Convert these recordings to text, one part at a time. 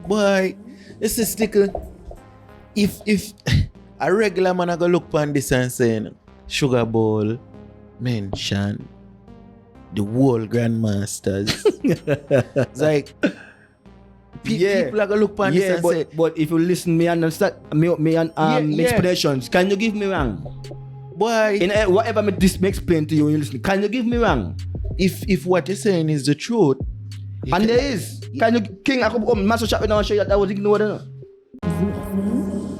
Boy, this is Stickle. If a regular man I go look on this and saying Sugar Bowl mention the whole grandmasters. It's like people are gonna look on this and say, but if you listen me understand me explanations, can you give me wrong? Boy, In whatever me explain to you, you listen. Can you give me wrong? if what you're saying is the truth, And there is. Can you King I could come master chat with now and show you that was ignored?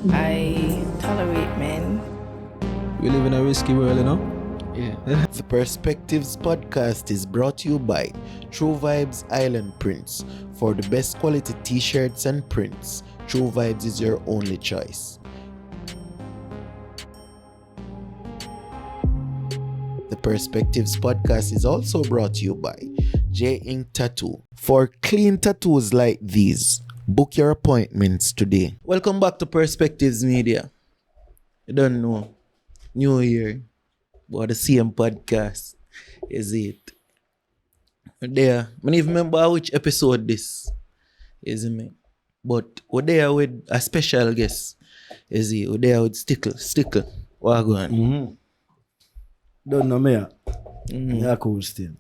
I tolerate men. We live in a risky world, you know? yeah. The Perspectives podcast is brought to you by TruVybz Island Prints. For the best quality t-shirts and prints, TruVybz is your only choice. The Perspectives podcast is also brought to you by Jaay Tatoo. For clean tattoos like these, book your appointments today. Welcome back to Perspectives Media. You don't know, New Year, but the same podcast is it. There, I don't even remember which episode this is, me. But we're there with a special guest. Is it? We're there with Stickle. What going? Mm-hmm. Don't know me. Yeah, cool still.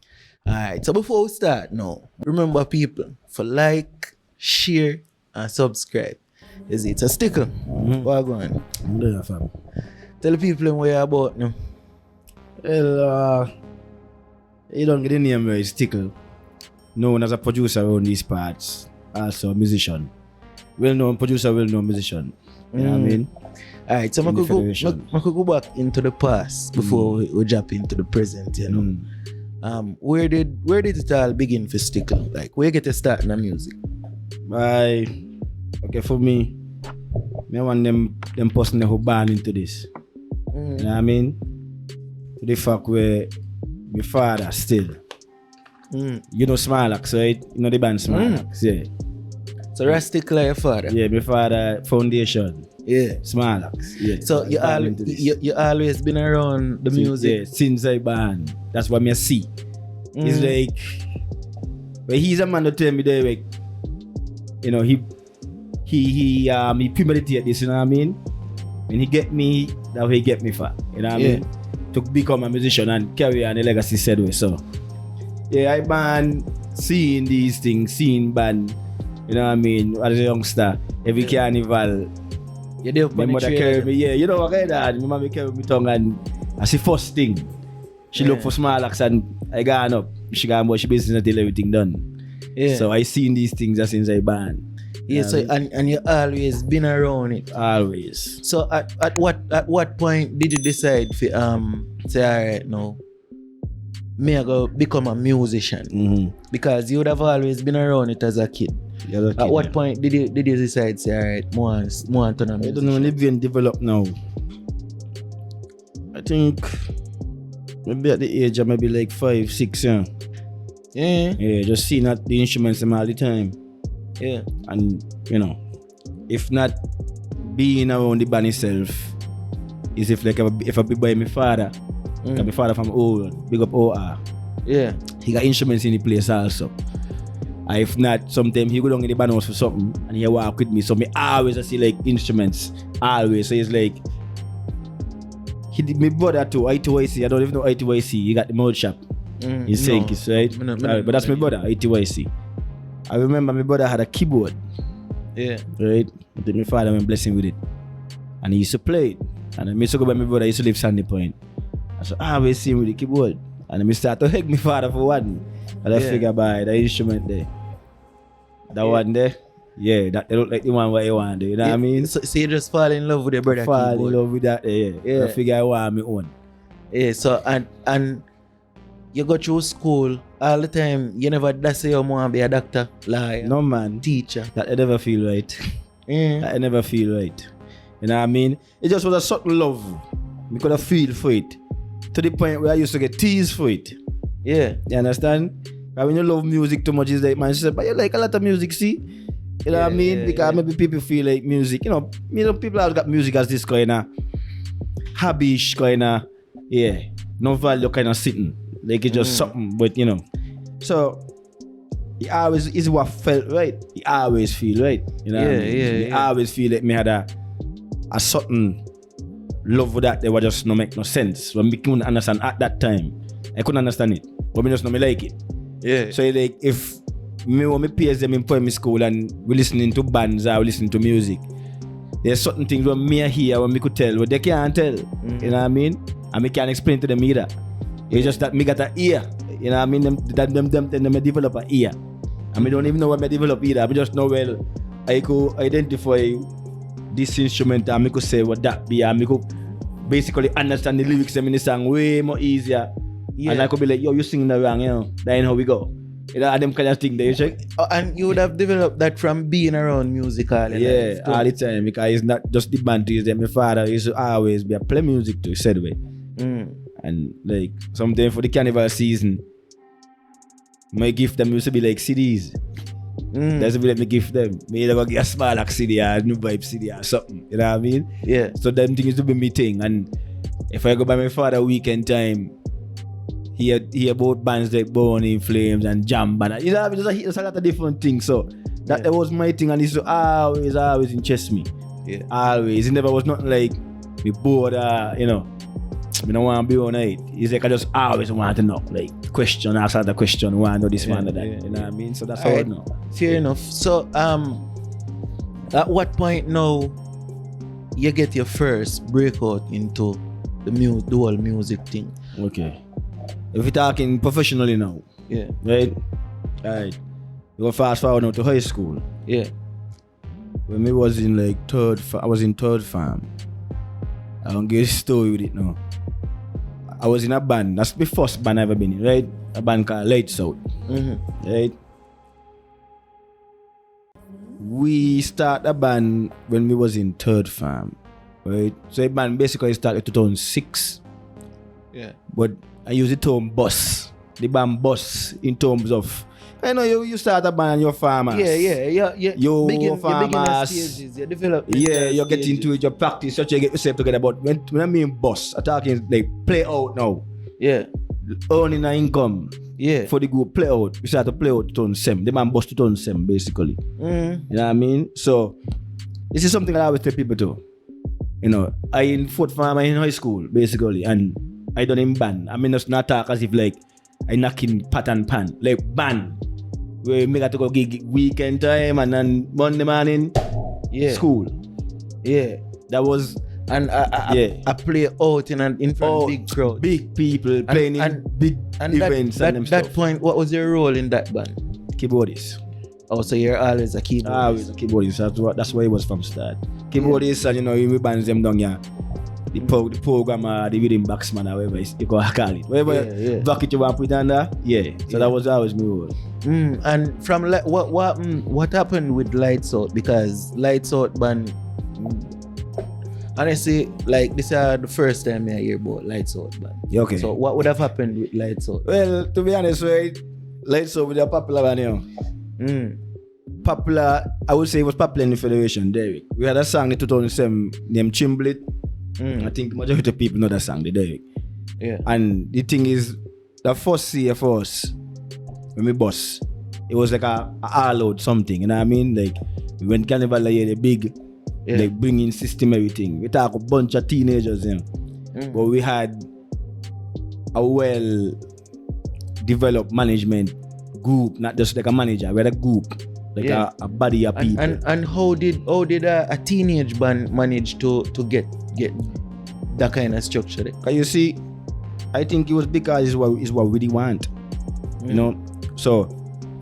Alright, so before we start now, remember people, for like, share, and subscribe. Is it? So Stickle, what going? I'm there, fam. Tell the people what you're about now. Well, you don't get the name where it's Stickle. Known as a producer around these parts. Also a musician. Well-known producer, well-known musician. You know what I mean? Alright, so I could go back into the past before we jump into the present, you know. Where did it all begin for Stickle? Like, where you get to start in the music? Okay, for me want them person who born into this. You know what I mean? To the fact where my father still. You know Smilax, right? You know the band Smilax, yeah. So that's Stickle your father? Yeah, my father foundation. Yeah. Smilax, yeah. So you always been around the music? Yeah, since I born. That's what I see. It's like, but he's a man to tell me that, like, you know, he premeditated this, you know what I mean? When he get me, that way he get me far, you know what I mean? To become a musician and carry on the legacy said way. So yeah, I been seeing these things, seeing band, you know what I mean, as a youngster, every carnival. My mother carry me, you know what I did? My mother carry me tongue and that's the first thing. She look for Smilax and I gone up. She gone about she business until everything done. Yeah. So I seen these things since I born. Yeah, so and you always been around it. Always. So at what point did you decide to say alright now, me I go become a musician? Because you would have always been around it as a kid. At what point did you decide to say alright, more to a musician? I don't know, live and develop now. I think maybe at the age of maybe like 5, 6, yeah. Yeah, just seeing that the instruments all the time. Yeah. And you know, if not being around the band itself, is if I be by my father, my father from old, big up OR. Yeah. He got instruments in the place also. And if not, sometimes he go down in the band house for something and he walk with me. So me always I see like instruments. Always. So it's like my brother too, ITYC. I don't even know ITYC. He got the mode shop. He's saying it's right. But that's my brother, ITYC. I remember my brother had a keyboard. Yeah. Right? Then my father went blessing with it. And he used to play it. And I used to go by my brother, I used to live Sandy Point. I said, I always see him with the keyboard. And I start to hug my father for one. And I figure by the instrument there. That one there. Yeah, that they look like the one what you want to do, you know what I mean? So you just fall in love with your brother fall keyboard. in love with that, yeah. I figure I want my own. Yeah, so and you go through school all the time, you never say you want to be a doctor, lawyer, no man, teacher. That I never feel right. That I never feel right. You know what I mean? It just was a certain love. I could have feel for it. To the point where I used to get teased for it. Yeah. You understand? But when you love music too much, it's like, man, she said, but you like a lot of music, see? You know what I mean? Because maybe people feel like music, you know, people have got music as this kind of hobby-ish kind of, no value kind of sitting. Like it's just something, but you know. So, It always is what felt right. It always feel right. You know what I mean? I always feel like me had a certain love for that they were just no make no sense. When me couldn't understand at that time. I couldn't understand it. But me just no me like it. Yeah. So like if me when me peers them in primary school and we listening to bands or we listening to music, there's certain things when me hear when me could tell what they can't tell. You know what I mean? And me can't explain to them either. It's just that me got an ear. You know what I mean? Them develop an ear. And me don't even know what me develop either. I just know well I could identify this instrument and me could say what that be and me could basically understand the lyrics them in the song way more easier. And I could be like, yo, you singing that wrong, you know. That ain't how we go. You know, them kind of thing there, you check. And you would have developed that from being around music all the life, all the time, because it's not just the band to use them. My father used to always be a play music too, said way. And like sometimes for the carnival season, my gift them used to be like CDs. That's what me gift them. Me either go get a small like CD or a new vibe CD or something. You know what I mean? Yeah. So them things used to be me thing. And if I go by my father weekend time, he about bands like Born in Flames and Jam Band. You know, there's a lot of different things. So that was my thing, and it used to always interest me. Yeah. Always. It never was nothing like be bored, you know. I don't want to be all night. It's like I just always want to know, like question after the question, want to know this, want to that. You know what I mean? So that's how I know. Fair enough. So at what point now you get your first breakout into the whole music thing? Okay. If we're talking professionally now, right? Alright. We go fast forward now to high school. Yeah. When I was in like third farm. I don't get a story with it now. I was in a band. That's the first band I've ever been in, right? A band called Lights Out. Right? We start a band when we was in third farm. Right? So a band basically started in 2006. Yeah. But I use the term boss. The band boss in terms of, I know you start a band and you're farmers. Yeah. You begin farmers. stages, you develop. You get into it, you practice, you get yourself together. But when I mean boss, I'm talking like play out now. Yeah. Earning an income. Yeah. For the group, play out. We start to play out 2007. The man boss 2007 basically. You know what I mean? So this is something I always tell people too. You know, I in fourth farm, I in high school basically, and I done in band. I mean, just not talk as if like I knock in pat and pan. Like band. Where me got to go gig weekend time and then Monday morning school. Yeah. That was I play out in front of big crowd. Big people playing in big events and that point, what was your role in that band? Keyboardist. Oh, so you're always a keyboardist. Always a keyboardist. That's where it was from start. Keyboardist and you know, we bands them down here. The programmer, the rhythm backsman, however you can call it. Whatever bucket you want to put under, So that was always me role. And from what happened with Lights Out? Because Lights Out band, honestly, like this is the first time I hear about Lights Out band. Okay. So what would have happened with Lights Out? Well, to be honest, right, Lights Out was a popular band, you know. Popular, I would say it was popular in the Federation, Derek. We had a song in 2007 named Chimblit. I think majority of people know that song, Derek. Yeah. And the thing is, the first year for us, when we boss, it was like a all-out something, you know what I mean? Like, we went carnival the big, like bringing system, everything. We talk a bunch of teenagers, you know. But we had a well-developed management group, not just like a manager, we had a group. Like a body of people. And how did a teenage band manage to get that kind of structure there? Cause you see, I think it was because it's what we really want. You know? So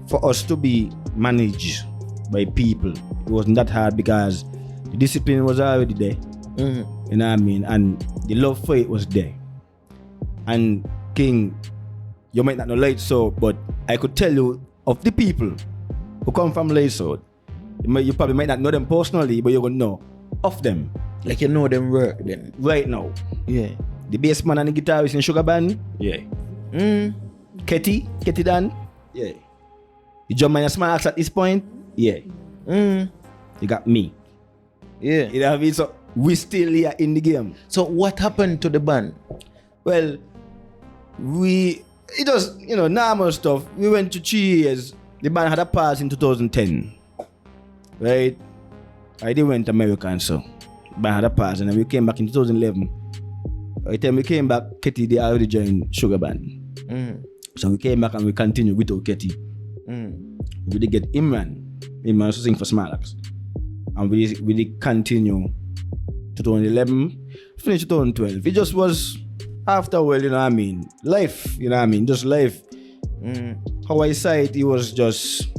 for us to be managed by people, it wasn't that hard because the discipline was already there. You know what I mean? And the love for it was there. And King, you might not know Lights Out, but I could tell you of the people who come from Lights Out. You probably might not know them personally, but you're going to know of them. Like you know them work then? Right now. Yeah. The bass man and the guitarist in Sugar Band? Yeah. Ketty Dan? Yeah. The drum man and Small Axe at this point? Yeah. You got me. Yeah. You know what I mean? So we still here in the game. So what happened to the band? Well, it was, normal stuff. We went to 3 years the band had a pause in 2010. Right? I did went to America and so. The band had a pause and then we came back in 2011. By the time we came back, Ketty, they already joined Sugar Band. So we came back and we continued without Ketty. We did get Imran. Imran was to sing for Smarlax. And we did continue 2011, finished 2012. It just was after a while, you know what I mean? Life, you know what I mean? Just life. How I saw it was just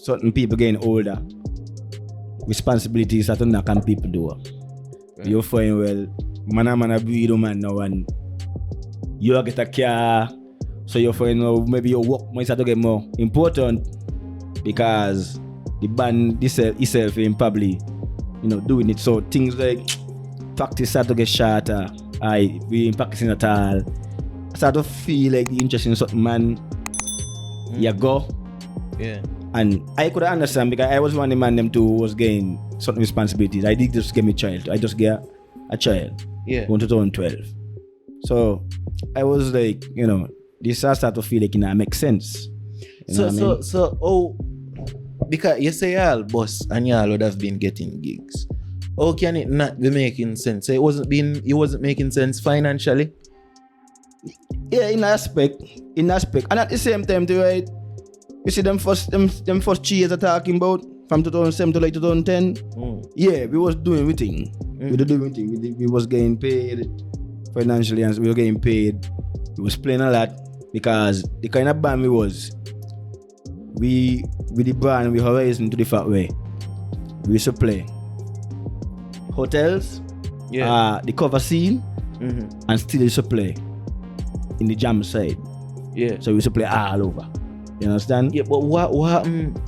certain people getting older. Responsibilities that don't knock on people door. Right. You find well, man breed man now and you get a car, so you find maybe your work might start to get more important because the band itself in probably, you know, doing it. So things like practice start to get shorter. We ain't practicing at all. I start to feel like the interest in something, man. You go. Yeah. And I could understand because I was one of the man them too who was getting certain responsibilities. I did just get me child. I just get a child. Yeah. In 2012. So I was like, you know, this I start to feel like, you know, it makes sense. You know what I mean? Because you say y'all boss and y'all would have been getting gigs. How can it not be making sense? So it wasn't making sense financially? Yeah, in aspect. And at the same time too, right? You see them first 3 years I'm talking about, from 2007 to like 2010. Yeah, we was doing everything. We were doing everything. We was getting paid financially and we were getting paid. We was playing a lot because the kind of band we was, with the brand we horizon to the fact way. We used to play hotels, the cover scene, and still used to play in the jam side. Yeah. So we used to play all over. You understand? Yeah, but what happened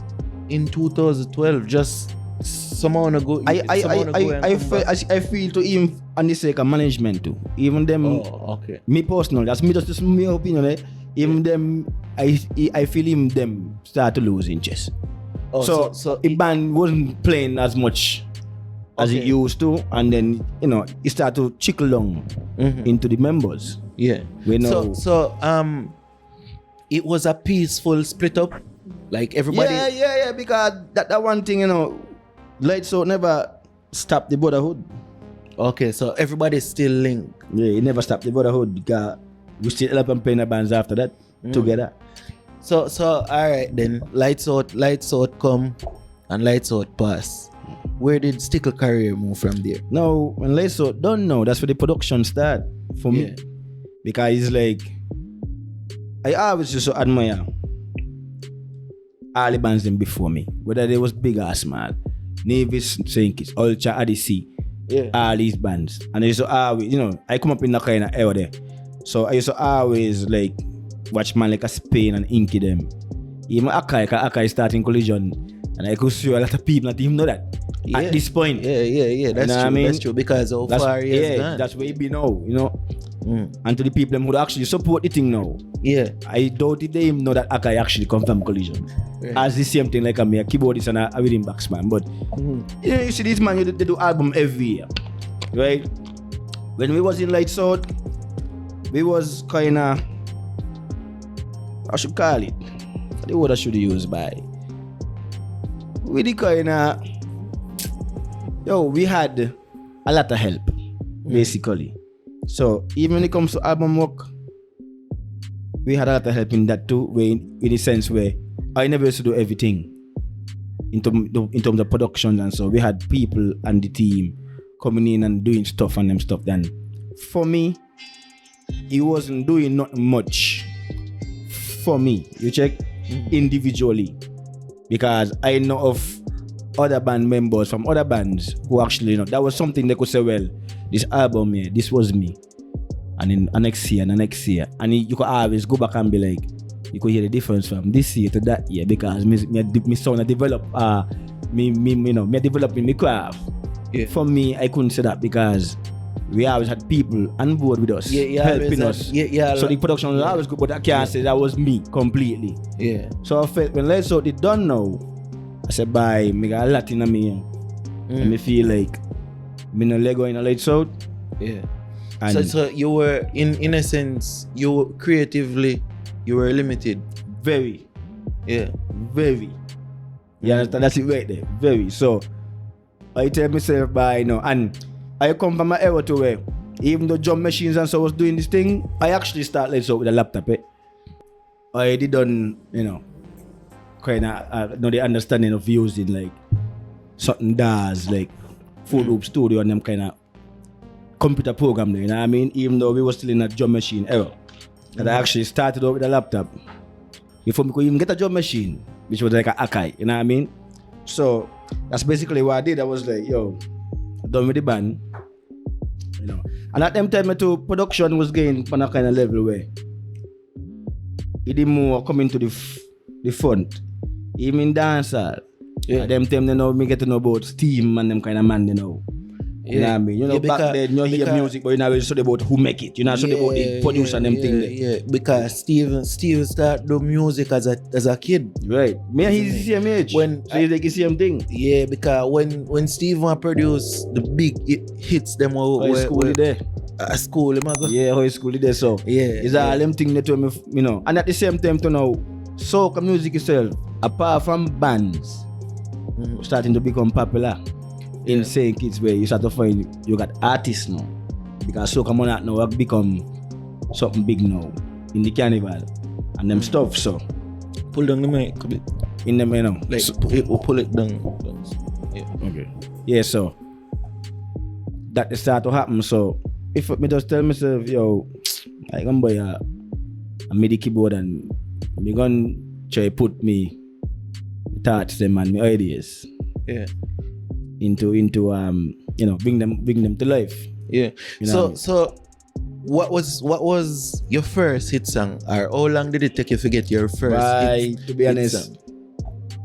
in 2012? Just someone ago. I feel to even on the sake of management too. Even them. Oh, okay. Me personally, that's me just my opinion. Eh? Even them, I feel even them start to lose interest. Oh, so the band wasn't playing as much as it used to, and then you know it started to trickle down into the members. Yeah. It was a peaceful split up, like everybody. Yeah. Because that one thing, you know, Lights Out never stopped the brotherhood. Okay, so everybody's still linked. Yeah, it never stopped the brotherhood because we still help and playing the bands after that together. So all right then, Lights Out come and Lights Out pass. Where did Stickle career move from there? Now, when Lights Out don't know, that's where the production start for me. Because it's like, I always used to admire all the bands them before me, whether they was big or small. Navis, St. Kitts, Ultra, Odyssey, all these bands. And I used to always, you know, I come up in that kind of era there. So I used to always like watch man like a Spain and Inky them. Even Akai starting Collision. And I could see a lot of people not even know that. At this point. Yeah. That's true. I mean? That's true. Because how far he has gone. That's where he be now, you know. And to the people who actually support the thing now. Yeah. I doubt if they even know that Akai actually come from Collision. As the same thing like a keyboardist and a rhythm backsman. But you know, you see this man, they do album every year. Right? When we was in Lights Out, we was kinda, I should call it, the word I should use by. We the kinda, we had a lot of help, basically. So even when it comes to album work, we had a lot of help in that too, in the sense where I never used to do everything in terms of production, and so we had people and the team coming in and doing stuff and them stuff. Then for me, he wasn't doing not much for me. You check individually, because I know of other band members from other bands who actually, you know, that was something they could say, well, this album here, this was me. And then next year, and you could always go back and be like, you could hear the difference from this year to that year, because me sound develop me developing my craft. Yeah. For me, I couldn't say that because we always had people on board with us, helping us. So the production was always good, but I can't say that was me completely. Yeah. So I felt when Lights Out it done now, I said bye, me got a lot in me. And me feel like me no Lego in a Lights Out. Yeah. And so you were in a sense, you creatively you were limited. Very. Yeah. Very. You understand? That's it right there. Very. So I tell myself by and I come from an era to where even though drum machines and so was doing this thing, I actually start like so with a laptop. I did done, kind of know the understanding of using like certain DAWs like Fruit Loop Studio and them kind of computer program there, you know what I mean? Even though we were still in a drum machine era. And I actually started out with a laptop before we could even get a drum machine, which was like an Akai, you know what I mean? So that's basically what I did. I was like, yo, done with the band, And at them time too, production was getting on a kind of level where it didn't more coming to the front. Even dancehall. Yeah. At them time, me get to know about Steam and them kind of man, You know what I mean? Back then, hear music, but you know, it's about who make it. You know, about the producer and them thing there. Yeah, because Steve started do music as a kid. Right. Me and he's the same age. So he's like the same thing. Yeah, because when Steve produced the big hits, them were school there. At school, yeah, high school there. So it's all them thing that and at the same time to now, soca music itself, apart from bands, starting to become popular. In St. Kitts where you start to find you got artists now. Because soca money now have become something big now in the carnival and them stuff. So pull down the mic a bit. In them, Like pull it down. Yeah. Okay. Yeah, so that start to happen. So if me just tell myself, yo, I can buy a MIDI keyboard and me gonna try put me thoughts them and my ideas. Yeah. Into bring them to life. Yeah. So what was your first hit song, or how long did it take you to get your first hit? To be honest,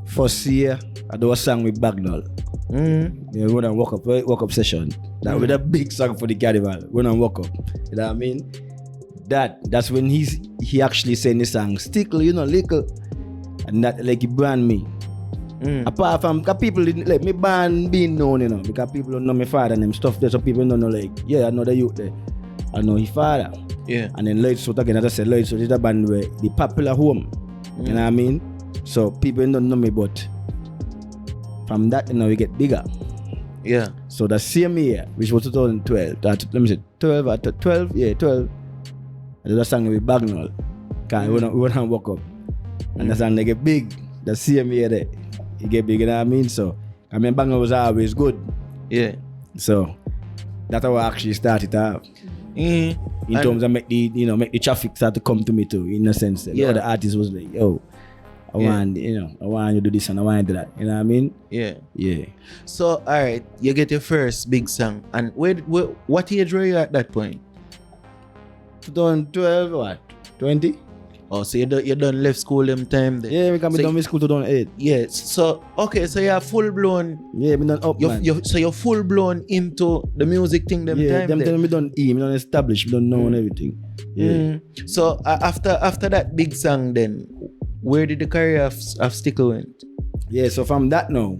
first year I do a song with Bagnall. We went and walk up session. That was a big song for the carnival. Went and walk up. You know what I mean? That's when he actually sang the song Stickle, little, and that like he brand me. Apart from, because people didn't like me band being known, because people don't know my father and them stuff there, so people don't know like, yeah, I know the youth there. I know his father. Yeah. And then Lloyd's again, as I said, Lloyd's is a band where the popular home. You know what I mean? So people don't know me, but from that, we get bigger. Yeah. So the same year, which was 2012, 12. I did a song with Bagnall. Because we went and walk up. And the song they get big. The same year there. It get big, you know what I mean? So, Bagnall was always good. Yeah. So, that's how I actually started out. In terms of make the traffic start to come to me too, in a sense. Yeah. The artist was like, yo, I want you to do this and I want you to do that. You know what I mean? Yeah. Yeah. So, alright, you get your first big song. And what age were you at that point? 2012, what? 20? Oh, so you done left school them time there. Yeah, we can be done with school 2008. Yeah, so okay, so you're full blown. Yeah, we done up, man. So you're full blown into the music thing them time. Yeah, them time we done we done established, we done know and everything. Yeah. So after that big song then, where did the career of Stickle went? Yeah, so from that now,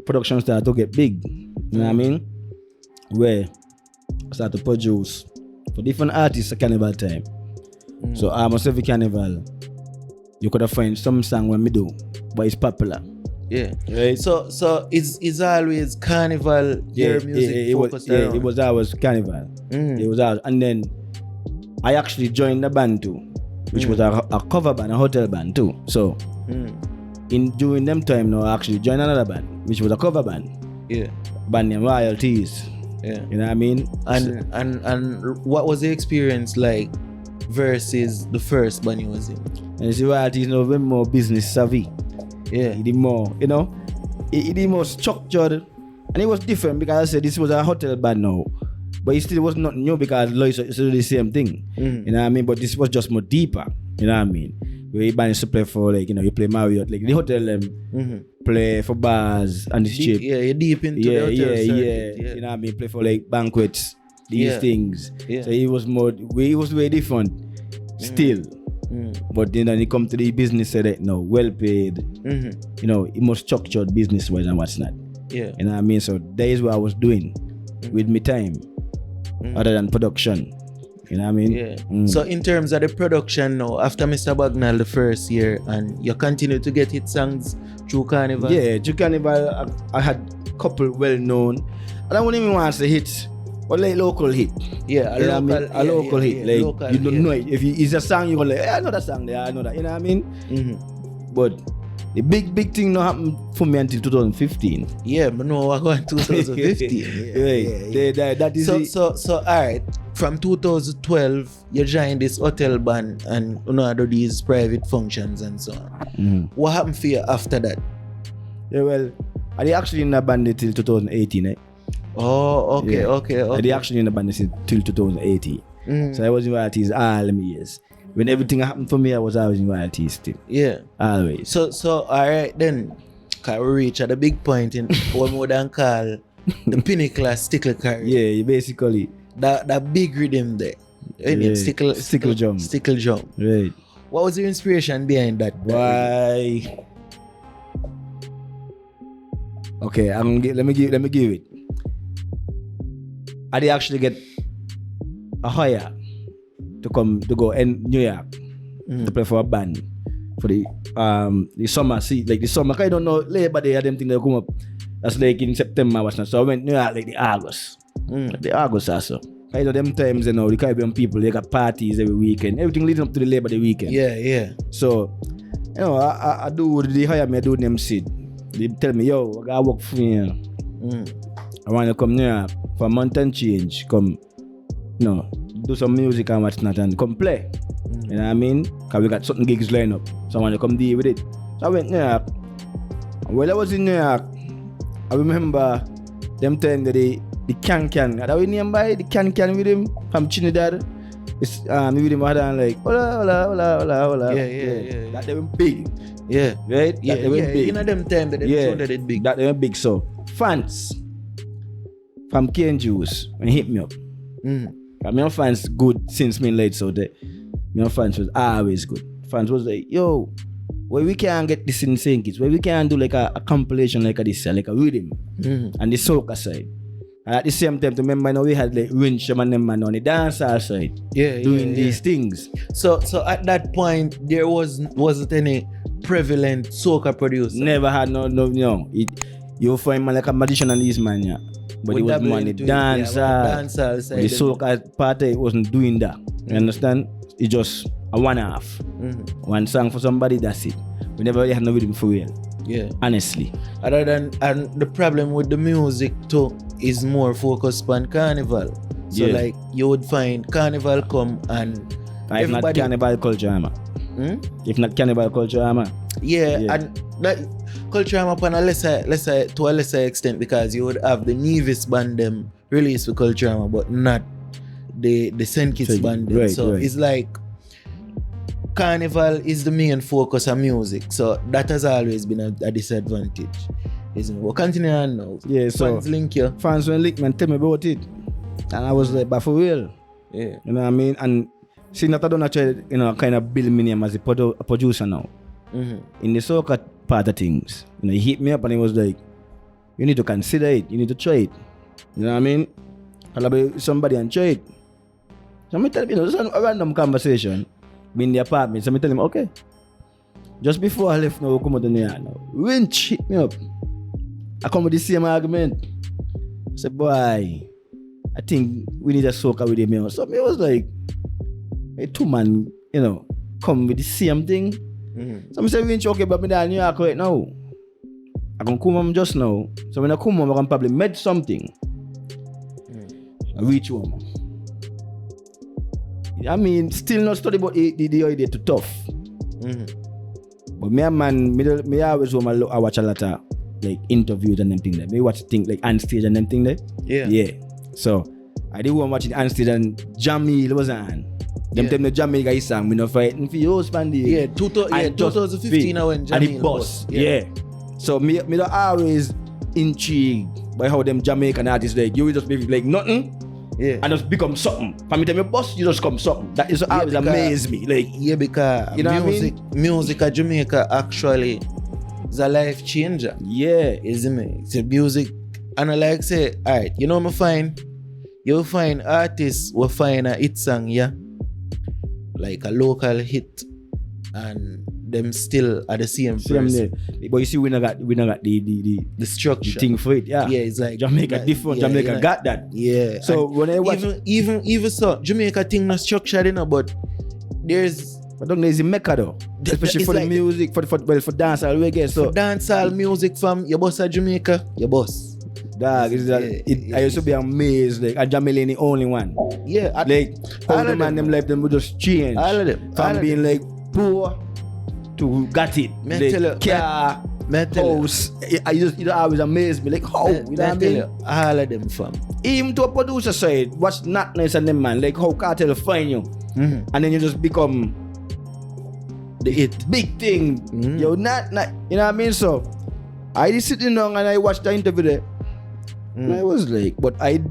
production started to get big. You know what I mean? Where I started to produce for different artists at carnival time. So almost every carnival, you could have find some song when me do, but it's popular. Yeah. Right. So it's always carnival music focused around. It was always carnival. It was always, and then I actually joined the band too, which was a cover band, a hotel band too. So during them time now, I actually joined another band, which was a cover band. Yeah. Band named Royalties. Yeah. You know what I mean? And what was the experience like versus the first band you was in? And you see Royalties now very more business savvy. Yeah. It did more, it did more structured. And it was different because I said this was a hotel band now. But it still was not new because Lloyd's is the same thing. You know what I mean? But this was just more deeper. You know what I mean? Where you used to play for you play Marriott, like the hotel play for bars and the strip. Yeah, you're deep into the hotel circuit. Yeah. You know what I mean? Play for banquets, these things. Yeah. So it was way different still. But then when it come to the business side, well paid. It more structured business wise and what's not. Yeah. You know what I mean? So that is what I was doing with my time, other than production. You know what I mean? Yeah. So in terms of the production now, after Mr. Bagnall the first year, and you continue to get hit songs through Carnival? Yeah, through Carnival, I had a couple well-known. I don't even want to say hits, but like local hit. Yeah, a local hit. Like local, you don't know it. If it's a song, you're like, I know that song there, I know that. You know what I mean? Mm-hmm. But the big thing not happened for me until 2015. Yeah, but no, I got 2015. That is so alright. From 2012, you joined this hotel band and you know do these private functions and so on. Mm-hmm. What happened for you after that? Yeah, well, I actually in the band till 2018. Oh, okay, yeah. okay. I actually in the band till 2018. So I was in royalties all them years. When everything happened for me, I was always in royalties still. Yeah. Always. So alright then. Can we reach at a big point in what more than call the pinnacle of Stickle career? Yeah, basically. That big rhythm there. Yeah. Stickle jump. Stickle jump. Right. What was your inspiration behind that? Why? Okay, let me give it. I did actually get a hire to go in New York to play for a band for the summer. See, like the summer, I don't know, Labor Day, them things that come up. That's like in September, was not. So I went New York like the August. The August also. I know them times, you know, the Caribbean people, they got parties every weekend. Everything leading up to the Labor Day weekend. Yeah. So, you know, I do, they hire me, I do them shit. They tell me, yo, I gotta work for you. I want to come New York for a month and change. Come, you know, do some music and what's not and come play. You know what I mean? Because we got certain gigs lined up. So I want to come deal with it. So I went New York. And while I was in New York, I remember them time that the can that we name by the can with him from Trinidad. It's with him and like hola. Yeah. That they went big. Yeah. Right? Yeah, they went big. You know them time that they sounded it big. That they went big. So fans from Cane Juice when he hit me up. My fans good since me late, so my fans was always good. Fans was like, yo, where we can get this in sync, where we can do like a compilation like this, like a rhythm, and the soca side. And at the same time, to remember, now we had like Wincham and them man on the dancehall side, doing these things. So at that point, there wasn't any prevalent soca producer. Never had no. You find man like a magician and these man, yeah. But it was more on the dancehall side. The soca party, it wasn't doing that. You understand? It's just a one-off. One song for somebody, that's it. We never really had no rhythm for real. Yeah. Honestly. Other than, and the problem with the music too is more focused on Carnival. So like you would find Carnival come and if not Carnival culture, If not Carnival culture, Yeah, and that culture upon to a lesser extent, because you would have the Nevis band them release for culture, but not the St. Kitts band them. So it's like Carnival is the main focus of music, so that has always been a disadvantage. Isn't it? We'll continue on now. Yeah, so fans link you. Fans will link me and tell me about it. And I was like, but for real. Yeah. You know what I mean? And see, that I don't actually, kind of build my name as a producer now. In the soca part of things, he hit me up and he was like, you need to consider it, you need to try it. You know what I mean? I'll be somebody and try it. So I tell him, it's a random conversation in the apartment. So I tell him, okay. Just before I left, now we come out in the yard now. Winch hit me up. I come with the same argument. I said, boy, I think we need a soca with him. So I was like, hey, two man, come with the same thing. So I said, Winch, okay, but I'm in New York right now. I can come home just now. So when I come home, I can probably make something. I reach home. I mean, still not study about the idea too tough. But me always I watch a lot of like interviews and them thing there. Me watch things like on stage and them thing there. Yeah. So I did want to watch it on stage and Jaay was on. Them time the Jaay guys sang, we no fighting for your spandy. Yeah, 2015 I went Jaay. And the boss. Yeah. So me always intrigued by how them Jamaican artists like you will just be like nothing. Yeah. And just become something. For me, tell me, boss, you just come something. That is always amaze me. Like, because music at Jamaica actually is a life changer. Yeah. Isn't it? It's a music. And I like say, alright, I'm fine. you'll find artists will find a hit song, yeah, like a local hit, and them still are the same person. But you see, we not got the structure, thing for it. Yeah, it's like Jamaica different. Yeah, Jamaica got that. Yeah. So when I watch, even so, Jamaica thing not structured, but there's. But don't know is the mecca though, especially for the music, for dancehall reggae. So for dancehall music from your boss at Jamaica, your boss. Dog, I used to be amazed. Like, and Jamaica ain't the only one. Yeah, like all the man them life them would just change. All of them from being like poor to got it. Like, car, house. It always amazed me. Like how you know what I mean? All of them from. Even to a producer side, what's not nice on them man. Like how Cartel find you, and then you just become the hit, big thing. You're not, you know what I mean? So I just sitting down and I watched the interview there. And I was like, but I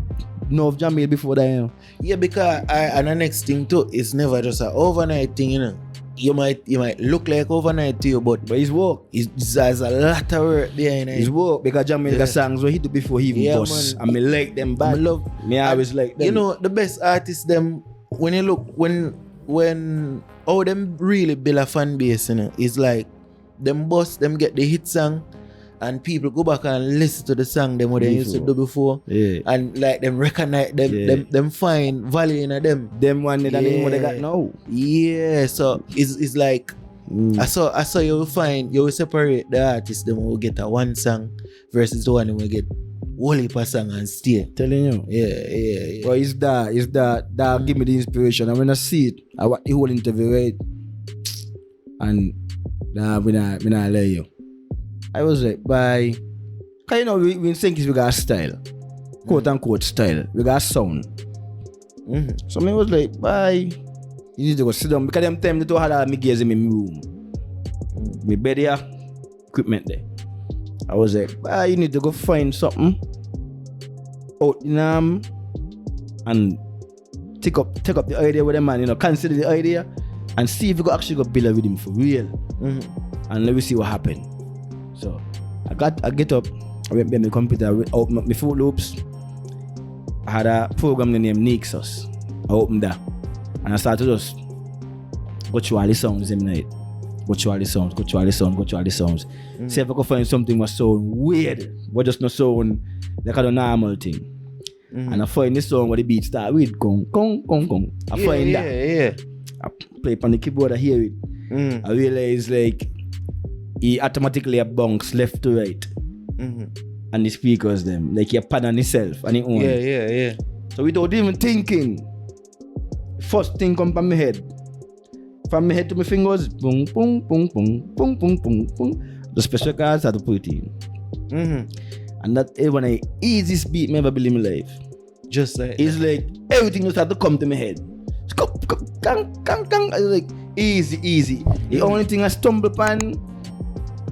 know of Jamil before that, you know. Yeah, because and the next thing too, it's never just an overnight thing, you know. You might look like overnight to you, but his work. There's a lot of work there, you know. His work, because Jamil got songs where he do before he even bust. I mean, like them bad. Me always like them. You know, the best artists, them, when you look, when them really build a fan base, you know, it's like them bust, them get the hit song, and people go back and listen to the song them what they used to do before. Yeah. And like them recognize them, them find value in them. Them one that what they got now. Yeah, so it's like I saw you will separate the artists, them will get a one song versus the one who will get whole heap of song and stay. Telling you. Yeah. Well, it's that give me the inspiration. And when I see it, I watch the whole interview, right? And we not let you. I was like, bye. Cause you know, we think we got a style. Quote unquote style. We got a sound. So I was like, bye. You need to go sit down. Because them time they had all my gears in my room. My bed here, equipment there. I was like, bye, you need to go find something out in and take up the idea with them man, you know, consider the idea and see if you could actually go build with him for real. And let me see what happened. So I get up, I went by my computer, I opened up my Fruit Loops. I had a program named Nexus. I opened that and I started to just go through all the sounds in the night. Go through all the sounds. See if I could find something that sound weird, but just not sound like a normal thing. And I find this song where the beat start with gong, gong, gong, gong. I find that. Yeah. I play it on the keyboard, I hear it. I realize like he automatically bounce left to right. And the speakers them. Like he pan on himself and he own. Yeah. So without even thinking, first thing come from my head. From my head to my fingers, boom, boom, boom, boom, boom, boom, boom, boom. The special cards had to put it in. And that is one of the easiest beat I ever built in my life. Just like it's like everything just had to come to my head. I was like, easy. The only thing I stumbled upon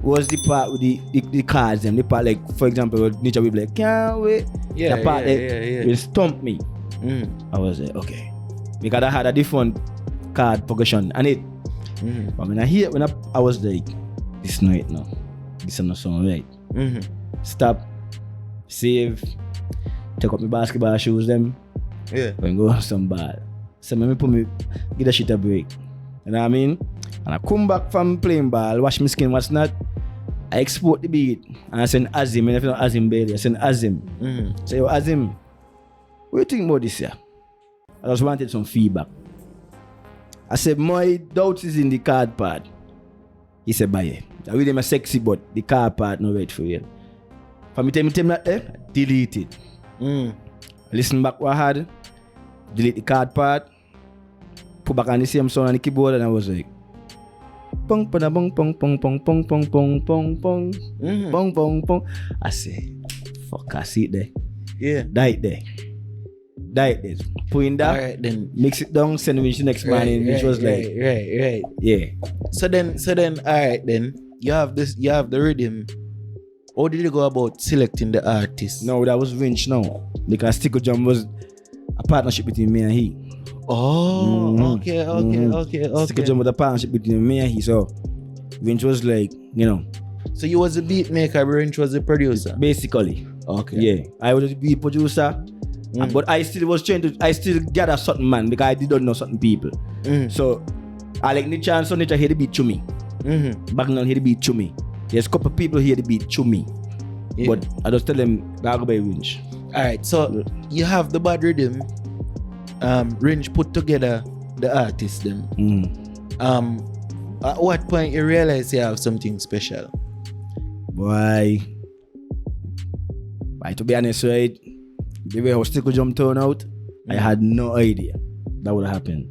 was the part with the cards them. The part like, for example, Nature will be like, can't wait. Yeah, the part will stump me. I was like, okay. Because I had a different card progression and it. But when I was like, this is not it now. This is not song right. Stop, save, take up my basketball shoes them. And go have some ball. So let me give that shit a break. You know what I mean? And I come back from playing ball, wash my skin, what's not. I export the beat and I send Azim, and if you know Azim Bailey, I send Azim. Say, yo, Azim, what do you think about this year? I just wanted some feedback. I said, my doubts is in the card part. He said, buy it. I read him a sexy, but the card part not right for you. For me tell that, delete it. Listen back what I had, delete the card part, put back on the same sound on the keyboard, and I was like, pong pong pong pong pong pong pong pong pong pong pong pong pong. I say, fuck, I see it there. Yeah. Die there. Put in that, right, then mix it down, send it to the next morning, which was like, right. Yeah. So then, alright then, you have the rhythm. How did you go about selecting the artist? No, that was Winch now. Because Stickle Jam was a partnership between me and he. Oh, okay. Stickle Jam was a partnership between me and he. So Winch was like, you know. So you was the beat maker, Winch was the producer? Basically. Okay. Yeah. I was the beat producer But I still gather certain man because I didn't know certain people. So I like Nicha and so Nicha hear the beat to me. Bagnall hear the beat to me. There's a couple of people hear the beat to me. Yeah. But I just tell them go by Ringe. Alright, so you have the bad rhythm. Ringe put together the artist them. At what point you realize you have something special? Boy, to be honest, right, the way how Stickle Jump turned out, I had no idea that would happen.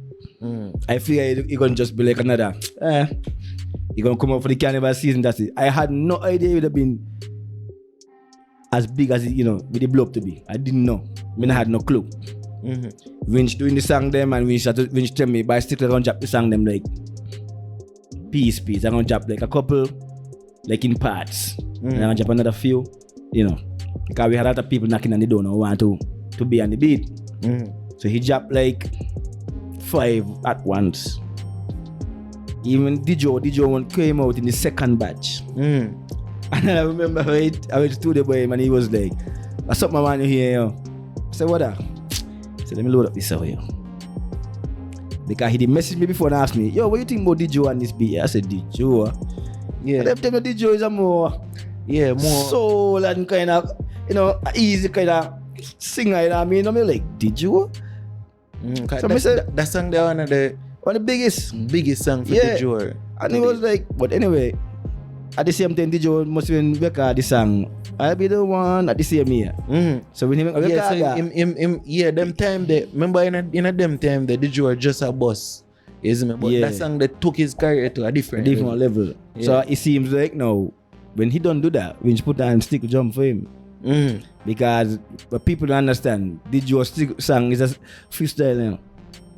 I feel you're gonna just be like another, you're gonna come up for the carnival season, that's it. I had no idea it would have been as big as it, with the blow up to be. I didn't know. I had no clue. Ringe doing the song them and Ringe tell me, by Stickle gonna drop the song them like piece. I'm gonna drop like a couple, like in parts. And I'm gonna drop another few, because we had a lot of people knocking on the door and want to be on the beat. So he dropped like 5 at once. Even DJ one came out in the second batch. And I remember I went to the boy and he was like, "What's up, my man? You here?" Yo? I said, "What up?" I said, "Let me load up this over here." Because he did message me before and asked me, "Yo, what do you think about DJ on this beat?" I said, DJ. Yeah. And them tell me DJ is a more soul and kind of, easy kind of singer, I mean? I'm like, DJ? So I said, that song there one of the biggest song for DJ. And he was like, but anyway, at the same time, DJ must even record the song. I'll be the one at the same year. So when he make a record, them time they remember in a them time the DJ was just a boss. Isn't it? But that song that took his career to a different level. Yeah. So it seems like now when he don't do that, when he put on Stickle Jump for him. Because but people don't understand, DJ Stickle song is a freestyle.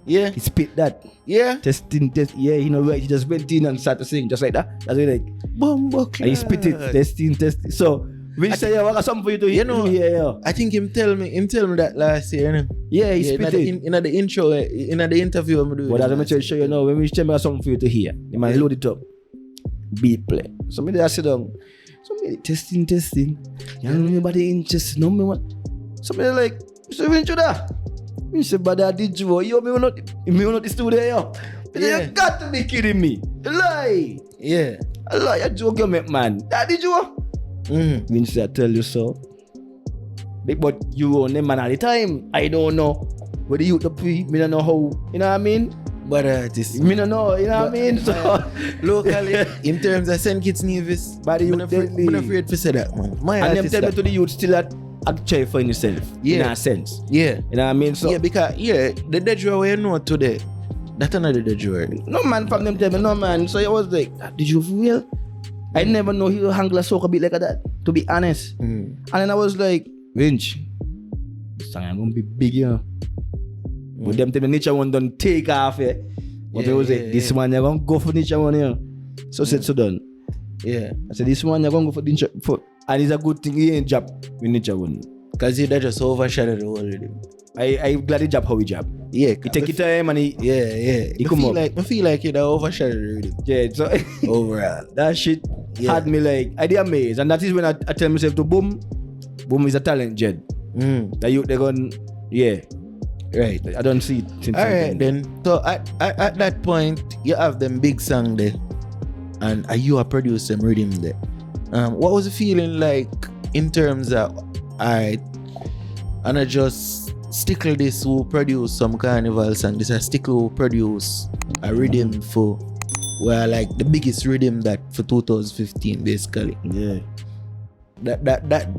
Yeah. He spit that. Yeah. Testing. Yeah, right. He just went in and started to sing just like that. That's it, like Bumbo. And he spit it. Testing. So we say, I got something for you to hear. I think him tell me that last year. Yeah, he spit it. In the intro, in the interview I'm doing. But as I'm trying to show you now, when we tell me something for you to hear, you might load it up. Beat play. So maybe I sit down. So maybe testing. You don't know anybody interested. No me what. Somebody like, so we into that. We say, but I did you. Yo, me not the studio. Yo. You got to be kidding me. A lie. Yeah. A lie. A joke you make, man. That did you. Means I tell you so. But you own them man all the time. I don't know whether you the pre. Me don't know how. You know what I mean? But this. Me don't know. You know what I mean? So locally, in terms of St. Kitts Nevis, I'm not afraid to say that, man. And them tell me to the youth still at actually find yourself. In a sense. Yeah. You know what I mean? So because the dead drawer you know today, that's another dead drawer. No man from them tell me no man. So I was like, did you for real? I never know he will handle a soca beat like that, to be honest. And then I was like, Ringe, this song I'm gonna be big, But them tell me nature one don't take off, But they was like, this one you're gonna go for nature one, So I said, so done. Yeah. I said, this one you're gonna go for nature for. And it's a good thing he ain't jab with nature one. Because he just overshadowed the whole rhythm. I'm glad he jab how he jab. Yeah. He take his time and he I feel like it overshadowed the rhythm. Yeah, so overall. That shit had me like, I did amazed. And that is when I tell myself to boom is a talent, Jed. That you, they're going, right. I don't see it. Since alright then. So at that point, you have them big song there. And you are producing rhythm there. What was the feeling like in terms of, alright, and I just Stickle this who produce some carnival song, this is Stickle who produce a rhythm for, well, like the biggest rhythm that for 2015 basically. Yeah. That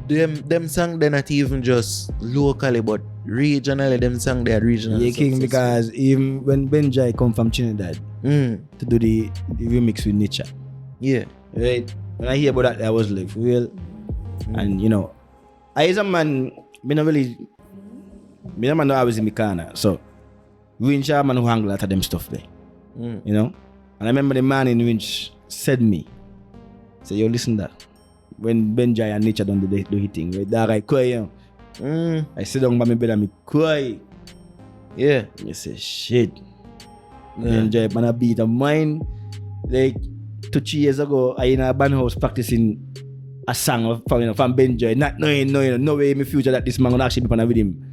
them song they're not even just locally but regionally, them song they're regional. Yeah, King, because even when Jaay come from Trinidad to do the remix with Nature. Yeah. Right. When I hear about that, I was like, for real. And I as a man, I don't know I was in my corner. So Ringe a man who handle a lot of them stuff there. And I remember the man in Ringe said me, say, yo, listen that. When Jaay and Nature done do his thing, right? That I cry, I sit down by my bed and I cry. Yeah. I say, shit. Jaay man a beat of mine. Like 2-3 years ago, I in a band house practicing a song from Benjoy, not knowing, no way in the future that this man will actually be on with him.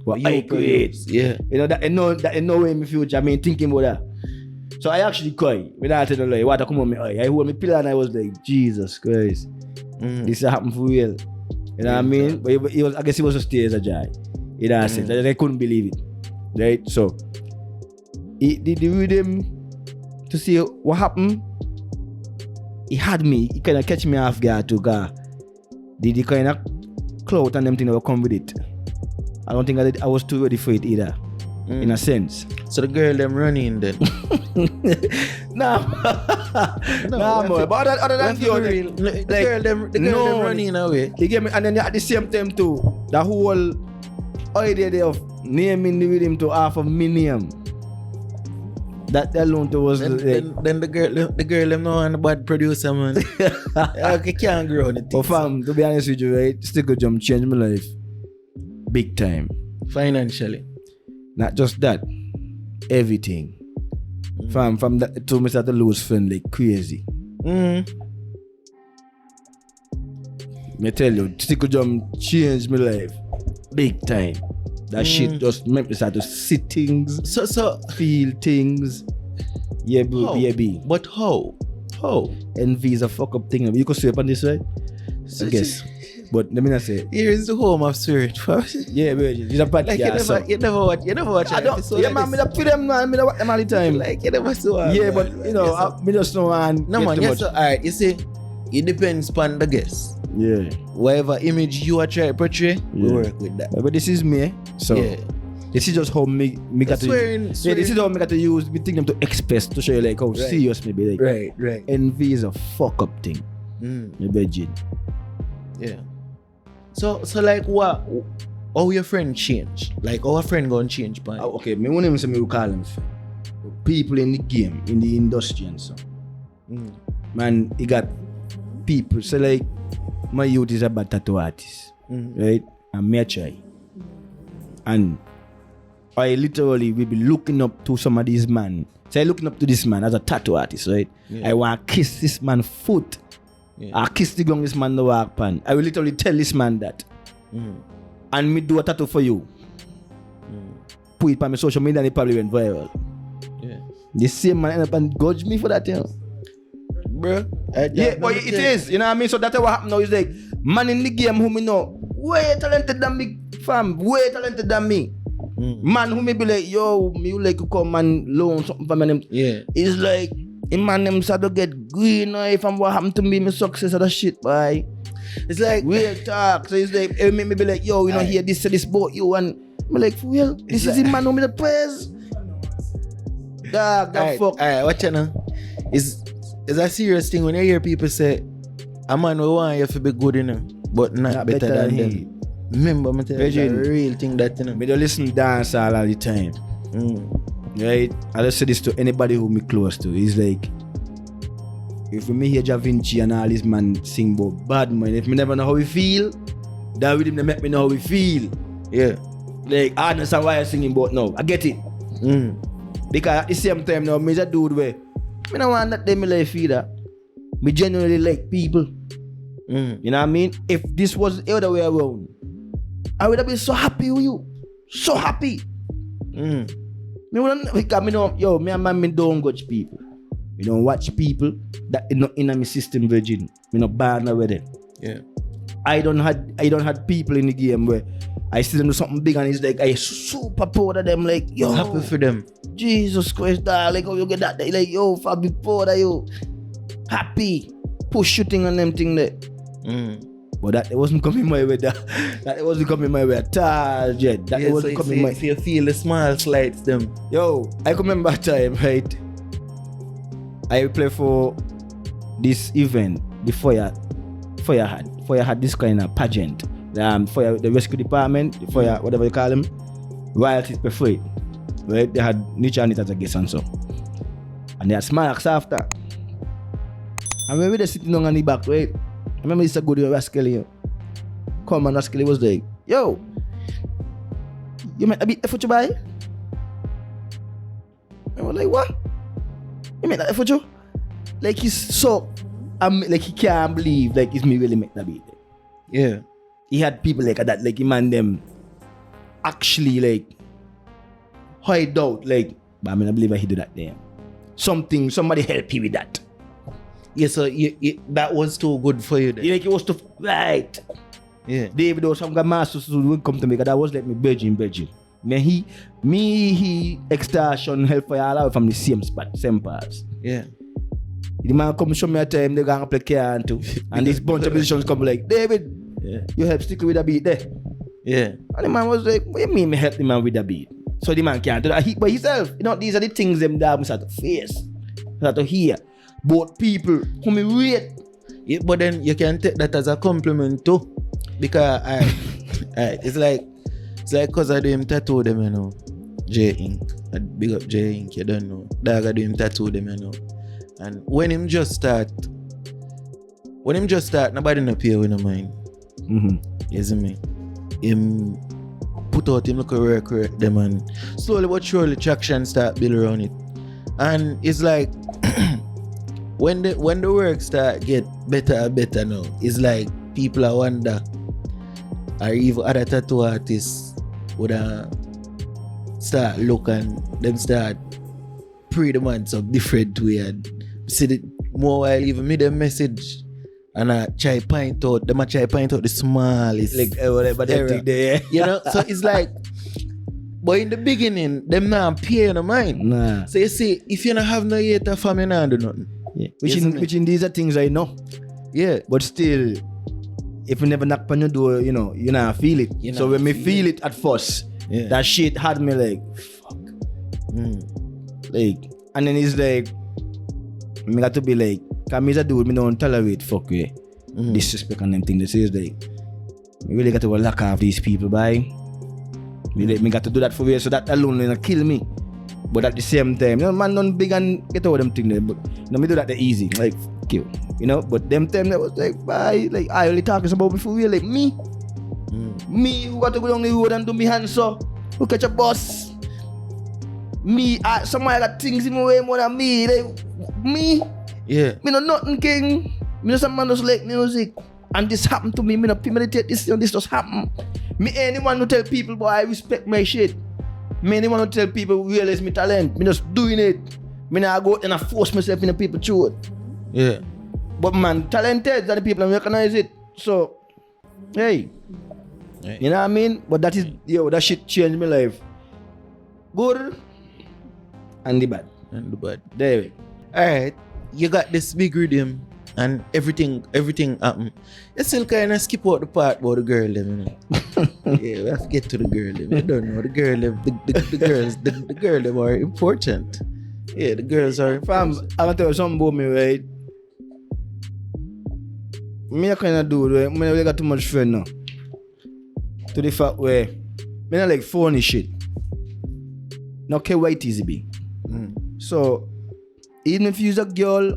But I create. Yeah. You know, that in no way in the future, I mean, thinking about that. So I actually cried. When I tell you, what come on me eye. I hold my pillow and I was like, Jesus Christ. This happened for real. You know what I mean? But I guess he was just tears of joy. You know what I'm saying? I couldn't believe it. Right? So, the rhythm to see what happened, he had me, he kind of catch me off guard too, the kind of clout and them thing that will come with it. I don't think I was too ready for it either, in a sense. So the girl them running then? Nah, more. But other than the girl them running away. He gave me, and then at the same time too, the whole idea there of naming the rhythm to $500,000. That alone to was then the girl them know and the bad producer man. Okay, can't grow on it. But fam, to be honest with you, right, Stickle Jump changed my life big time. Financially. Not just that, everything. Fam, from that to me start to lose friend like crazy. Me tell you, Stickle Jump changed my life big time. That shit just make me start to see things, So feel things. Yeah, bro, how? yeah, B. But how? Envy is a fuck up thing. You could sweep on this, right? I guess. But let me not say. Here is the home of spirit. Yeah, bro. It's a bad Like guy. you never watch I don't. Yeah, man. Me da put them, man. Me da watch them all the time. Like you never saw. Yeah, but you know, me just know and no man. Yes, so, alright. You see, it depends upon the guest. Yeah. Whatever image you are trying to portray, we work with that. But this is me, so this is just how me got to. This is how me got to use me think them to express to show you like how serious me be like. Right. Envy is a fuck up thing. You bet. Yeah. So like what? How your friend change? Like how a friend gonna change, man? Okay, me won't even say me will call them friend. People in the game, in the industry and so. Man, he got people. So like my youth is about tattoo artist, right? And me a try. And I literally will be looking up to some of these men. So I looking up to this man as a tattoo artist, right? I want to kiss this man's foot. I kiss the ground this man no walk pan. I will literally tell this man that. And me do a tattoo for you. Put it on my social media and it probably went viral. The same man end up and gouge me for that, you know. Bro. Yeah, but it is. You know what I mean? So that's what happened now. Is like, man in the game who me know, way talented than me, fam. Way talented than me. Man who may be like, yo, me you like to come and loan something for me. Yeah. It's like, a man them start to get green from what happened to me, my success of that shit, boy. It's like, real talk. So it's like, it make me be like, yo, you know, hear this about you. And I'm like, for real, this is the man who me the praise. Dog, that fuck. Alright, watch it now. It's a serious thing when you hear people say, a man will want you to be good enough, but not better than him. Remember, me tell you, the real thing that, you know. Me don't listen to dance all the time. Right? I just say this to anybody who me close to. It's like, if me hear Ja Vinci and all this man sing about bad man, if me never know how we feel, that with him they make me know how we feel. Yeah. Like, I understand why I'm singing about now. I get it. Because at the same time now, me is a dude where me don't want that them me life either. Me genuinely like people. You know what I mean? If this was the other way around, I would have been so happy with you. So happy. Me wouldn't, because me know, yo, me and man, me don't watch people. Me don't watch people that is not in my system virgin. Me not bad with them. Yeah. I don't had people in the game where I see them do something big and it's like I super proud of them, like, yo, happy for them. Jesus Christ, dog, like how you get that day, like, yo, I be proud of you. Happy. Push shooting on them thing there. But that it wasn't coming my way. That it wasn't coming my way at all, Jed. That it wasn't coming my way. So you feel the small slides them. Yo, I can remember a time, right? I play for this event, the fire had this kind of pageant. For the rescue department, the fire, whatever you call them, royalties preferred. Right? They had Nietzsche and it as a guest and so. And they had Smarks after. And when we were sitting down on the back, right? I remember it's a good Rascally. Come on, Rascally was like, yo, you met a bit effort to buy? I was like, what? You met that effort to? Like he's so like he can't believe like it's me really make that beat. Yeah. He had people like that, like him and them actually like hide out, like, but I mean I believe he do that there. Somebody help you with that. Yeah, so that was too good for you then. You like it was too right. Yeah. David or some guy masters would come to me because that was like me Virgin. Man, he extortion help for all out from the same spot, same parts. Yeah. The man come show me a time they gonna play car and too. And this bunch of musicians come like, David, you help Stickle with a beat there. Yeah. And the man was like, what do you mean me help the man with a beat? So the man can't do that by himself. You know, these are the things them that must have to face. Have to hear. Both people who me rate. Yeah, but then you can take that as a compliment too. Because it's like cause I do him tattoo them, you know. Jaay Inc. I big up Jaay Inc. You don't know. Dog I do him tattoo them, you know. And when him just start, nobody no pay with no mind. You see me? Him put out him look a record them and slowly but surely traction start build around it. And it's like when the work start get better and better now, it's like people are wonder or even other tattoo artists would start look and them start pray the man some different way and see the more while even me them message and I try point out the smallest Like whatever they think there. you know, so it's like but in the beginning them not pay no mind. Nah. So you see if you don't have no hater from you not do nothing. Yeah. Which in these are things I know. Yeah. But still, if you never knock on your door, you know, you not feel it. So when me feel it at first, that shit had me like, fuck. Like, and then it's like, me got to be like, cause me as a dude, me don't tolerate fuck way. Disrespect and them things. This is like, me really got to lock off these people, by. Me got to do that for you, so that alone will kill me. But at the same time, you know, man don't big and get over them things there. But you know, me do that the easy, like kill. You know, but them time that was like, bye, like I only talking about me for real, like me. Me who got to go down the road and do me hands so who catch a bus. Me, somebody got things in my way more than me, like me. Yeah. Me know nothing king. Me know some man just like music. And this happened to me, me no premeditate this and this just happened. Me anyone who tell people, boy, I respect my shit. Me anyone who tell people realize me talent. Me just doing it. Me not go and I force myself in the people through it. Yeah. But man, talented that the people recognize it. So, hey. Right. You know what I mean? But that is, that shit changed my life. Good and the bad. There we go. Alright, you got this big rhythm and everything happened. You still kind of skip out the part about the girl them, you know. Yeah, we have to get to the girl them. I don't know, the girl them, the girls, the girl them are important. Yeah, the girls are important. Fam, I'm gonna tell you something about me, right? Me a kind of dude, right? Me really got too much friend now. To the fact where me not like phony shit. No care what it is be. So even if you's a girl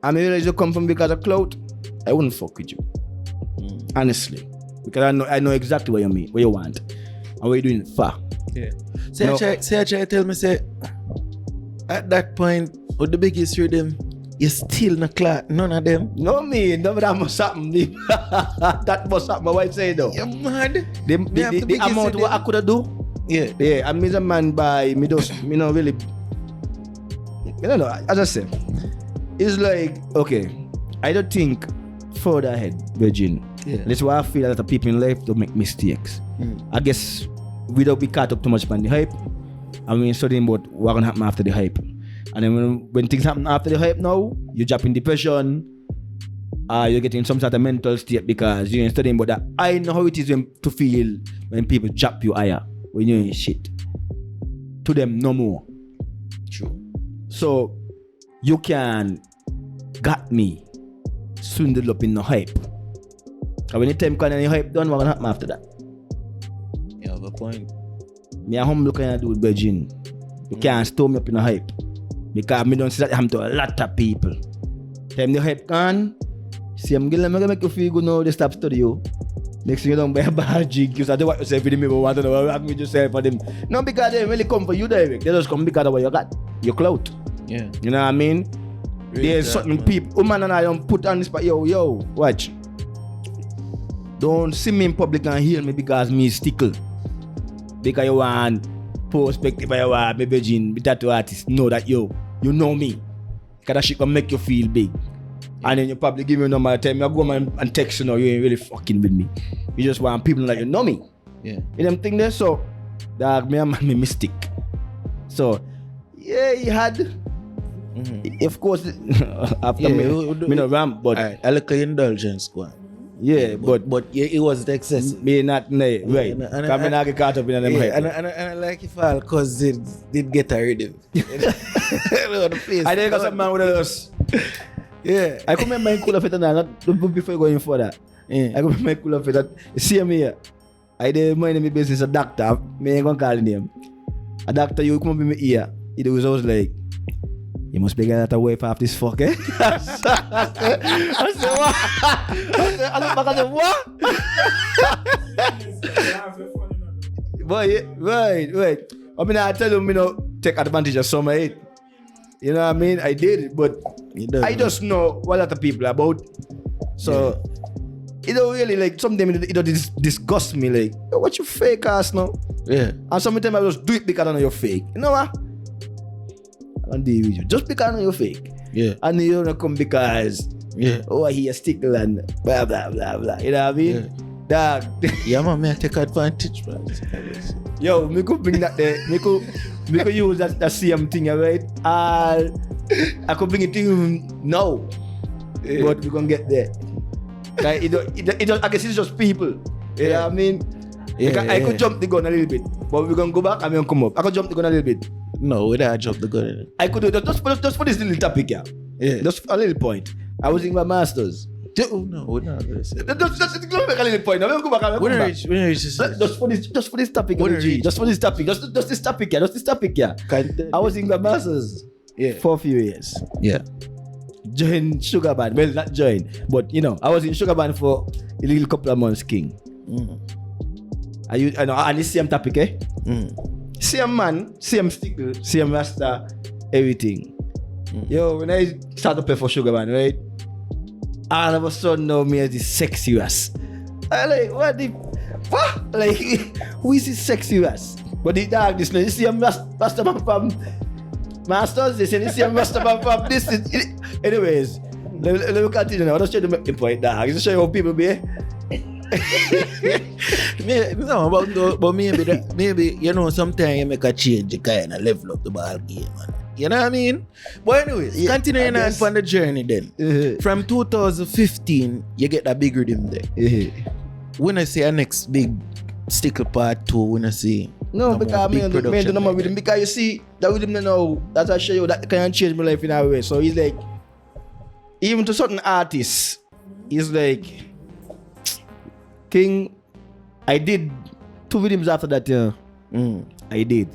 and me realize you come from because of clout, I wouldn't fuck with you. Honestly. Because I know exactly what you mean, what you want, and what you're doing it for. Yeah. I try to tell me, say, at that point, with the biggest rhythm, you still not clock none of them. No me, no that must happen. That must happen, my wife say though. You're mad. The amount what I could have do. Yeah. Yeah, and me as a man by me just me not really. I don't know, as I said, it's like, okay, I don't think further ahead, Virgin. Yeah. That's why I feel that the people in life don't make mistakes. I guess we don't be caught up too much by the hype. And we're studying about what's gonna happen after the hype. And then when things happen after the hype now, you drop in depression, you're getting some sort of mental state because you're studying about that. I know how it is to feel when people drop you higher, when you're in shit. To them, no more. True. So, you can got me swindled up in the hype. And when the time comes and the hype done, what's gonna happen after that? You have a point. Me a humble kind of dude, Virgin. You can't store me up in the hype. Because me don't see that happen to a lot of people. Time the hype gone, see I'm gonna make you feel good now, they stop study you. Next thing you don't buy a bad drink, you start to watch yourself with them, people want to know what with yourself for them. Not because they really come for you direct, they just come because of what you got. Your clout. Yeah. You know what I mean? There's certain people, woman and I don't put on this, but yo, watch. Don't see me in public and hear me because me Stickle. Because you want perspective, you want me virgin, be tattoo artist. Know that you know me. Because that shit can make you feel big. And then you probably give me a number and tell me, I go and text you know, you ain't really fucking with me. You just want people that you know me. Yeah. You know them thing there? So, dog, me and me mystic. So, yeah, he had. Of course, after me no ramp, but I look at indulgence, go on. Yeah, but yeah, it was excessive. Me not right. Because I not get caught up in them hype. And I like if all cause did get a rhythm. I think got some man with us. Yeah. I come remember in Cool of It and not before going for that. Yeah. I come remember in Cool of It that see me here. I did my name business a doctor. Me ain't gonna call him name. A doctor you come up in my ear. It was always like, you must be getting that away for this fuck, eh? I said, what? I said, what? Boy, right. I mean, I tell you, take advantage of some of it. You know what I mean? I did it, but I just know what other people are about. So, it don't really, like, sometimes it don't disgust me, like, yo, what you fake ass now? Yeah. And sometimes I just do it because I know you're fake. You know what? On the video, just because I know you're fake. Yeah. And you don't come because I hear Stickle and blah blah blah blah. You know what I mean? Yeah. Dog. Yeah, man, I take advantage, man. Yo, me could bring that there. Me could use that same thing, right? I could bring it to you now. Yeah. But we're gonna get there. Like, I guess it's just people. You know what I mean? I could jump the gun a little bit, but we're gonna go back and we're gonna come up. I could jump the gun a little bit. No, we don't jump the gun. I could do it just for this little topic, yeah. Just a little point. I was in my master's. No, we're not going to say. Just make a little point. Now, go back. Just for this topic, just for this topic, just this topic, yeah. I was in my master's for a few years. Yeah. Joined Sugar Band. Well, not join, but you know, I was in Sugar Band for a little couple of months, King. I know, and the same topic, eh? Same man, same Stickle, same Rasta, everything. Yo, when I start to play for Sugar Band, right? All of a sudden now me as the sexy ass. I like, what? Like, who is this sexy ass? But the dog, this the same Rasta man from Masters, they say the same Rasta man from this. Anyways, let me continue now. I'll just try to make the point, dog. Just show you how people be. No, but maybe you know, sometimes you make a change, you kind of level up the ball game, man. You know what I mean? But anyways, continuing on the journey then. From 2015, you get a big rhythm there. When I say a next big Stickle part 2, when I say no, because I mean the number rhythm, because you see that rhythm now, that's I show you that can change my life in a way. So he's like, even to certain artists, he's like, King, I did 2 rhythms after that, yeah. I did.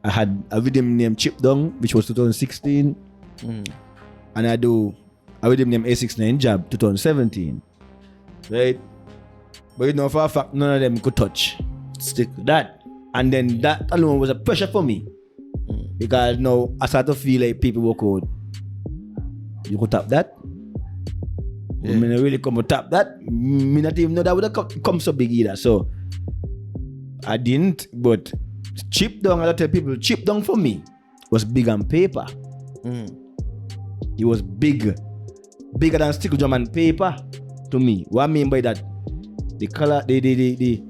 I had a rhythm named Chip Down, which was 2016. And I do a rhythm named A69 Jab, 2017. Right? But you know, for a fact, none of them could touch Stickle. That. And then that alone was a pressure for me. Because now I start to feel like people walk out. You could tap that? Yeah. I really come to tap that. Me not even know that would have come so big either. So I didn't, but Chip Down, I tell people, Chip Down for me was big on paper. It was bigger than Stickle Drum and paper to me. What I mean by that, the color, the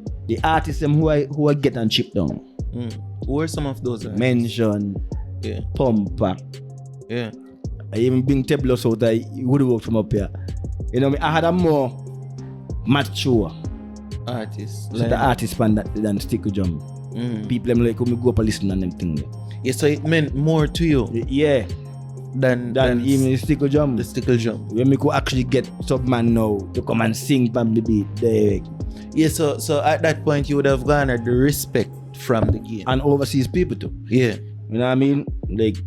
artists them who I get on Chip Down. Who are some of those? Mention, Pumper. Yeah. I even bring Tablos out. I would work from up here. You know, I had a more mature artist. So the artist band than Stickle Drum. People them like come go up and listen and them thing. Yeah, so it meant more to you. Yeah. Than even Stickle Drum. The Stickle Drum. When we could actually get some man now to come and sing from the beat. Yeah, so at that point you would have garnered the respect from the game. And overseas people too. Yeah. You know what I mean? Like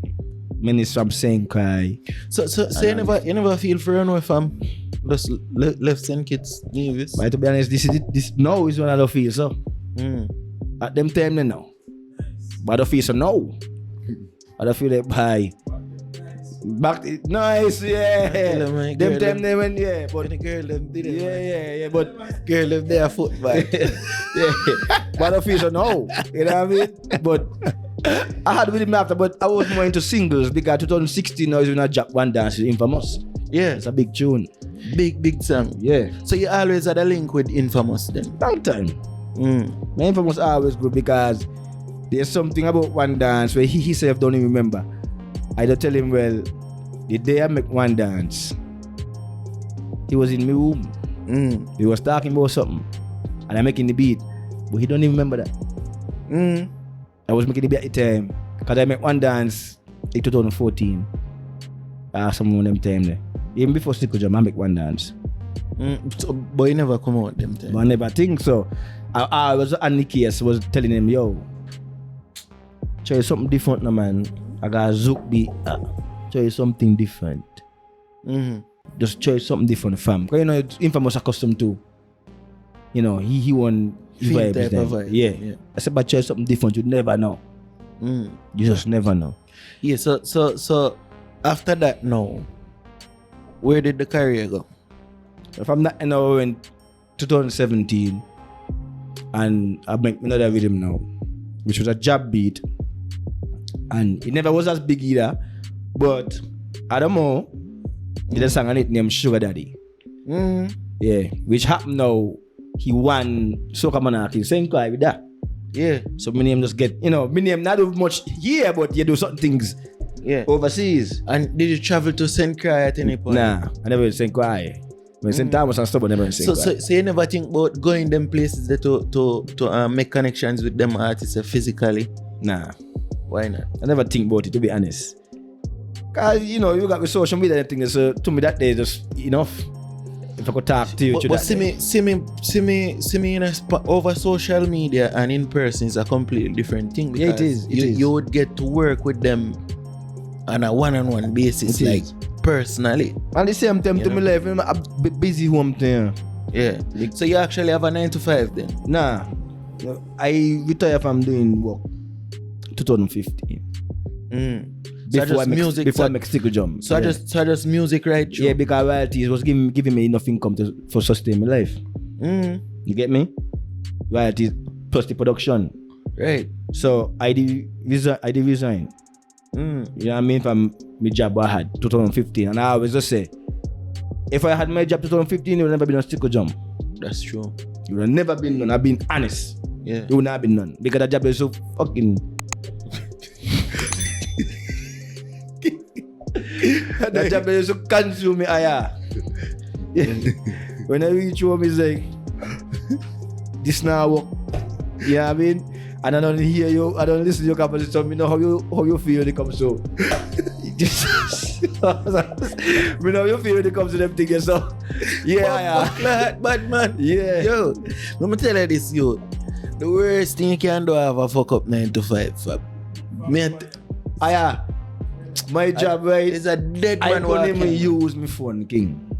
many from saying cry. So you never feel for anyone from just left St. Kitts movies? But to be honest, this now is when I don't feel so. At them time now. But I don't feel so now. I don't feel like by Back nice, yeah. Them time they went, yeah. But the girl them did it. yeah. But Girl them there football. yeah. But official no. You know what I mean? But I had with him after, but I was more into singles because 2016 I was in a Jack One Dance with Infamous. Yeah. It's a big tune. Big song. Yeah. So you always had a link with Infamous then? Long time. My Infamous always good because there's something about One Dance where he himself don't even remember. I don't tell him, well, the day I make One Dance, he was in my room. He was talking about something. And I'm making the beat. But he don't even remember that. I was making the beat at the time. Because I make One Dance in 2014. Some of them time there. Even before Stickle Jam, I make One Dance. So, but you never come out them time. But I never think so. I was on the case, was telling him, yo, try something different now, man. I got a Zouk beat. Try something different. Just try something different, fam. Because you know, Infamous accustomed to, you know, he won Feel vibes type then. of vibe. Yeah. I said, but try something different. You never know. You just never know. Yeah, so after that now, where did the career go? If I'm not, you know, in 2017, and I make another rhythm now, which was a jab beat, and it never was as big either, but I don't know, did a song on it named Sugar Daddy. Yeah, which happened now, he won Soca Monarchy, same guy with that. Yeah. So my name just get, you know, my name not do much here, but you do certain things overseas. And did you travel to St. Croix at any point? Nah, I never St. Croix. When St. Thomas and stuff, I never St. Croix. So you never think about going them places there to make connections with them artists physically? Nah. Why not? I never think about it, to be honest. Cause you know, you got with social media and things, so to me that day is just enough. If I could talk to you, but see me in over social media and in person is a completely different thing. Yeah, it is. You would get to work with them on a one-on-one basis, like personally. And the same time to me life, I'm a busy home thing. Yeah. So you actually have a 9 to 5 then? Nah. I retired from doing work 2015. Before I make Stickle Jam. So I just music right through? Yeah, because royalties was giving me enough income for sustain my life. You get me? Royalties plus the production. Right. So I did resign. You know what I mean? From my job I had 2015. And I always just say, if I had my job 2015, it would never been on Stickle Jam. That's true. It would have never been none. I've been honest. Yeah. It would not have been none. Because that job is so fucking... that job is so consume me. When I reach home, it's like, this now work. You know what I mean? And I don't hear you, I don't listen to your conversation, so I know how you feel when it comes to we know how you feel when it comes to them things, so bad man. Yeah. Yo, let me tell you this, yo. The worst thing you can do is have a fuck up 9 to 5, fam. My job, right? It's a dead I man can't walking. even use my phone, king.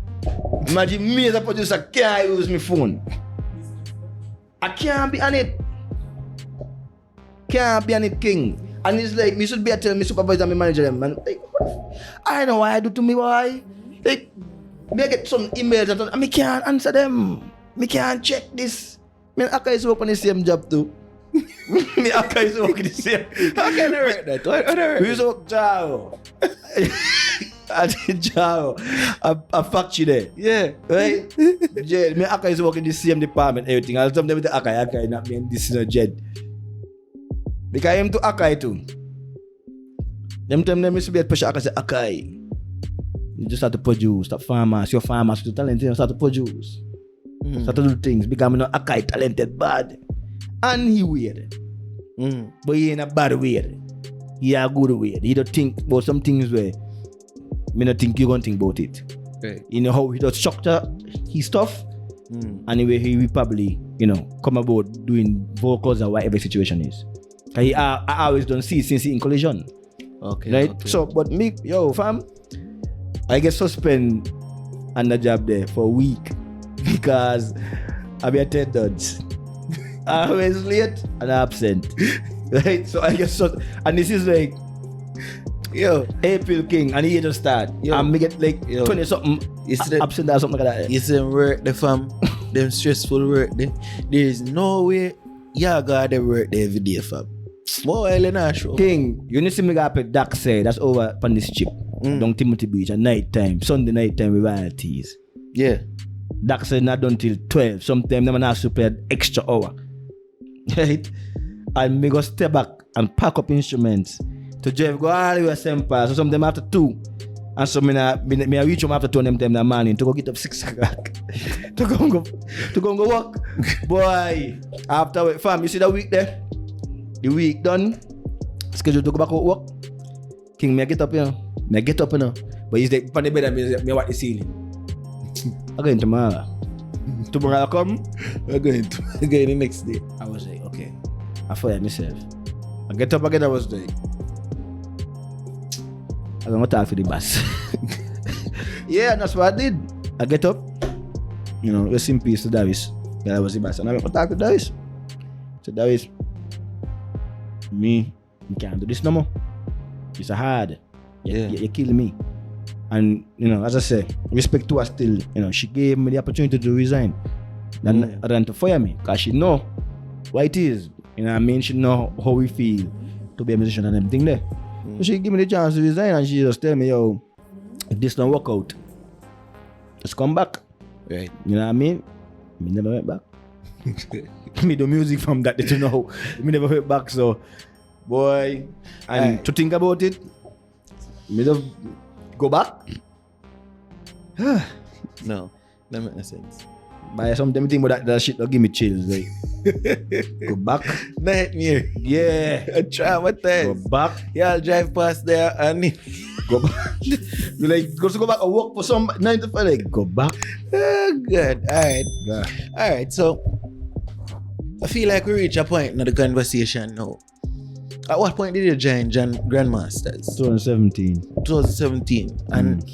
Imagine me as a producer can't use my phone. I can't be on it. Can't be on it, king. And it's like, me should be telling me supervisor and my manager them, man. Like, I know why I do to me, why? Like, me I get some emails and I can't answer them. Me can't check this. Me and Aka is working the same job too. Me Aka is working the same. How can I write that? What I We work Jaay. I did Jaay. A factory there. Yeah. Right? Jed, me and Aka is working the same department, everything. I'll tell them with the Aka not me and this is a Jed. Because I am to Akai too. Them time them used to be at pressure. Akai say Akai. You just start to produce. Start farmers. Your farmers to talented. Start to produce. Start to do things. Because I'm not Akai talented bad. And he weird. But he ain't a bad weird. He a good weird. He don't think about some things where me not think you gonna think about it. Right. You know how he does structure his stuff. Anyway, he will probably, you know, come about doing vocals or whatever situation is. I always don't see since he in collision. Okay. Right? Okay. So, but me, yo, fam, I get suspended on the job there for a week because I be attendance. I always late and absent. Right? So I get and this is like, Yo, April King, and he just start. Yo. And me get like Yo. 20 something You see that- absent or something like that. you see them work the fam, them stressful work. There is no way you got to work there every day, fam. More oil in our show. King, you need to see me go up at Dock say that's over upon this chip. Down Timothy Beach at night time, Sunday night time with royalties. Yeah. Dock say not done till 12. Sometimes them have to pay an extra hour. Right? And me go step back and pack up instruments to drive go all the way to St. Paul. So sometimes after 2. And so me reach home after 2 them time in the morning to go get up 6 o'clock. to go work. Boy, after fam, you see the week there? The week done. Schedule to go back to work. King, me get up, you know. Me get up, you know. But he's like, on the bed and me watch the ceiling. I'm going tomorrow. Tomorrow I come. We're going the next day. I was like, okay. I fired myself. I get up again, I was like, I'm going to talk to the boss. Yeah, and that's what I did. I get up, you know, rest in peace to Davis. That was the boss. And I went to talk to Davis. So Davis, me can't do this no more. It's hard. You're killing me. And, you know, as I say, respect to her still, you know, she gave me the opportunity to resign than to fire me. Because she know what it is. You know what I mean? She know how we feel to be a musician and everything there. So she give me the chance to resign and she just tell me, yo, if this don't work out, just come back. Right. You know what I mean? Me never went back. Me do music from that day to now. Me never went back, so boy. And to think about it, me just go back. No, that makes no sense. By something think about that shit don't give me chills. Like go back. Nightmare. Yeah. I traumatized. Go back. Yeah, I'll drive past there and Go back. You like go back and work for some 9 to 5. Like go back. oh, good. Alright. Yeah. Alright, so I feel like we reach a point in the conversation now. At what point did you join Grandmasters? 2017. 2017. And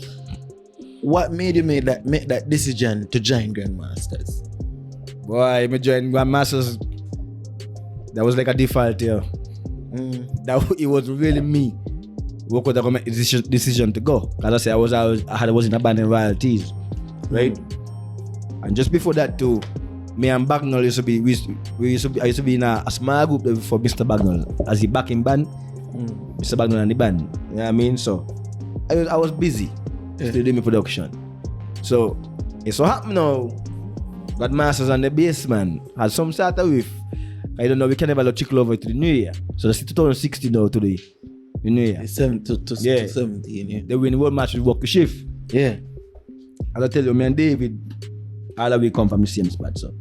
what made you make that decision to join Grandmasters? Boy, me joined Grandmasters. That was like a default year. That it was really me. What could I make decision to go? As I say, I was in a band in royalties, right? And just before that too, me and Bagnall used to be I used to be in a small group for Mr. Bagnall as the backing band. Mr. Bagnall and the band. You know what I mean? So I was busy still doing my production. So it so happened now that Masters and the bass man had some sort of with I don't know, we can never trickle over to the new year. So that's 2016 now to the new year. 17, yeah. They win the world match with Walk the Shift. Yeah. As I tell you, me and David, all of we come from the same spot. So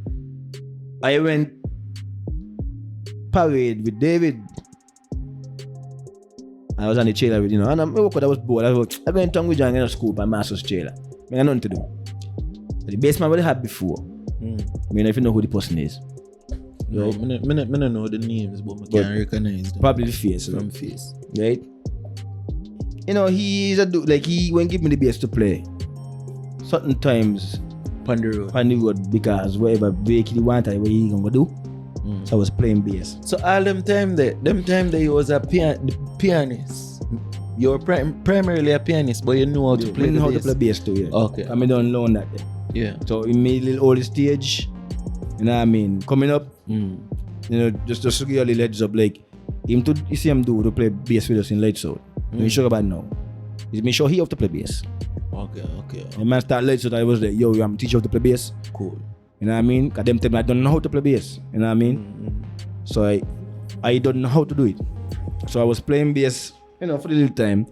I went parade with David. I was on the trailer with, you know, and I was bored. I went to John in a school by Master's trailer. I had nothing to do. The bassman what they had before. I mean, if you know who the person is. No, I don't know the names, but I can recognize them. Probably the face. From face. Right? You know, he's a dude, like he won't give me the bass to play. Certain times, on the road, because whatever vehicle he wanted, what he gonna do. So I was playing bass. So all them time that you was a pianist. You were primarily a pianist, but you knew how to play the bass. How to play bass too, yeah. Okay. I mean, don't learn that day. Yeah. So in my little old stage, you know what I mean, coming up, you know, just to give you a little heads up, like him to you see him do to play bass with us in Lights Out. Me sure about now. He's me sure he have to play bass. Okay. And man start Lights Out, I was like, yo, I'm teaching how to play bass. Cool. You know what I mean? Because them time I don't know how to play bass. You know what I mean? So I don't know how to do it. So I was playing bass, you know, for a little time.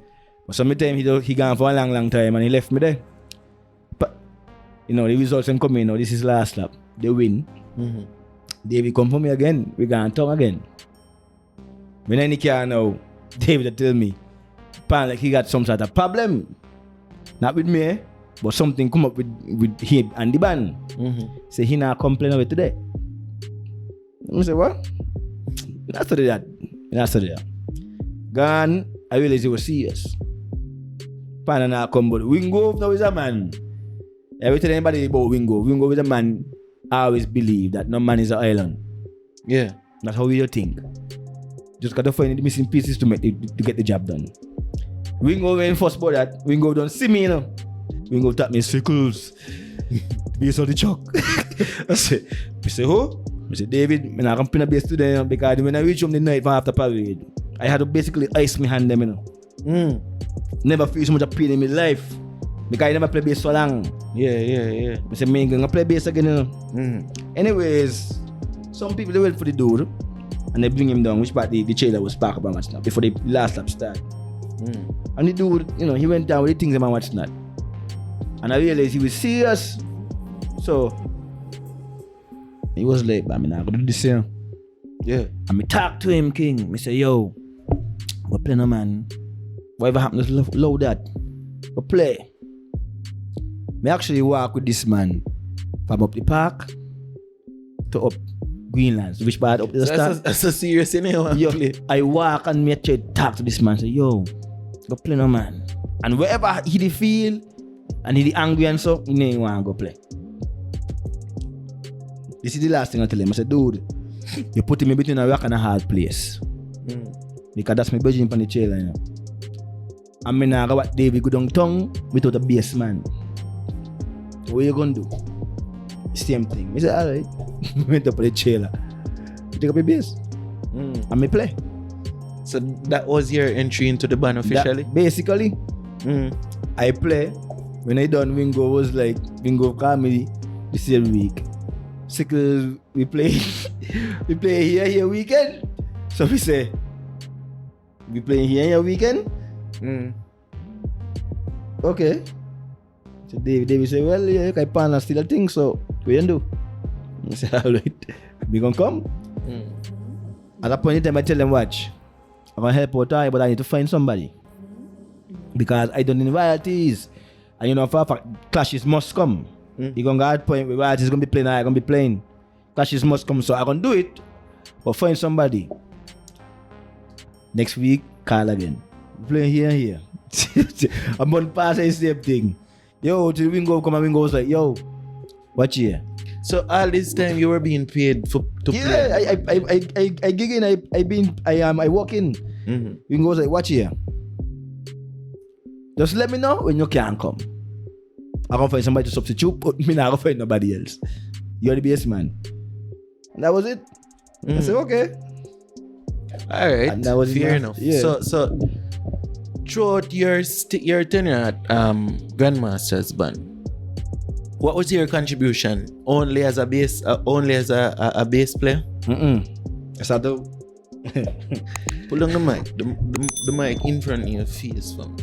But sometimes he gone for a long time and he left me there. But you know, the results ain't coming now. This is last lap. They win. David come for me again. We gonna talk again. When I in the car now, David tell me, pan like he got some sort of problem. Not with me, but something come up with him and the band. Say he not complain of it today. I say what? Not to that. Gone, I realized he was serious. Pan and I come, but Wingo now is a man. Every time anybody about Wingo is a man. I always believe that no man is an island. Yeah. That's how we think. Just gotta find the missing pieces to get the job done. Wingo when first about that, Wingo don't see me, you know. Wingo tap me Stickles. Bass on the chalk. I say, who? I say, David, I'm not going to bass today because when I reach home the night after parade, I had to basically ice my hand them, you know. Never feel so much pain in my life because I never play bass so long. Yeah. I say, I'm going to play bass again, you know. Anyways, some people they went for the dude and they bring him down, which part the trailer was parked about much now before the last lap start. And the dude, you know, he went down with the things about much not. And I realized he was serious. So he was like, but I'm not gonna do the same. Yeah. And I talk to him, King. I say, yo, we play no man. Whatever happens, load that. We play. I actually walk with this man from up the park to up Greenlands, which part up the start. That's a serious thing, yo. I walk and me try to talk to this man. Say, yo, go play no man. And wherever he the feel and he the angry and so, he ain't want to go play. This is the last thing I tell him. I said, dude, you put me between a rock and a hard place. Because that's my budget on the trailer, you know. I mean, I got what David go down tongue without a bass man. What you gonna do? Same thing. I said, alright. Went up on the trailer. Take up your bass. And me play. So that was your entry into the band officially? Basically, I play. When I done, Wingo called me the same week. Stickles, we play here weekend. So we say, we playing here weekend? Okay. So David say, well, yeah, I plan still a thing, so what you do? I say, alright, we gonna come. At that point in time, I tell them, watch, I'm gonna help out, but I need to find somebody. Because I don't need royalties. And you know, for clashes must come. You're gonna get a point where royalties gonna be playing, I'm gonna be playing. Clashes must come, so I'm gonna do it. But find somebody. Next week, call again. Playing here. A month past, the same thing. Yo, till Wingo come and Wingo was like, yo, watch here. So all this time you were being paid to play? Yeah, I gig in, I walk in. Wingo was like, watch here. Just let me know when you can come. I'm gonna find somebody to substitute, but me not gonna find nobody else. You're the bass man. And that was it. I said, okay. Alright, And that was fair enough. enough. Yeah. So throughout your tenure at Grandmaster's band, what was your contribution? Only as a bass player? I started to Pull on the mic. The mic in front of your face, fam.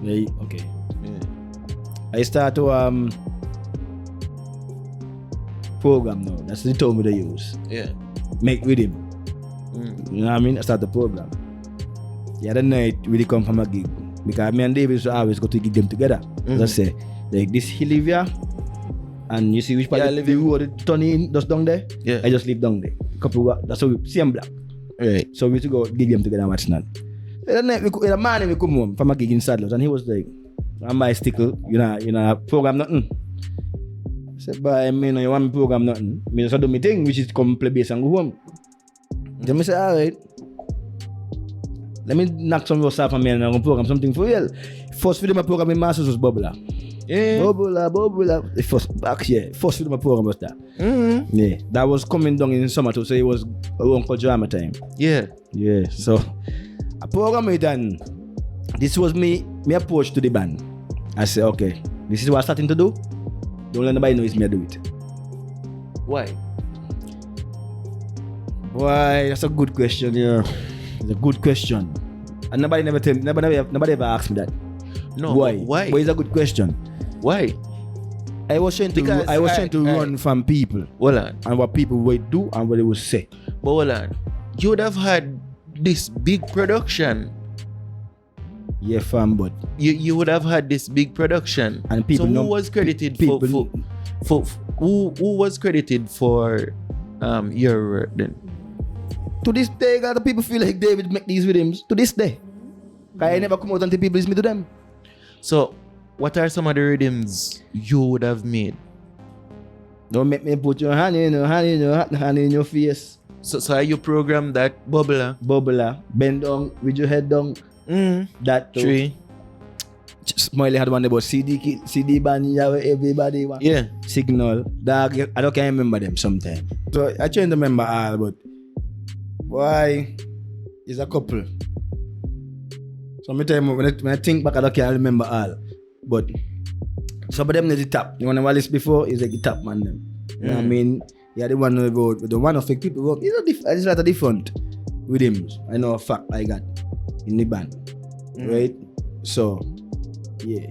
yeah, okay. Yeah. I start to program now. That's the term they use. Yeah. Make rhythm. You know what I mean? I start the program. The other night, we come from a gig. Because me and David always go to gig them together. Let's say, like this Hilivia, and you see which part the road turn in, just down there? Yeah. I just live down there. That's how we see them black. Right. So we used to go gig them together and watch that. The other night, the morning we come home from a gig in Sadlers, and he was like, I'm my Stickle, you know, program nothing. I said, but I mean, you want me program nothing? I just do my thing, which is come play bass and go home. Then I said, alright. Let me knock some of your stuff on me and I'm going to program something for real. First video my program in Masters was Bubbler. Yeah. Bubbler. The first back here. First video my program was that. Yeah. That was coming down in summer too, so it was Uncle Drama time. Yeah. Yeah. So I programmed it and this was me approach to the band. I said, okay, this is what I'm starting to do. Don't let nobody know it's me I do it. Why? Why? That's a good question, yeah. It's a good question. And nobody ever asked me that. No. Why? Why? But it's a good question. Why? I was trying to run from people. Hold on. And what people would do and what they would say. But hold on. You would have had this big production. Yeah, fam, but You would have had this big production. and people so who know was credited people, for who was credited for your work then? to this day, God, the people feel like David make these rhythms. To this day. Cause I never come out until people listen to them. So what are some of the rhythms you would have made? Don't make me put your hand in your face. So are you programmed that bubbler? Bubbler, bend down with your head down That too. True. Smiley had one about CD band, yeah, where everybody was. Yeah. Signal. Dog, I don't can remember them sometimes. So I try to remember all, but why is a couple. So when I think back, I can't remember all. But some of them is the top. You want to list before, is like the top man them. You know what I mean? Yeah, the one who go with the one of the people go, it's not a different with him. I know a fact I got in the band. Right? So yeah.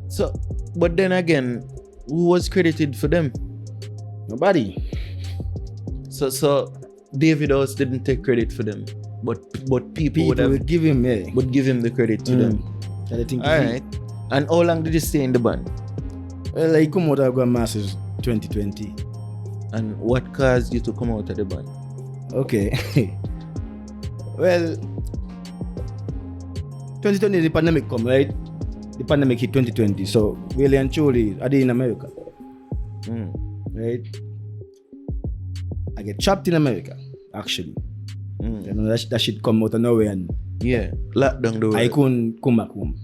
So, but then again, who was credited for them? Nobody. So David House didn't take credit for them, but people would would give him, yeah. would give him the credit to them. So I think All right. And how long did you stay in the band? well, like come out of Grandmasters 2020. And what caused you to come out of the band? Okay. Well, 2020 the pandemic come, right? The pandemic hit 2020. So really and truly, I did in America. Right? I get trapped in America, actually. You know, that shit come out of nowhere and Yeah, lockdown the world. I couldn't come back home.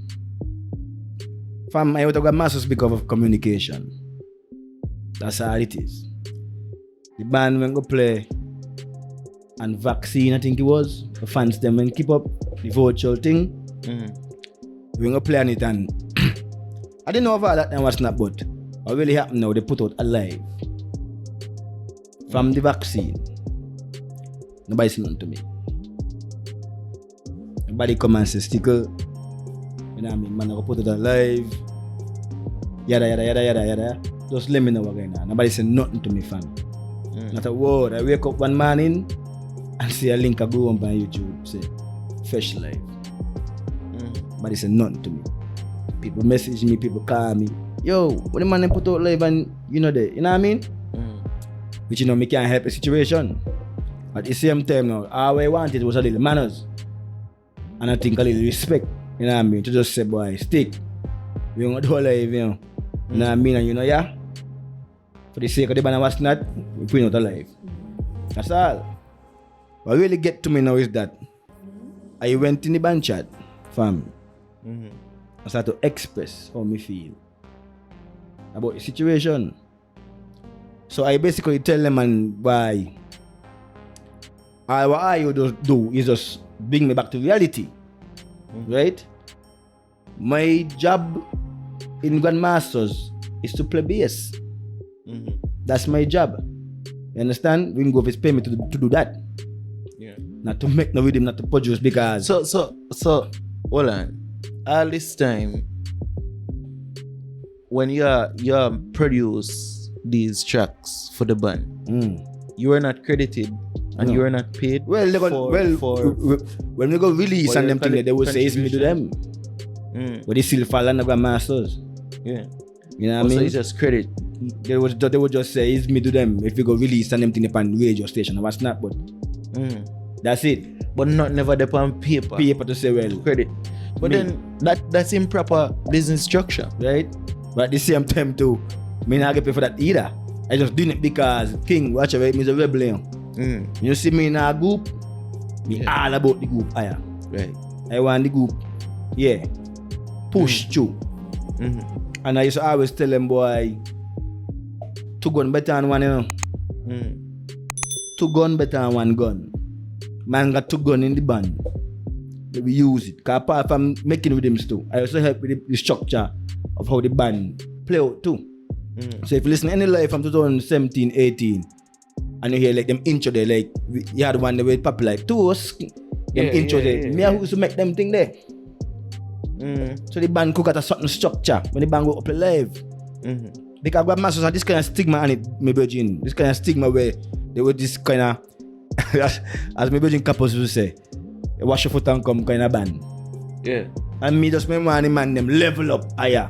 Fam, I would have got masters because of communication. That's how it is. The band went go play and vaccine, I think it was. The fans them and keep up the virtual thing. We went go play on it and I didn't know about that and what's not, but what really happened now, they put out a live from the vaccine. Nobody said nothing to me. Nobody come and say Stickle. You know what I mean? Man, I go put it on live. Yada yada yada yada yada. Just let me know what's going on. Nobody said nothing to me, fam. Not a word. I wake up one morning and see a link I go on by YouTube say fresh live. Nobody said nothing to me. People message me, people call me. Yo, what the man put out live and you know that, you know what I mean? Which you know me can't help the situation. At the same time now, all I wanted was a little manners. And I think a little respect. You know what I mean? To just say, boy, stick. We don't do a live, you know. You know what I mean? And you know, yeah. For the sake of the band was not, we put out a live. That's all. What really get to me now is that I went in the band chat, fam. I started to express how me feel about the situation. So I basically tell them and why what I would do is just bring me back to reality. Right? My job in Grandmasters is to play bass. That's my job. You understand? We can go pay me to do that. Yeah. Not to make no rhythm, not to produce because So hold on. All this time when you produce these tracks for the band, you were not credited and you were not paid. when we go release and them things, they will say it's me to them. But they still fall under Grandmasters. Yeah. You know what I mean? So it's just credit. They would just say it's me to them if we go release and them thing upon radio station or what's not, but that's it. But not never upon paper. Paper to say well Credit. But then that's improper business structure. right? But at the same time too, me not get paid for that either. I just doing it because King, watch out, me is a rebel. You see me in a group, me all about the group. Right. I want the group, yeah, push through. And I used to always tell them, boy, 2 guns better than one, you know. 2 guns better than 1 gun. Man got 2 guns in the band. We use it. Because apart from making with them too, I also help with the structure of how the band play out too. So if you listen to any live from 2017, 18, and you hear like them intro there, like you had one that was popular, like Toast, them intro there. Me who used to make them thing there. So the band cook at a certain structure when the band go up live. Because Grandmasters have this kind of stigma on it, my virgin. This kind of stigma where they were this kind of, as my virgin couples would say, wash your foot and come kind of band. Yeah. And me just want the man them level up higher.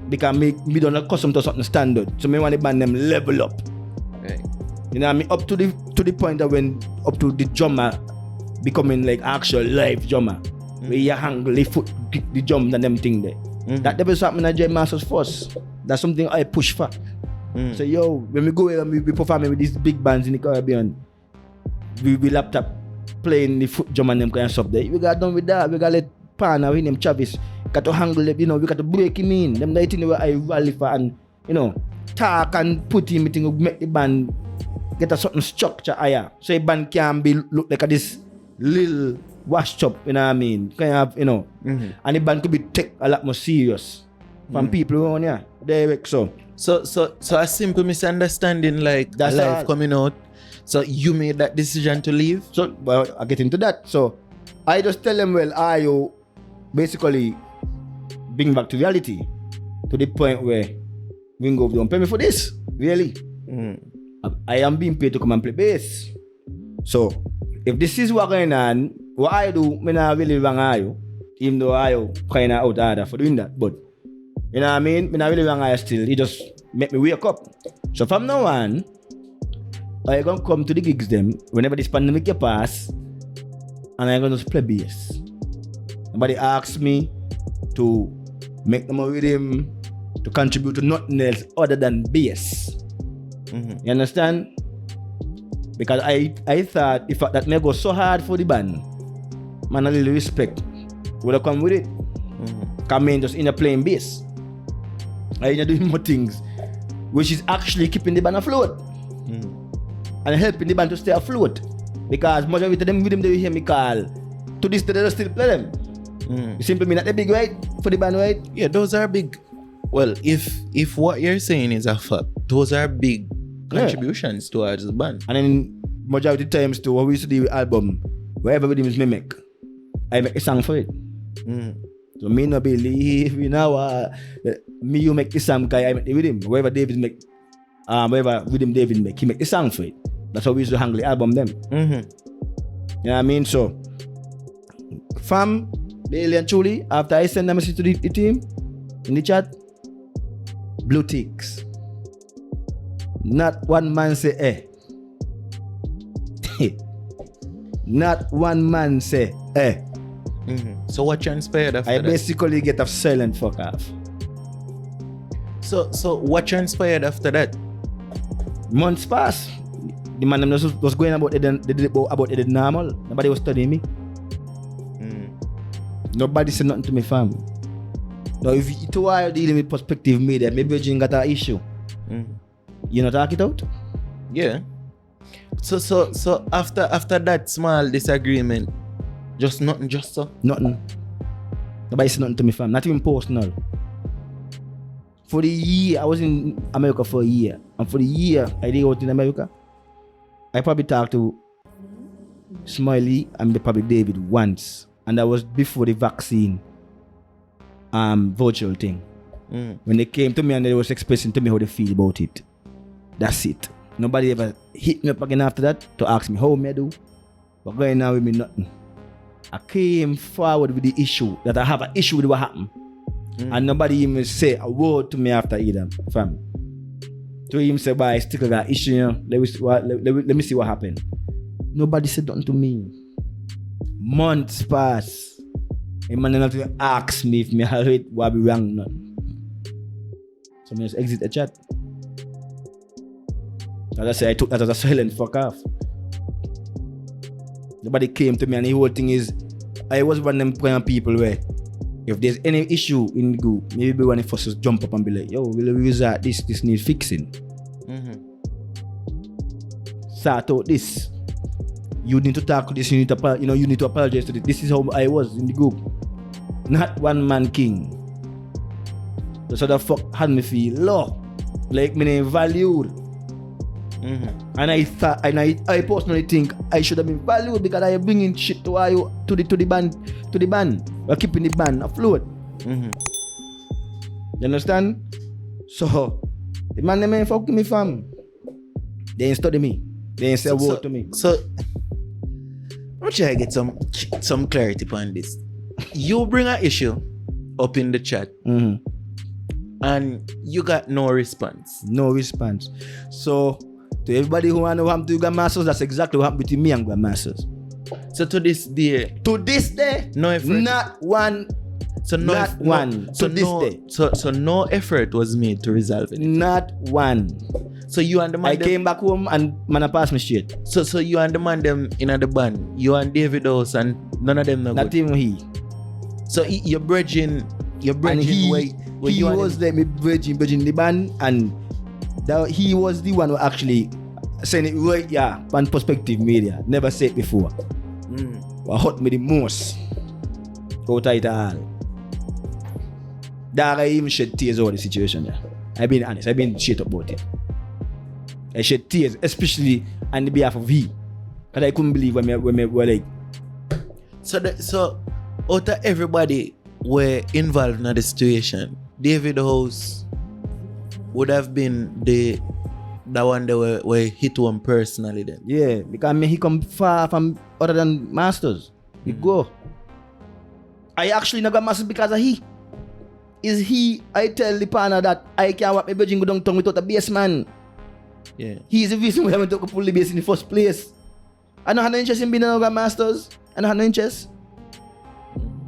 Because me don't accustomed to something standard. So me want the band them level up. Right. You know what I mean? Up to the point that when up to the drummer becoming like actual live drummer. Where you hang the foot, the drum and them thing there. That never happened at Jaay Masters first. That's something I push for. So yo, when we go and we perform with these big bands in the Caribbean, we laptop playing the foot drum and them kind of stuff there. We got done with that. We got let partner with him Travis. Got to handle it, we got to break him in. Them the thing where I rally for and talk and put him to make the band get a certain structure higher. So the band can be look like this little wash up, you know what I mean? Kind of, and the band could be take a lot more serious from people around here. Direct so a simple misunderstanding like that's life all. coming out. So you made that decision to leave? So well, I get into that. So I just tell them, well, are you basically bring back to reality to the point where Ringo don't pay me for this, really. I am being paid to come and play bass. So if this is what going on, what I do, I not really wrong are you, even though I kind of out order for doing that. But you know what I mean? I not really wrong are you still. It just make me wake up. So from now on, I gonna come to the gigs them whenever this pandemic get pass, and I gonna just play bass. Nobody asks me to make them with him, to contribute to nothing else other than bass. You understand? Because I thought if that may go so hard for the band, man, a little respect would have come with it. Come in just in a playing bass. I doing more things, which is actually keeping the band afloat and helping the band to stay afloat. Because majority of them with them they hear me call. To this day they still play them. You simply mean that they're big, right? For the band, right? Yeah, those are big. Well, if what you're saying is a fact, those are big contributions towards the band. And then majority times too, what we used to do with album, wherever with him is mimic, I make a song for it. So me no believe, me you make the song guy, I make it with him. Wherever David make, wherever with him David make, he make the song for it. That's how we used to handle the album them. You know what I mean? So, fam, really and truly, after I send a message to the team in the chat, blue ticks. Not one man say Not one man say So what transpired after I that? basically get a silent fuck off. So what transpired after that? Months passed. The man them was going about it normal. Nobody was studying me. Nobody said nothing to me, fam. Now if you two are dealing with perspective media, maybe you got an issue. You not talk it out? Yeah. So after that small disagreement, just nothing, just so. Nothing. Nobody said nothing to me, fam. Not even personal. For the year, I was in America for a year. And for the year I did out in America, I probably talked to Smiley and probably David once. And that was before the vaccine virtual thing. When they came to me and they was expressing to me how they feel about it. That's it. Nobody ever hit me up again after that to ask me how me I do. But going on with me nothing. I came forward with the issue that I have an issue with what happened. And nobody even say a word to me after either, fam. To him say, "Boy, Stickle got issue, let me see what happened." Nobody said nothing to me. Months pass. A man not even ask me if me alright, what be wrong nothing. So I just exit the chat. As I say, I took that as a silent fuck off. Nobody came to me, and the whole thing is, I was one of them kind of people where if there's any issue in the group, maybe one of us just jump up and be like, "Yo, we'll use that. This needs fixing." Sort out this. You need to tackle this. You need to apologize to this. This is how I was in the group. Not one man king. So the fuck had me feel low, like me ain't valued. And I personally think I should have been valued because I am bringing shit to the band. We're keeping the band afloat. You understand? So the man them ain't fucking me, fam. They ain't study me. They ain't say a word to me. So I'm trying to get some clarity on this. You bring an issue up in the chat, and you got no response. No response. So to everybody who wanna know what happened to Grandmasters, that's exactly what happened between me and Grandmasters. So to this day, no effort. Not one. So no, not one. So to this day. So no effort was made to resolve it. Not one. So you and the man I came back home and man I passed me straight. So you and the man them in the band, you and David House and none of them no Not good. even he. So you're bridging And he where you and was him- like me bridging the band, and that he was the one who actually saying it right, yeah, on Perspective Media. Never said it before. What hurt me the most out of it all. That I even shed tears over the situation, yeah. I've been honest, I've been straight up about it. I shed tears, especially on the behalf of he. Because I couldn't believe when we were like, So out of everybody were involved in the situation, David House would have been the one that were hit one personally then. yeah, because he come far from other than Masters. He go. I actually not got Masters because of he. Is he, I tell the partner that I can't walk my virgin go downtown without a bass man. Yeah. He's the reason why I went to pull the bass in the first place. I don't have no interest in being a Masters. I don't have no interest.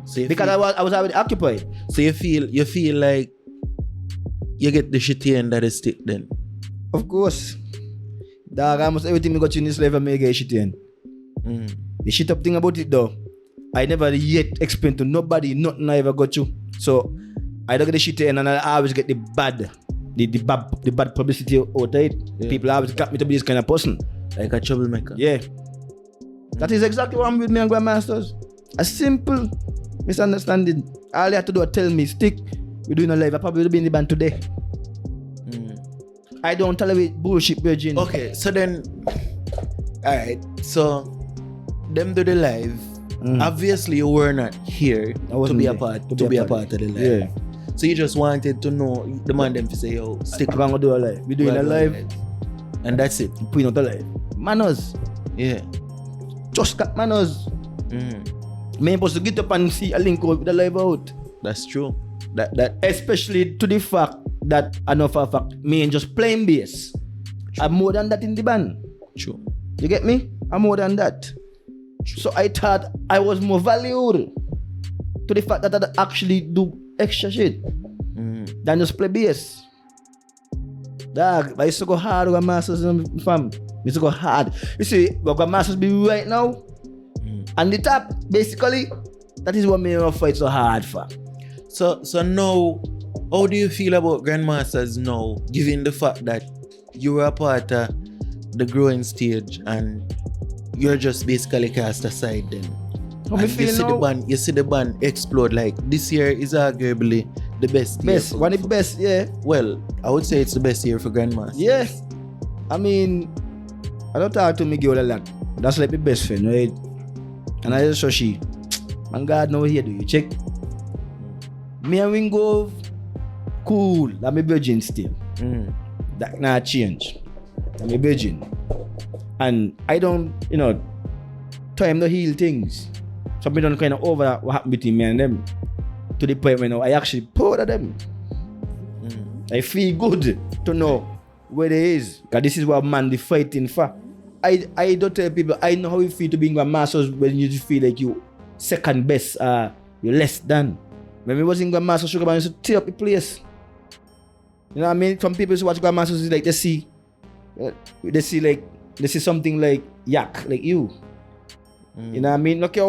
So you Because feel, I was already occupied. so you feel like you get the shitty end of the stick then. Of course. Dog, almost everything we got in this life I make a shit in. The shit up thing about it though, I never yet explained to nobody nothing I ever got to. So I don't get the shit in and I always get the bad publicity out of it. Yeah. People always got me to be this kind of person. Like a troublemaker. Yeah. That is exactly what I'm with me and Grandmasters. A simple misunderstanding. All you have to do is tell me, Stick, we're doing a live. I probably would be in the band today. I don't tolerate bullshit, Virgin. Okay, so then, alright, so them do the live. Obviously, you were not here I to wasn't be a there. part of the live. Yeah. So you just wanted to know the man them to say, yo, Stick. I'm gonna do a live. We're doing we're a doing live. and that's it. Putting out a live. Manners. Yeah. Just got manners. Me supposed to get up and see a link out with the live out. That's true. That Especially to the fact that I know for a fact me ain't just playing bass. I'm more than that in the band. true. You get me? I'm more than that. So I thought I was more valued to the fact that I actually do extra shit than just play bass. Dog, I used to go hard with Masters and fam. I used to go hard. You see, what Masters be right now, and the top, basically, that is what me fight so hard for. So now, how do you feel about Grandmasters now, given the fact that you were a part of the growing stage and you're just basically cast aside then? How me And feel now? you see the band explode. Like this year is arguably the best year. Best, one of the best, yeah. Well, I would say it's the best year for Grandmasters. Yeah. I mean, I don't talk to me girl a lot. That's like my best friend, right? And I just saw she, man, God know here, do you check? Me and Wingo, cool. That me virgin still. That not change. That me virgin. And I don't, time to heal things. So me don't kind of over what happened between me and them. To the point where now I actually proud of them. I feel good to know where they is. Because this is what man they fighting for. I don't tell people, I know how you feel to be in Grandmasters when you just feel like you second best, you're less than. When we was in Grandmasters, Sugar Man used to tear up the place. You know what I mean? Some people who watch Grandmasters is like they see something like yak, like you. You know what I mean? Look at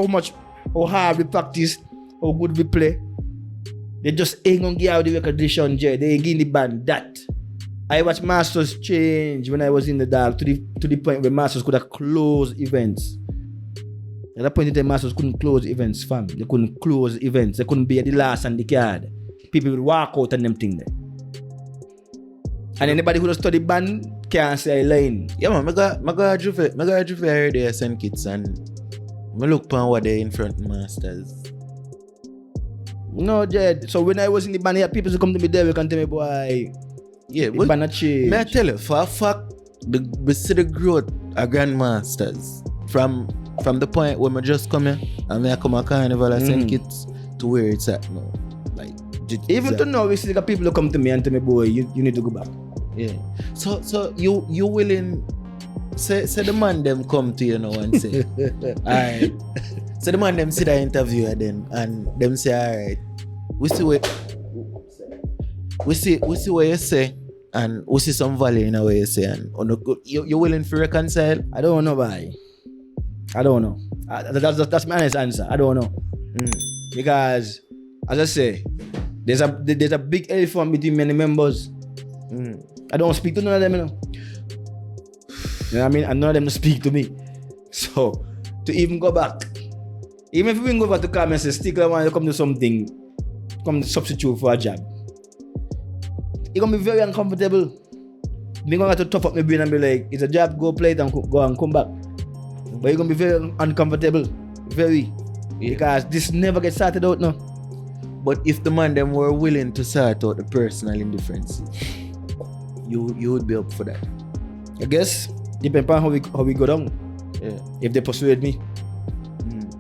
how hard we practice, how good we play. They just ain't gonna give out the recognition, Jaay. They ain't giving the band that. I watched Masters change when I was in the dark to the point where Masters could have closed events. At that point in time, Masters couldn't close events, fam. They couldn't close events. They couldn't be at the last on the card. People would walk out and them thing there. And anybody who does study band can't say a line. Yeah, man, I got Juve already send kids and I look upon what they in front of Masters. No, Jed. So when I was in the band, people who come to me there, we can tell me, boy, Yeah, the band change. may I tell you, for a fact, we see the growth of Grandmasters from the point when I just come here and I come a carnival and send kids to where it's at now. Like, Even to now, we see the people who come to me and tell me, boy, you need to go back. Yeah. So you willing say the man them come to you now and say, alright. So the man them see the interviewer then and them say, alright, we see what you say And we see some value in a way you say, and you're willing to reconcile? I don't know, boy. I don't know. That's my honest answer. I don't know. Because, as I say, there's a big elephant between many members. I don't speak to none of them, you know. You know what I mean? And none of them don't speak to me. So, to even go back, even if we go back to come and say, Stickle, want to come to something, come to substitute for a job, it's going to be very uncomfortable. You're going to have to tough up my brain and be like, it's a job, go play it and go and come back. But you're going to be very uncomfortable. Very. Yeah. Because this never gets sorted out now. But if the man them were willing to sort out the personal indifference, you would be up for that. I guess, depends on how we go down. Yeah. If they persuade me.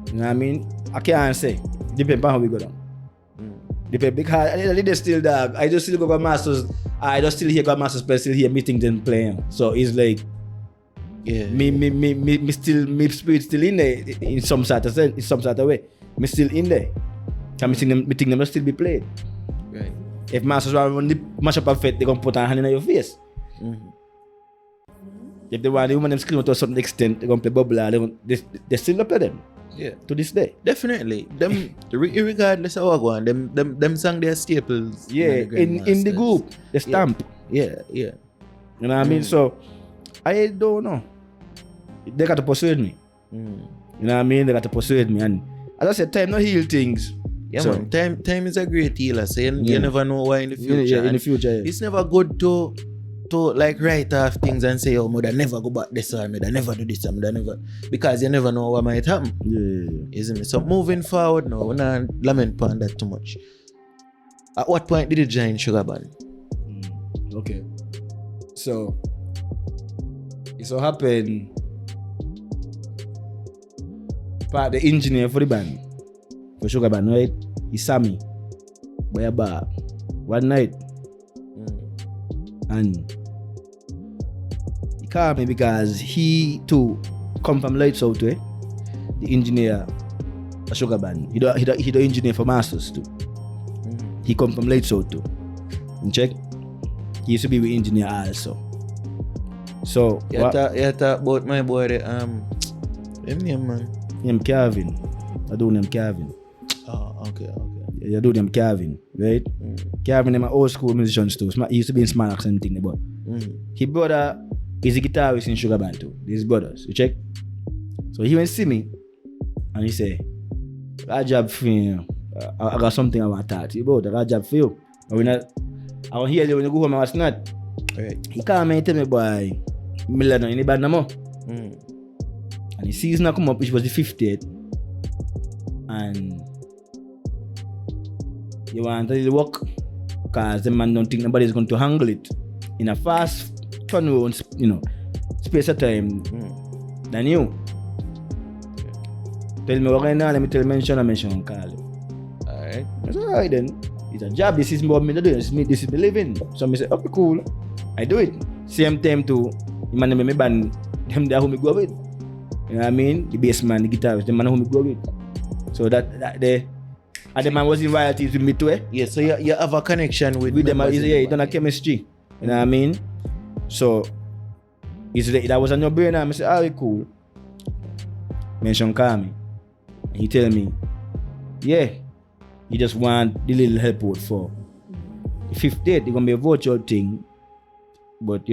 You know what I mean? I can't say. Depends on how we go down. Depends, because I did still dog. I just still go to masters. I just still hear got masters, but still hear meetings and playing. So it's like, yeah, me spirit still in there in some sort of way. Me still in there. Can me think them will still be played. Right. If masters want to mash up a fit, they gonna put a hand in your face. If they want the woman them scream to a certain extent, they gonna play bubble. They still play them. Yeah. To this day. Definitely. Them regardless of what go on, them song their staples. Yeah, in the group. The stamp. Yeah. You know what I mean? So I don't know. They got to persuade me. You know what I mean? They got to persuade me. And as I said, time no heal things. Yeah, so, man. Time is a great healer. So you never know why in the future. Yeah, in the future. Yeah. It's never good to like write off things and say, oh, I never go back this or I never do this or I never, because you never know what might happen. Yeah. Isn't it? So moving forward now, we're not lament upon that too much. At what point did you join Sugar Band? Okay. So it so happened, part the engineer for the band, for Sugar Band, right? He saw me by a bar one night. And he called me because he too come from Lights Out, the engineer at Sugar Band. He the engineer for Masters too. He come from Lights Out too. You check? He used to be with engineer also. So you talk about my boy him name, man. Him Calvin. I do name Calvin. Oh, okay. You do them Calvin, right? Calvin them old school musicians too. He used to be in Smart and thing, but his brother is a guitarist in Sugar Band too. These brothers, you check? So he went see me and he say, I got a job for you. I got something I want to talk to you about. I got a job for you. I want to hear you when you go home and what's not. Right. He called me and tell me, boy, me not in the band no more. And the season come up, which was the 50th. And you want to work because the man don't think nobody's going to handle it in a fast turnaround, space of time than you. Tell me what going on, let me tell you, mention and call him. Alright. I said, alright then. It's a job, this is what me doing, this is me living. So I say, okay, cool. I do it. Same time too, the man in my band, them there who me go with. You know what I mean? The bass man, the guitarist, the man who me go with. So that and the man was in royalties with me too, Yeah, so you have a connection with them. He done a chemistry. You know what I mean? So that was a no-brainer. I said, alright, cool. Mention call me. And he tell me, yeah, he just want the little help out for the 5th date. It's gonna be a virtual thing. But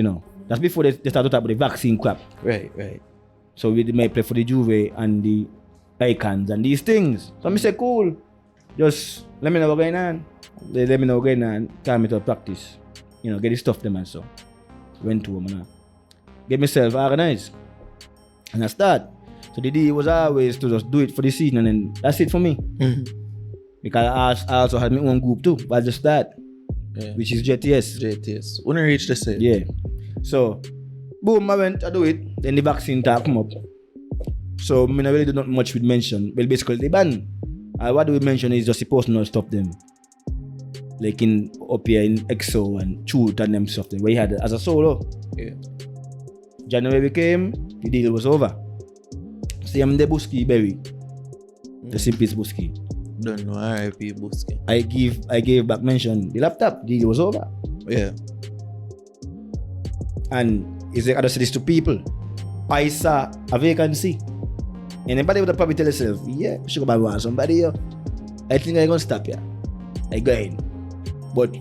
that's before they start to talk about the vaccine crap. Right. So we might play for the Juve and the Icons and these things. So I say, cool. Just let me know what's going on. Let me know what's going on. Call me to practice. Get the stuff them and so. Went to him and get myself organized. And I start. So the deal was always to just do it for the season and then that's it for me. Because I also had my own group too. But I just start. Yeah. Which is JTS. When I reach the same. Yeah. So, boom, I went, I do it. Then the vaccine talk come up. So, I really do not much with mention. Well, basically, they ban. What do we mention is just supposed to not stop them. Like up here in EXO and Truth and them stuff. Where he had as a solo. Yeah. January came, the deal was over. Same the Busky Berry. The simplest Busky. Don't know RIP Busky. I gave back mention the laptop, the deal was over. Yeah. And he's like, I just say this to people. I saw a vacancy. Anybody would probably tell yourself, yeah, Sugar Man want somebody here. I think I'm gonna stop here. I go in. But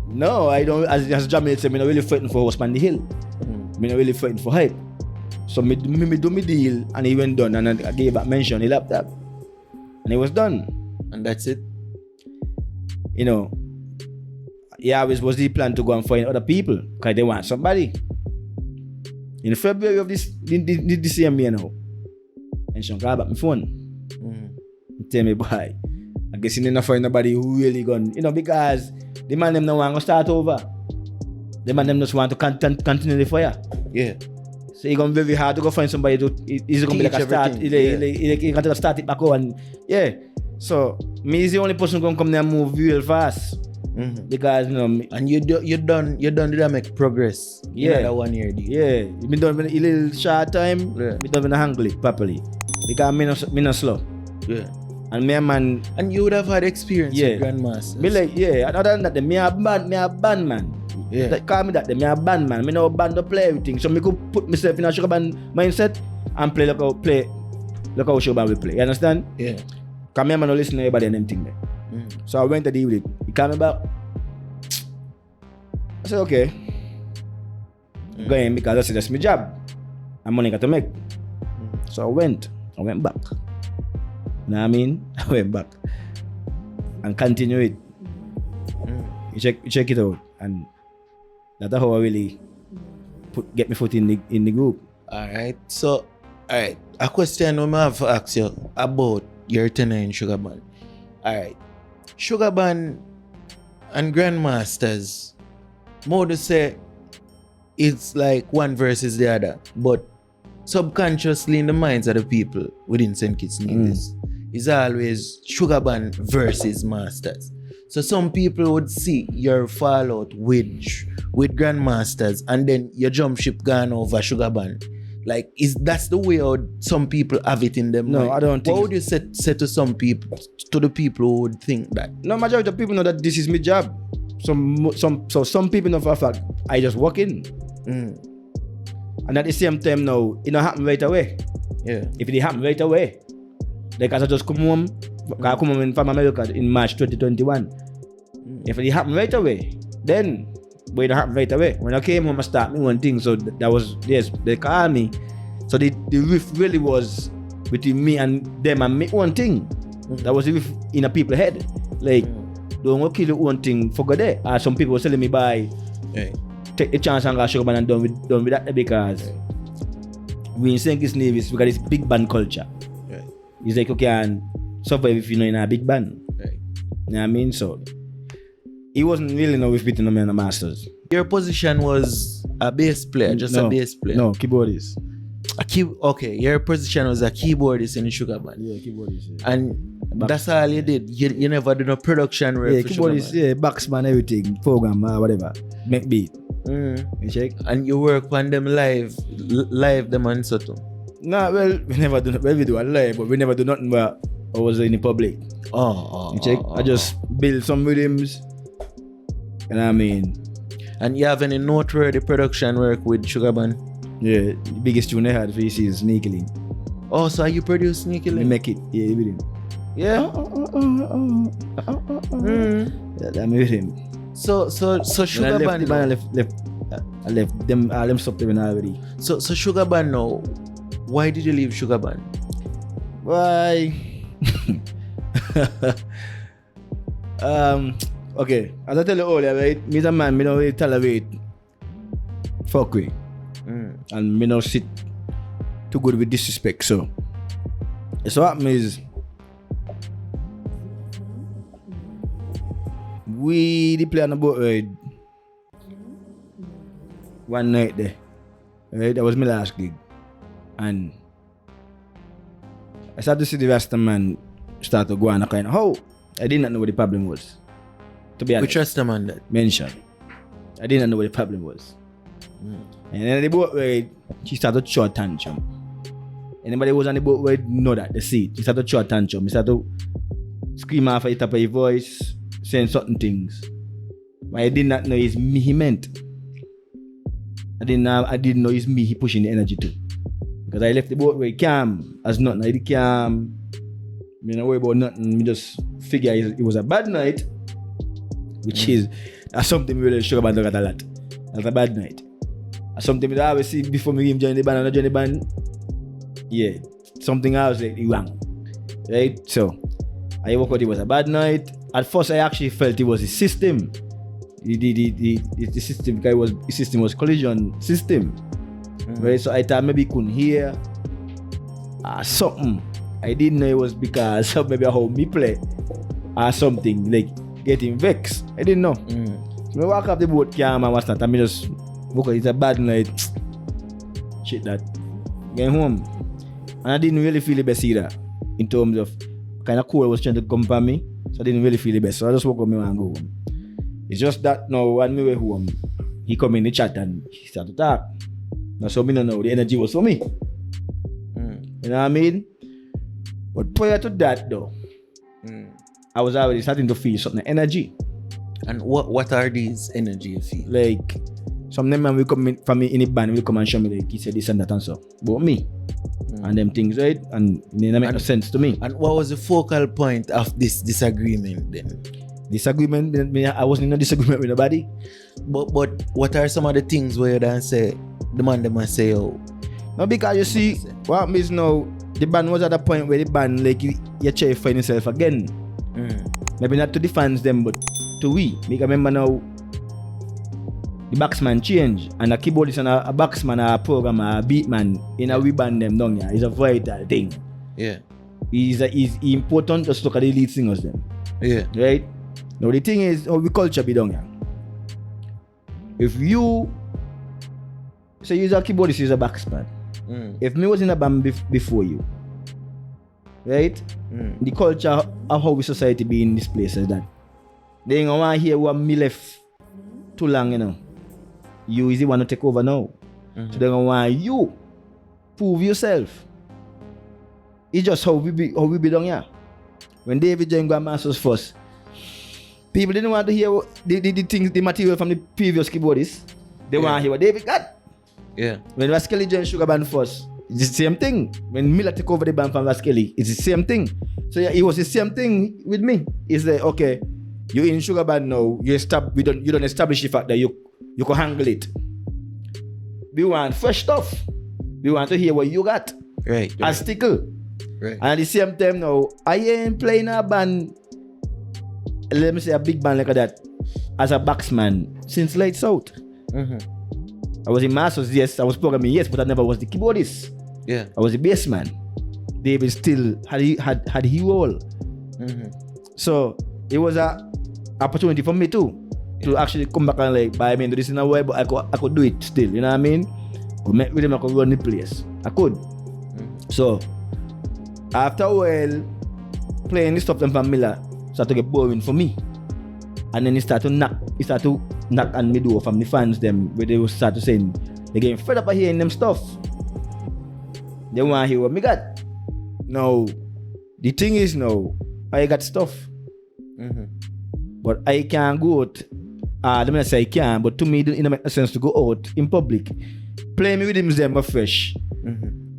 no, I don't, as Jamie said, I'm not really fighting for what's on the hill. I'm not really fighting for hype. So me do my deal and he went done and I gave back mention, he laptop. And it was done. And that's it. You know, he always was the plan to go and find other people because they want somebody. In February of this same year now, and she grab up my phone. Tell me, boy, I guess you didn't find nobody who really gone, you know, because the man them now want to start over. The man them just want to continue the fire. Yeah. So it's going to be very hard to go find somebody to, it's going to be like a start, you can start it back on. Yeah. So, me is the only person who can come there and move real fast. Because, you know, and you done did make progress. Yeah. In that 1 year deal. Yeah. You been done in a little short time, Yeah. me done in a handle it properly. Because me not slow. Yeah. And me a man, And you would have had experience Yeah. with Grandmasters. me like, yeah, other than that, me a band man. Yeah. That call me that, me a band man. Me know band to play everything. So me could put myself in a sugar band mindset and play look how sugar band we play. You understand? Yeah. Cause me a man no listen to everybody and them thing there. So I went to deal with it. He called me back. I said, okay. Go in because I said that's my job. And money got to make. So I went back. You know what I mean? I went back. And continue it. You check it out. And that's how I really get my foot in the group. Alright. So, alright. A question I have to ask you about your tenure in Sugar Band. Alright. Sugar Band and Grandmasters, more to say it's like one versus the other, but subconsciously in the minds of the people within St. Kitts Nevis is always Sugar Band versus Masters. So some people would see your fallout with Grandmasters and then your jump ship gone over Sugar Band. Like, that's the way how some people have it in them No, mind. I don't think What would you say to some people, to the people who would think that? No, majority of people know that this is my job. Some people know for a fact I just walk in. And at the same time now, it don't happen right away. Yeah. If it happen right away, like as I just come home from America in March 2021. If it happen right away, then but it don't happen right away. When I came home, I started me one thing. So that was, yes, they called me. So the riff really was between me and them and me one thing. That was the riff in a people's head. Like, don't kill the one thing, forget that. Some people were telling me by take the chance and go Sugar Band and done with that because we in St. Kitts Nevis, we got this big band culture. Right. It's like you can survive if you know in a big band. Right. You know what I mean? So he wasn't really no with beating me on the Masters. Your position was a bass player, just a bass player. No, keyboardist. Okay, your position was a keyboardist in the Sugar Band. Yeah, keyboardist. Yeah. And that's all you did. You never did no production work. Yeah, for Sugar keyboardist, Band. yeah, backsman, everything, program, whatever. Make beat. You check? And you work on them live them and so too. Nah, well, we do a live, but we never do nothing where I was in the public. You check? I just build some rhythms. You know what I mean? And you have any noteworthy production work with Sugar Band? Yeah, the biggest tune I had for this is Sneaky Link. Oh, so you produce Sneaky We Link? make it, yeah, with him. Yeah. Yeah, that with him. So Sugar Band. I left them stuff there already. So Sugar Band now. Why did you leave Sugar Band? Why? Okay, as I tell you earlier, right? Me as a man, me don't really tolerate fuckery. And me don't sit too good with disrespect. So what happens is we play on the boat ride one night there. Right? That was my last gig. And I started to see the Rasta man start to go on a kind of how I did not know what the problem was. To be honest. We trust them on that. Mention. I did not know what the problem was. And then the boat ride, she started to show a tantrum. Anybody who was on the boat ride know that, they see it. She started to show a tantrum. She started to scream off at the top of his voice, saying certain things. But I did not know it's me he meant. I didn't know it's me he pushing the energy too. Because I left the boat very calm, as nothing. I did calm. Me not worry about nothing. Me just figure it was a bad night, which is something we really sugar band look at a lot. That's a bad night. Something that I always see before me join the band and I join the band. Yeah, something else like wrong. Right? So I woke up, it was a bad night. At first I actually felt it was the system. The system, because the system was collision system. Right? So I thought maybe couldn't hear something. I didn't know it was because of maybe how me play or something, like getting vexed. I didn't know. So I walk up the boat calm and what's not. I mean just woke up, it's a bad night. Shit that. Get home. And I didn't really feel the best either. In terms of kind of cold was trying to come for me. So I didn't really feel the best. So I just woke up and go home. It's just that now when we were home, he come in the chat and he started to talk. Now so me don't know the energy was for me. You know what I mean? But prior to that though, I was already starting to feel something energy. And what are these energy you feel? Like some them man will come in, from me in the band will come and show me like he said this and that and so. But me and them things, right? And it didn't make no sense to me. And what was the focal point of this disagreement then? Disagreement? I wasn't in a disagreement with nobody. But what are some of the things where you don't say the man them must say oh? No, because you see what means now the band was at a point where the band like you try to find yourself again. Maybe not to the fans them but to we. Because remember now the backsman change and a keyboardist and a backsman or a programmer, a beatman in a we band them down here is a vital thing. Yeah. Is important to look at the lead singers them. Yeah. Right? Now the thing is how we culture be down here. If you say you're a keyboardist, you're a backsman. If me was in a band before you, right? The culture of how we society be in this place is that they ain't gonna want to hear what me left too long, you know. You is the one to take over now. So they gonna want you prove yourself. It's just how we be down here. When David joined Grandmasters first, people didn't want to hear the things, the material from the previous keyboardists. They want to hear what David got. Yeah. When Raskelly joined Sugar Band first, it's the same thing. When Miller took over the band from Raskelly, it's the same thing. So yeah, it was the same thing with me. It's like, okay, you're in Sugar Band now, you don't establish the fact that you can handle it. We want fresh stuff. We want to hear what you got. Right. As Stickle. Right. And at the same time now, I ain't playing a band, let me say a big band like that, as a backsman since Lights Out. I was in Masters, yes. I was programming, yes, but I never was the keyboardist. Yeah. I was the bass man. David still had he role. So it was a opportunity for me too to actually come back and like, but I mean, this in a way, but I could do it still. You know what I mean? With them, I could run the place. I could. So after a while, playing this stuff from Miller started to get boring for me. And then it started to knock on me door from the fans them where they will start to saying they're getting fed up of hearing them stuff. They want to hear what me got. Now, the thing is now, I got stuff. But I can't go out. Let me not say I can, but to me it doesn't make sense to go out in public. Play me with them them fresh.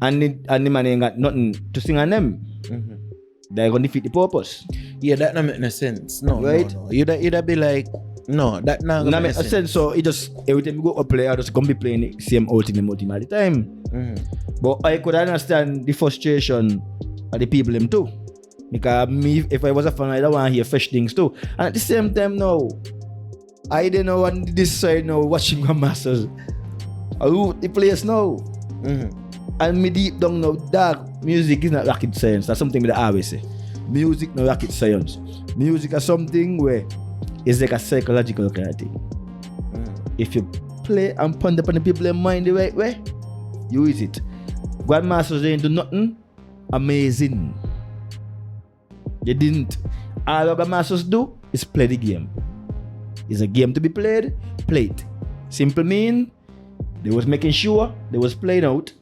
And the man ain't got nothing to sing on them. They're gonna defeat the purpose. Yeah, that don't make no sense. No, right? No. You'd be like, no, that not gonna make sense. So it just every time you go up play, I just gonna be playing the same old team all the time. But I could understand the frustration of the people them too. Because me, if I was a fan, I don't want to hear fresh things too. And at the same time now, I don't know on this side now watching Grandmasters. I root the place now. And me deep down now, dark music is not rocket science. That's something that I always say. Music not rocket science. Music is something where it's like a psychological kind of thing. If you play and ponder upon the people in mind the right way, you use it. Grandmasters didn't do nothing amazing. They didn't. All what Grandmasters do is play the game. It's a game to be played, play it. Simple mean, they was making sure they was playing out.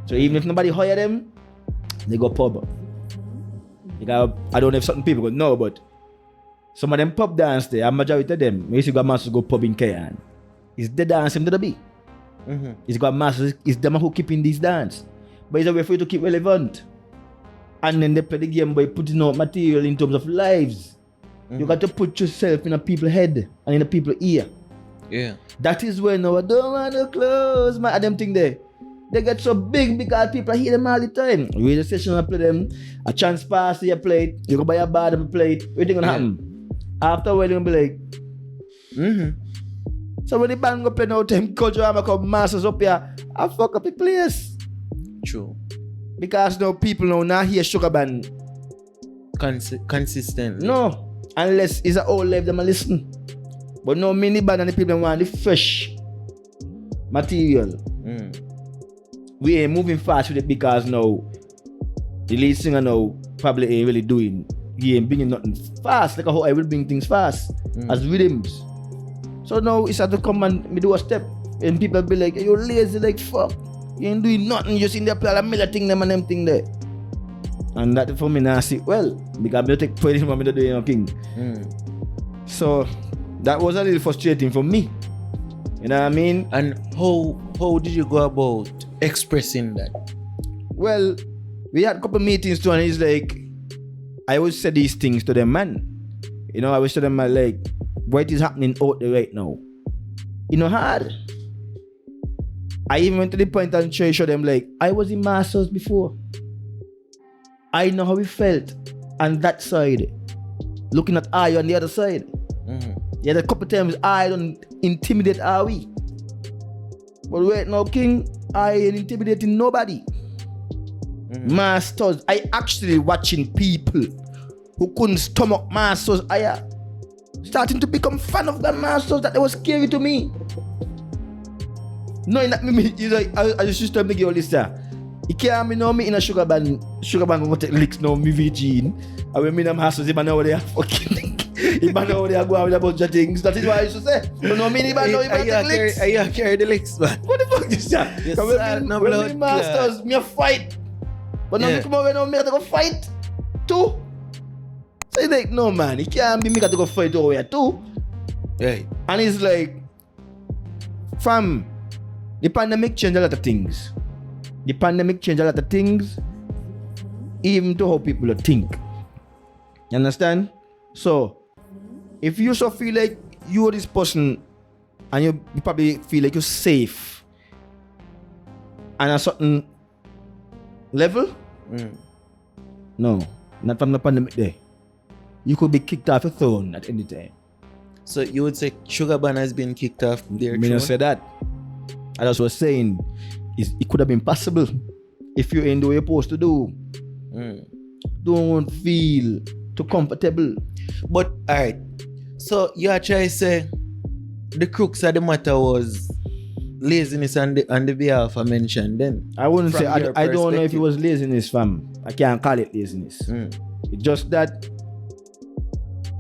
So even if nobody hire them, they go pub. Because I don't know if certain people go know, but some of them pub dance there, a majority of them, we used to go Grandmasters go pub in Kayan. It's the dance him to the beat. It's got masters. It's them who keeping this dance. But it's a way for you to keep relevant. And then they play the game by putting out material in terms of lives. You got to put yourself in a people's head and in a people's ear. Yeah. That is when I don't want to close my them thing there. They get so big because people hear them all the time. You read a session and play them, a chance pass you play it, you go buy a bar and play it, everything gonna happen. After when you be like, So when the band go play now time culture I'm come masters up here, I fuck up the place. True. Because now people now hear sugar band. Consistently. No. Unless it's an old life them a listen. But no mini band and the people want the fresh material. We ain't moving fast with it because now the lead singer now probably ain't really doing. He ain't bringing nothing fast like how I will bring things fast as rhythms. So now it's had to come and me do a step and people be like, you lazy like fuck. You ain't doing nothing, you just in there play a million thing them and them thing there. And that for me now sit well because I take credit for me to do anything. So that was a little frustrating for me. You know what I mean? And how did you go about expressing that? Well, we had a couple meetings too, and he's like, I always say these things to them, man. You know, I always tell them, like, what is happening out there right now? You know, hard. I even went to the point and show them, like, I was in Masters before. I know how we felt on that side. Looking at I on the other side. Yeah, a couple times I don't intimidate are we. But right now, King, I ain't intimidating nobody. Masters, I actually watching people who couldn't stomach Masters. I starting to become fan of the Masters that they was scary to me. Knowing that me, you know, I just tell me give all this there. You can't me know me in a sugar band gonna take licks now, me VG in. And when me and Masters, if I know what they are fucking. If I know what they are going with a bunch of things, that is what I used to say. You know me, if I know if I take licks. Are you carry the licks, man? What the fuck is that? Yes, when me Masters, me a fight. But now me come over now, me have to go fight too. So he's like, no man, it can't be me got to go fight over here too. Right. And he's like, fam, the pandemic changed a lot of things. The pandemic changed a lot of things, even to how people think. You understand? So, if you so feel like you're this person and you probably feel like you're safe on a certain level, no, not from the pandemic there. You could be kicked off a throne at any time. So you would say Sugar Band has been kicked off their I mean, I said that. I just was saying, it could have been possible if you ain't do what you're supposed to do. Don't feel too comfortable. But alright, so you are trying to say the crux of the matter was laziness on the behalf I mentioned then. I wouldn't say, I don't know if it was laziness, fam. I can't call it laziness. It's just that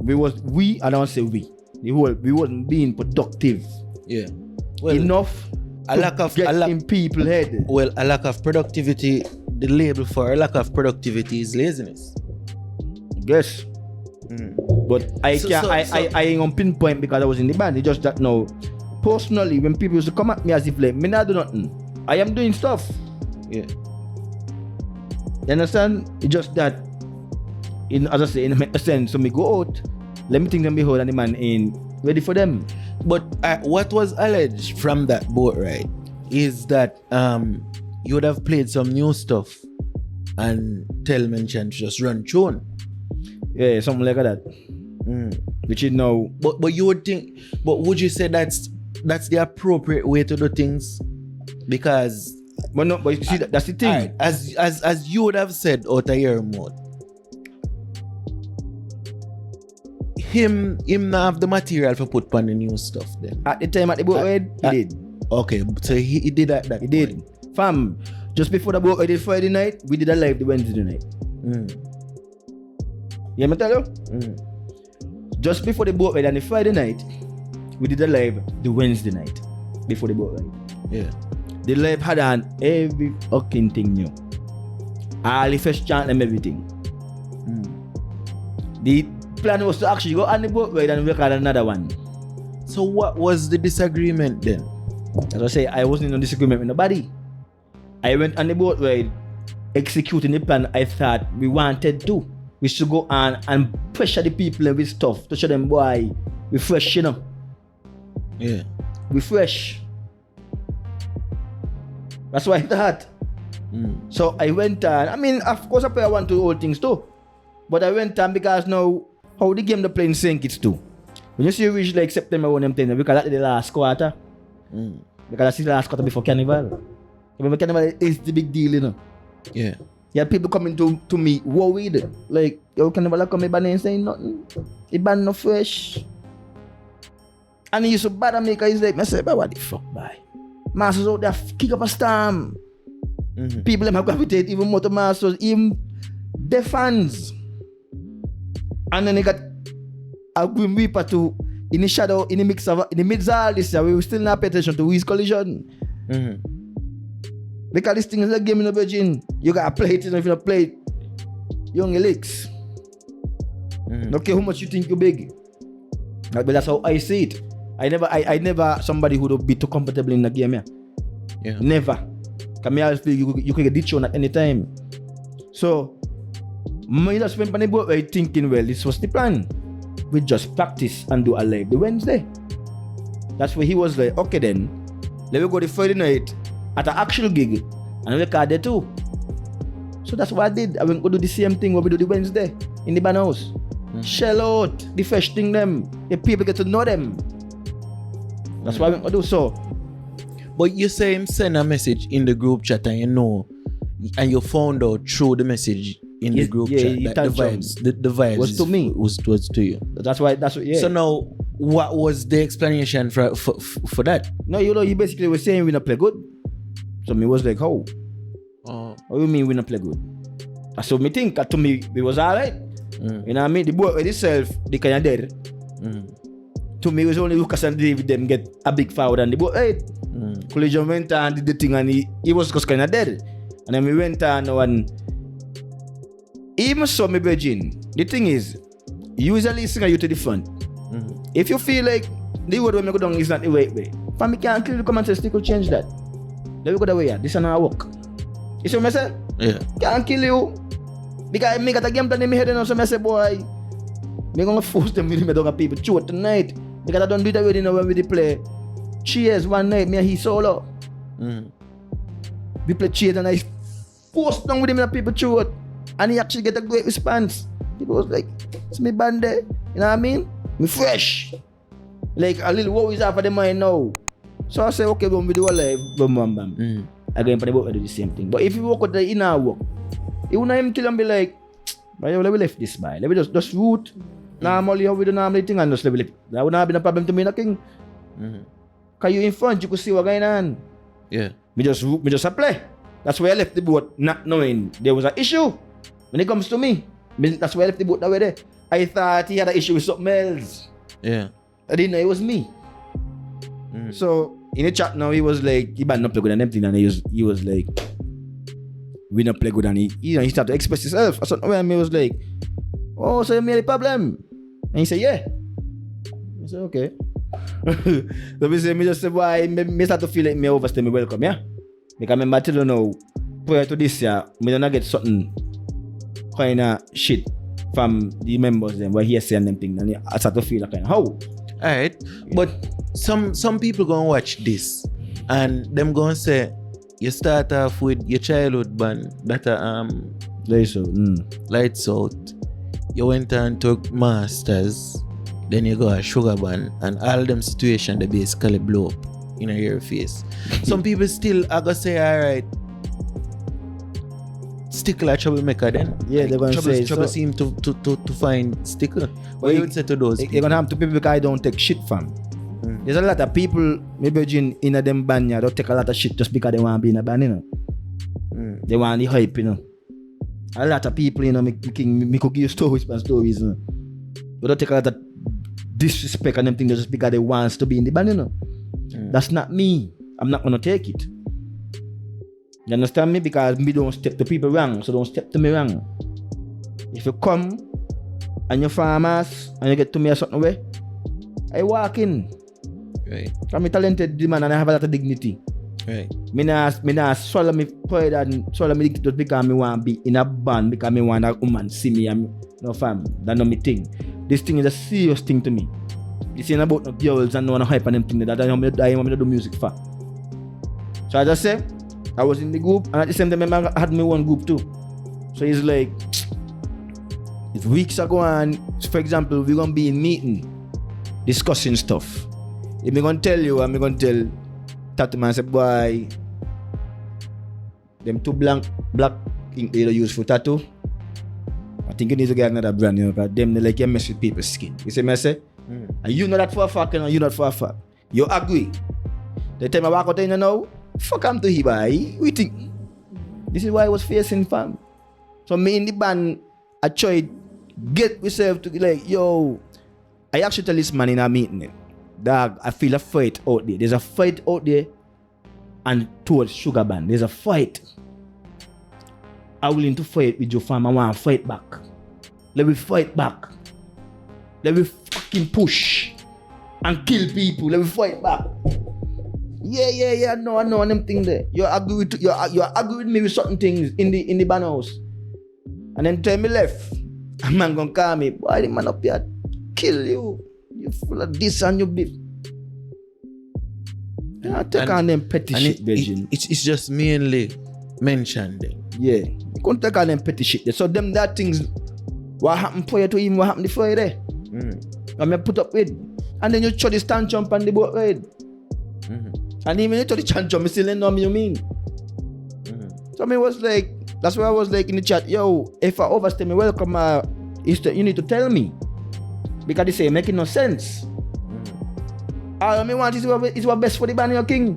I don't say we wasn't being productive. Yeah. Well, enough a lack of in people's head. Well, a lack of productivity, the label for a lack of productivity is laziness. Yes. But I ain't on pinpoint because I was in the band. It's just that now, personally, when people used to come at me as if like, me not do nothing, I am doing stuff. Yeah. You understand? It's just that, as I say, in a sense, so me go out, let me think them behold and the man ain't ready for them. But what was alleged from that boat ride is that you would have played some new stuff and tell mention to just run tune. Yeah, something like that. Which is now. But you would think. But would you say that's the appropriate way to do things? Because. But no. But you see, that's the thing. Right, as you would have said out of your mouth. Him not have the material for put on the new stuff then. At the time at the boat ride, he did. Okay, so he did that. He did. Fam, just before the boat ride Friday night, we did a live the Wednesday night. Yeah, me tell you? Just before the boat ride and the Friday night, we did a live the Wednesday night. Before the boat ride. Yeah. The live had on every fucking thing new. All the first chant and everything. The plan was to actually go on the boat ride and record another one. So what was the disagreement then? As I say, I wasn't in a disagreement with nobody. I went on the boat ride, executing the plan I thought we wanted to. We should go on and pressure the people with stuff to show them, boy, we fresh, you know. Yeah. We fresh. That's what I thought. So I went on. I mean, of course, I want to do all things too. But I went on because now, how the game the playing sync it's too. When you see you reach like September 1 because that's the last quarter. Because that's the last quarter before Carnival. Remember, Carnival is the big deal, you know. Yeah. You had people coming to me worried. Like, yo, Carnival come ban and saying nothing. The ban no fresh. And he used to bother me because he's like, I said, what the fuck, boy? Masters out there kick up a storm. People them have gravitate even more to Masters, even their fans. And then they got a Grim Reaper to in the shadow, in the mix of in the midst of all this year, we will still not pay attention to his collision. Because this thing is a game in the Virgin. You gotta play it, and if you don't play it, you only licks. Don't care how much you think you're big. But that's how I see it. I never somebody who would be too comfortable in the game, yeah. Never. Because I always feel you can get ditched on at any time. So, I just went on the boat right thinking, well, this was the plan. We just practice and do a live the Wednesday. That's where he was like, okay then, let me go the Friday night at an actual gig and record there too. So that's what I did. I went to do the same thing what we do the Wednesday in the band house. Shell out the fresh thing them. The people get to know them. That's what I went to do. So, but you say him send a message in the group chat and you know, and you found out through the message in the group chat that the vibes was to me. Was to you. That's why. Yeah. So now, what was the explanation for that? No, you know, he basically was saying we not play good. So me was like, how? What do you mean we not play good? So me think to me it was alright. You know what I mean? The boy with itself, the kind of dead. To me, it was only Lucas and David them get a big forward and the boat right. Collision went on, did the thing and he was just kind of dead. And then we went on and even so, my virgin, the thing is, usually singer you to the front. If you feel like the word when we go down is not the right way, for me can't clearly come and say Stickle change that. Let me go that way, yeah. This is not work. You see what I say? Yeah. Can't kill you. Because I make a game plan in my head and so I say, boy, I'm gonna force them with me down people shoot tonight. Because I don't do that with when we play Cheers one night, me and he solo. We play Cheers and I force down with him and people shoot. And he actually get a great response. People was like, it's me band there. You know what I mean? Me fresh. Like a little worries out of the mind now. So I say, okay, when we do a live, bam. Again, for the work, we do the same thing. But if you work with the inner work, you wouldn't even kill and be like, let me left this by. Let me just root. Normally, how we do normally thing and just level it. That would not have been a problem to me, nothing. Because you in front, you could see what's going on. Yeah. Me just play. That's why I left the boat, not knowing there was an issue. When it comes to me, that's why I left the boat that way there. I thought he had an issue with something else. Yeah. I didn't know it was me. So, in the chat now, he was like, he banned not play good and everything, and he was like, we not play good, and he started to express himself. I said, no, and he was like, oh, so you made a problem? And he said, yeah. I said, okay. So me just say, why, me start to feel like me overstay me welcome, yeah? Because I remember till now, prior to this year, me don't get something kind of shit from the members them, where he saying them things, and I start to feel like, how? Alright, but some people gonna watch this, and them gonna say, you start off with your childhood band that Lights Out. You went on to Masters, then you go a Sugar Band, and all them situations they basically blow up in your face. Some people still are gonna say, alright, Stickle a troublemaker then. Yeah, they're gonna say trouble so. seem to find Stickle. What you would say to those people? You're gonna have to people because I don't take shit from. There's a lot of people maybe in a them band, yeah, don't take a lot of shit just because they want to be in a band, you know. They want the hype, you know. A lot of people, you know, me could give you stories, you know. But don't take a lot of disrespect and them things just because they want to be in the band, you know. That's not me. I'm not gonna take it. You understand me? Because me don't step to people wrong, so don't step to me wrong. If you come and you're farmers and you get to me a certain way, I walk in. Right. I'm a talented man and I have a lot of dignity. Right. Me nah swallow me pride and swallow me just because me want to be in a band, because me want a woman see me and no fam. That's not me thing. This thing is a serious thing to me. This ain't about no girls and no hype and them thing that I want me to do music for. So I just say, I was in the group and at the same time I had my one group too. So it's like, if weeks ago and for example, we're gonna be in meeting, discussing stuff. If I'm gonna tell you, I'm gonna tell Tatoo man say, boy, them two black ink they use for tattoo. I think you need to get another brand, you know, because them they like you mess with people's skin. You see me I say? And you know that for a fact, and you know that for a fact. You agree. The time I walk out there, you know, fuck I'm to here, boy. We think this is why I was facing fam. So me in the band, I tried get myself to like, yo, I actually tell this man in a meeting, dog, I feel a fight out there. There's a fight out there and towards Sugar Band. There's a fight. I'm willing to fight with your fam. I want to fight back. Let me fight back. Let me fucking push and kill people. Let me fight back. Yeah. I know and them things there. You agree with me with certain things in the band house. And then tell me left. A man gonna call me, boy, the man up here kill you. You full of this and you beef. I take on them petty shit, Virgin. It's just mainly mentioned them. Yeah. You can't take on them petty shit. So them that things, what happened for you to him, what happened for you there? I mean, put up with. And then you throw the stand jump and the boat ride. And even you throw the stand jump, you still ain't know me, you mean? So I mean, was like, that's why I was like in the chat, yo, if I overstay me welcome, you need to tell me. Because they say making no sense. All I want is what best for the band, your king.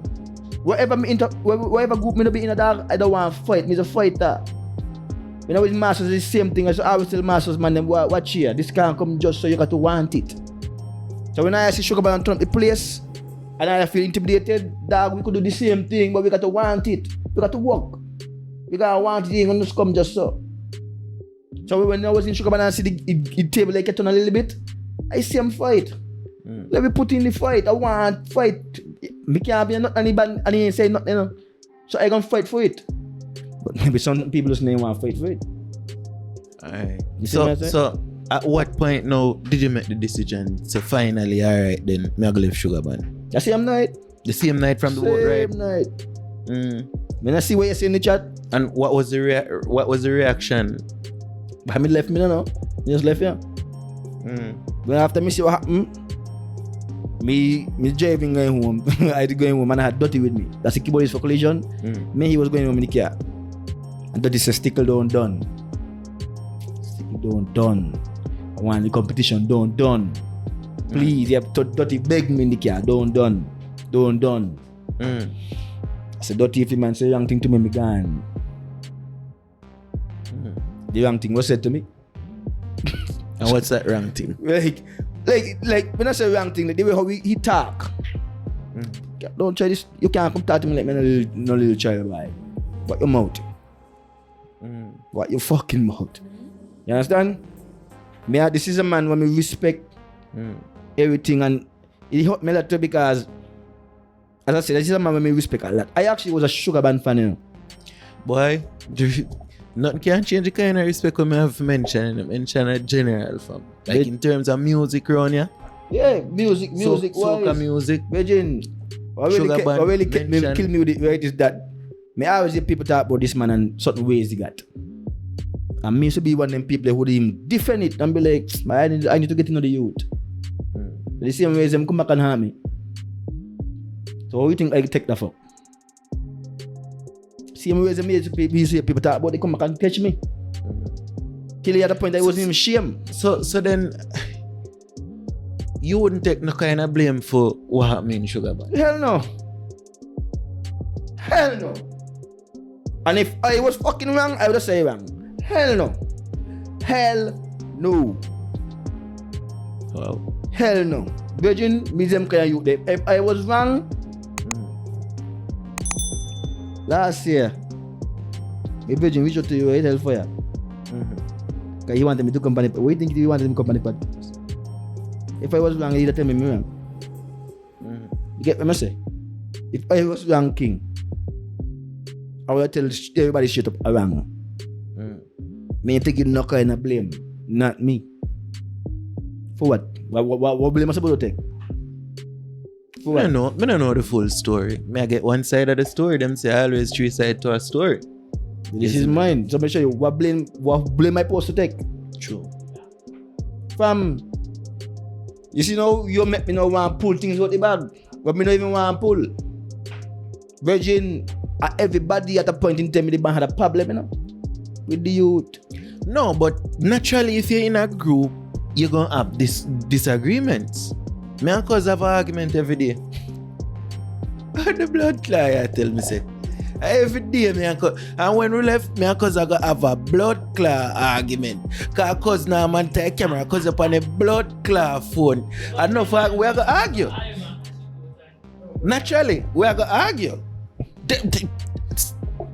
Whatever group me to be in a dog, I don't want to fight. Me a fighter. You know with masters it's the same thing. I always tell masters man them watch here. This can't come just so you got to want it. So when I see Sugar Band turn up the place and I feel intimidated, dog, we could do the same thing, but we got to want it. We got to work. We gotta want it, ain't gonna just come just so. So when I was in Sugar Band and I see the table like it on a little bit, I see him fight. Let me put in the fight. I want fight. Me can't be not anybody and he ain't say nothing, you know. So I gonna fight for it. But maybe some people just don't want to fight for it. Alright. So at what point now did you make the decision to finally, alright then, me gonna leave Sugar Band? The same night. The same night from the boat ride? Same night. When I see what you say in the chat. And what was the reaction? I mean left me no. Me just left here. When after me see what happened, me driving going home. I had going home and I had Dirty with me. That's the keyboardist for Collision. Me he was going home in the car. And Dirty said Stickle don't done. Stickle don't done. I want the competition don't done. Please, you have to Dirty beg me in the car. Don't done. I said, Dirty, if the man say wrong thing to me, me gone. The wrong thing was said to me. And what's that wrong thing? Like when I say wrong thing, the way how he talk. Don't try this. You can't come talk to me like me no little child, boy. What your mouth? What your fucking mouth? You understand? This is a man when me respect everything, and it helped me a lot too because, as I said, this is a man when me respect a lot. I actually was a Sugar Band fan, you know. Boy, nothing can change the kind of respect we have mention a general fam. Like in terms of music around here. Yeah, music soca music. Virgin. What really kill me with it right is that me always hear people talk about this man and certain ways he got. And me used to be one of them people who would even defend it and be like, I need to get to know the youth. The same ways them come back and harm me. So what do you think I take that for? Same ways me used to hear people talk about they come back and catch me. Till at the point I wasn't even ashamed. So then you wouldn't take no kind of blame for what happened in Sugar Band? Hell no. And if I was fucking wrong, I would have said wrong. Hell no. Wow. Hell no. Virgin, me them kind of youth there. If I was wrong, last year, me Virgin reached out to you, hell for you. Because he wanted me to company. What do you think he wanted me to company podcast? If I was wrong, he'd tell me wrong. You get what I say? If I was wrong king, I would tell everybody straight up I wrong. Me taking no kind of blame, not me. For what? What blame am I supposed to take? For what? I don't know the full story. May I get one side of the story? Them say always three sides to a story. This is mine. So make sure you what blame I supposed to take? True. Fam, you see now you make me now want to pull things out the bag, but me not even want to pull. Virgin, everybody at a point in time the band had a problem, you know, with the youth. No, but naturally, if you're in a group, you're gonna have disagreements. Me and cuz have an argument every day. The blood clot, I tell me say. Every day, me and cuz, and when we left, me and cuz I gonna have a blood clot argument. Cause cuz now man take camera, cuz upon a blood clot phone. And no fact, we are gonna argue. Naturally, we are gonna argue.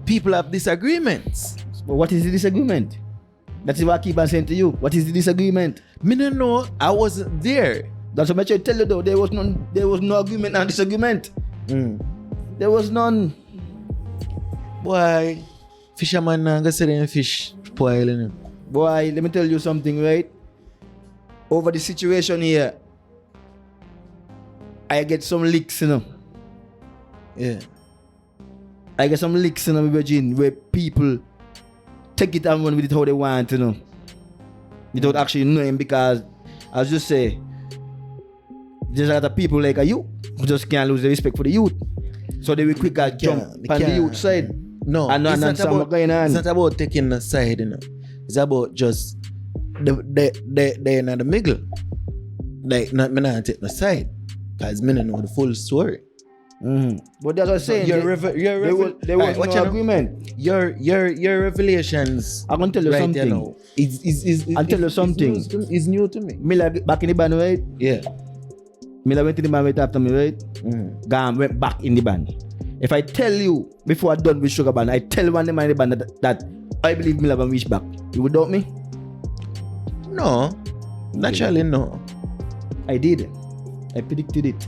People have disagreements. But what is the disagreement? That's what I keep on saying to you. What is the disagreement? Me don't know. I wasn't there. That's what I tell you though. There was no agreement and disagreement. There was none. Boy, fisherman now go say them fish spoiling. Boy, let me tell you something, right? Over the situation here, I get some leaks, you know. Yeah. I get some leaks, you know, Virgin, where people take it and run with it how they want, you know. Without actually knowing, because, as you say, there's a lot of people like you who just can't lose the respect for the youth. So they will quicker jump on the youth side. No, and it's not it's not about taking the side, you know. It's about just they in the middle. Like, me not take the side, because me don't know the full story. But that's what I'm saying. There was no agreement. Your revelations. I'm gonna tell you right something. You know, I'll tell you something. It's new to me. Mila back in the band, right? Yeah. Mila went in the band right after me, right? Gone went back in the band. If I tell you before I done with Sugar Band, I tell one of them in the band that I believe Mila will reach back. You would doubt me? No. Naturally, no. I did. I predicted it.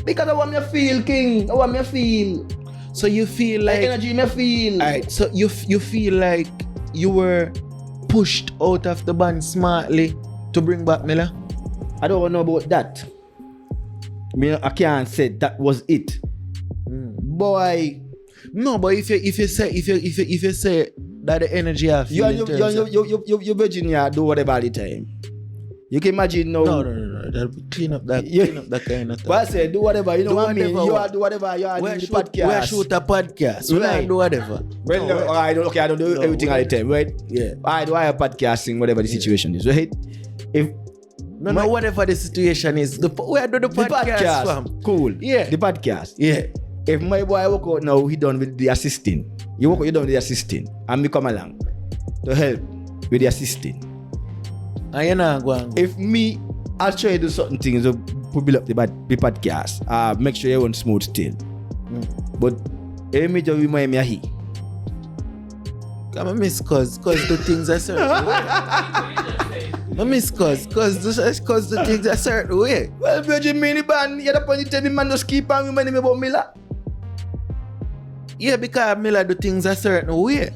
Because I want me to feel, King. I want me to feel. So you feel like energy me feel. Alright, so you feel like you were pushed out of the band smartly to bring back Miller? I don't know about that. I can't say that was it. Boy. No, but if you say that the energy I feel you Virginia do whatever all the time. You can imagine now. No. That'll clean up that kind of stuff. But I say do whatever. You know what I mean? You are do whatever. You are doing the podcast. We shoot a podcast. We right. Do whatever. Well, no, I don't do everything all the time, right? Yeah. I do a podcasting, whatever the situation is, right? If no, whatever the situation is, we are doing the podcast. Fam. Cool. Yeah. The podcast. Yeah. If my boy walk out now, he done with the assisting. You walk out, you done with the assisting. And me come along to help with the assisting. And you know, go on. If me, I'll try to do certain things to build up the podcast. Make sure everyone's smooth still. But every me just remind me of he. Come on, miss cause the things are certain way. I miss cause the things are certain way. Well, Virgin Mini Band, you're the point you tell the man just keep on reminding me about Miller. Yeah, because Miller do things a certain way.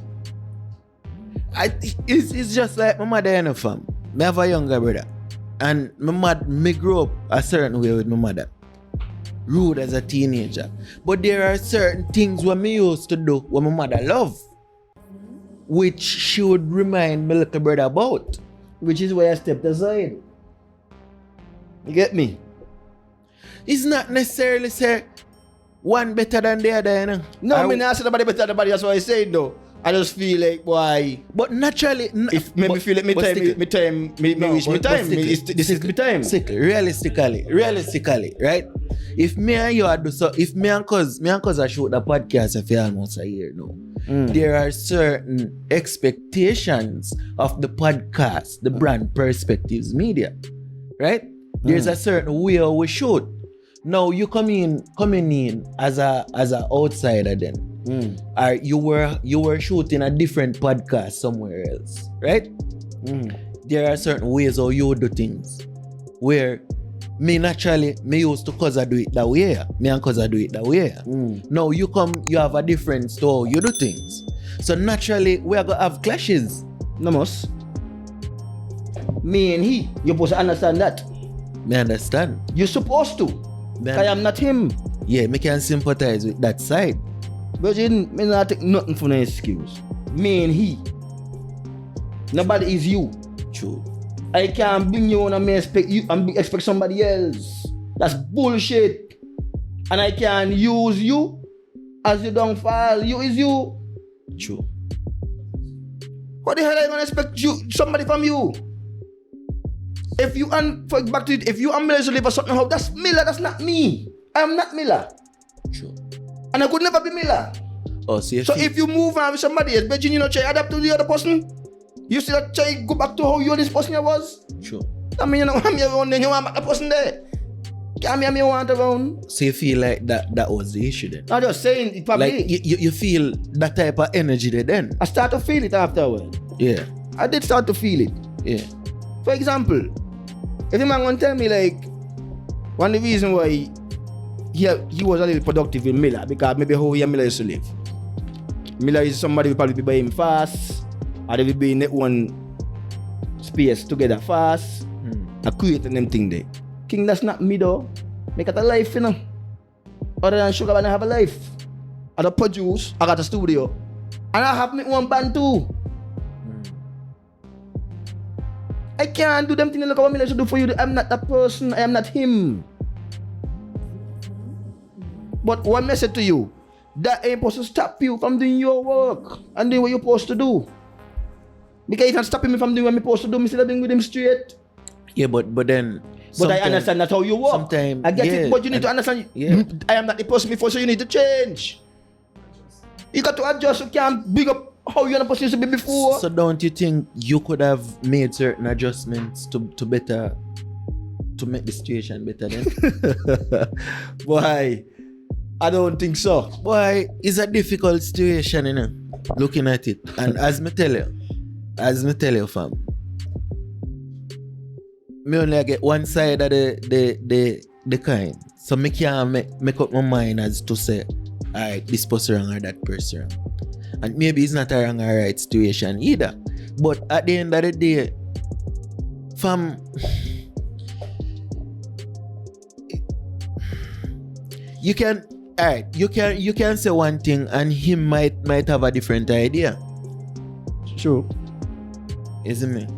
It's just like my mother and her fam. I have a younger brother. And me grew up a certain way with my mother. Rude as a teenager. But there are certain things what me used to do what my mother love, which she would remind my little brother about. Which is why I stepped aside. You get me? It's not necessarily say one better than the other, you know. No, I mean I said nobody better than nobody, that's what I said though. I just feel like why. But naturally, if me feel like me time, this is my time. Realistically, right? If me and you are do so, if me and cuz I shoot the podcast for almost a year now, there are certain expectations of the podcast, the brand Perspectives Media, right? There's a certain way we shoot. Now you coming in as a outsider then. Or you were shooting a different podcast somewhere else, right? There are certain ways how you do things where me naturally, me used to cause I do it that way. Me and cause I do it that way. Now you have a difference to how you do things. So naturally, we are gonna have clashes. No must. Me and he, you're supposed to understand that. Me understand. You're supposed to. I am not him. Yeah, me can sympathize with that side. Virgin, me not take nothing for no excuse. Me and he. Nobody is you. True. I can't bring you on and me expect you and expect somebody else. That's bullshit. And I can use you as your downfall. You is you. True. What the hell are you gonna expect somebody from you? If you back to it, if you and Miller to live or something, how that's Miller, that's not me. I am not Miller. True. And I could never be Miller. Oh, so if you move on with somebody else, but you know, try adapt to the other person, you still try go back to how you this person was. True. I mean, you know, I'm around then you want back the person there. Can't me want around. So you feel like that was the issue then? I'm just saying it probably. Like you feel that type of energy there then? I start to feel it after a while. Yeah. I did start to feel it. Yeah. For example, if a man gonna tell me like one of the reason why he was a little productive with Miller, because maybe how he and Miller used to live. Miller is somebody who probably be by him fast, or they will be in that one space together fast, and creating them thing there. King, that's not me though. Make it a life, you know. Other than Sugar Band, I have a life. I don't produce, I got a studio, and I have my own band too. I can't do them things like what Miller should do for you. I'm not that person. I am not him. But one message to you, that ain't supposed to stop you from doing your work and doing what you're supposed to do. Because it's not stopping me from doing what I'm supposed to do. I'm still doing with him straight. Yeah, but then. But I understand that's how you work. Sometimes. I get it, but you need to understand. Yeah. I am not the person before, so you need to change. You got to adjust. You can't big up how you're not supposed to be before. So don't you think you could have made certain adjustments to make the situation better then? Boy, I don't think so. Boy, it's a difficult situation, you know, looking at it. And as me tell you, fam, me only get one side of the kind. So me can't make up my mind as to say, alright, this person wrong or that person wrong. And maybe it's not a wrong or right situation either. But at the end of the day, fam, you can say one thing and he might have a different idea. True. Isn't me?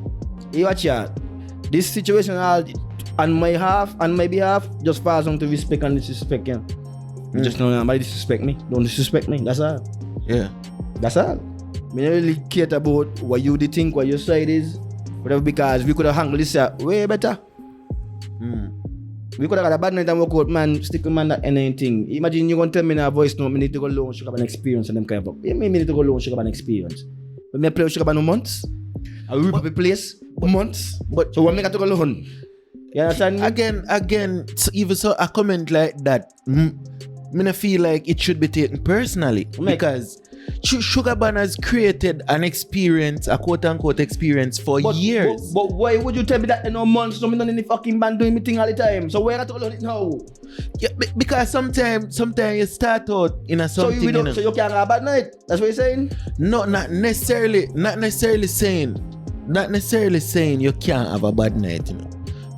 You watch out. This situation on my behalf just falls on to respect and disrespect. Yeah. Just know nobody disrespect me. Don't disrespect me. That's all. Yeah. That's all. I don't really care about what you think, what your side is, whatever, because we could have handled this way better. We could have got a bad night and work out, man, stick with man that anything. Imagine you gonna tell me in a voice note, me need to go loan Sugar Band experience and them kind of work. You mean me need to go loan Sugar Band experience? But me play with Sugar Band no months. I will be place months. But so when me got to go loan. You understand me? Again, so even so a comment like that, me not feel like it should be taken personally. Because Sugar Band has created an experience, a quote-unquote experience for years. But why would you tell me that in no months? So I'm not in the fucking band doing me thing all the time. So where I told it now? Yeah, because sometimes you start out in a something. So you can't have a bad night? That's what you're saying? No, not necessarily saying you can't have a bad night, you know.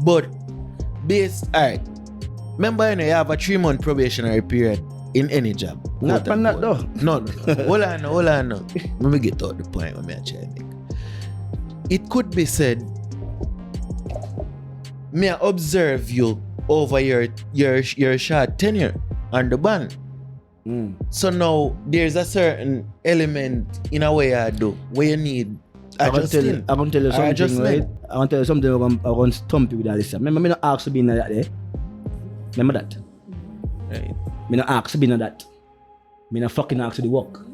But alright. Remember, you have a 3-month probationary period in any job. Not from that though. No. Hold on. Let me get out the point what I'm trying to make. It could be said, may I observe you over your short tenure on the band. So now there's a certain element in a way I do where you need adjusting. I'm gonna tell you something, right? I'm gonna tell you something. I'm gonna stump you with that. Remember, me not ask to be in that there. Remember that. Right. Me not ask to be in that. Me not fucking ask to the work.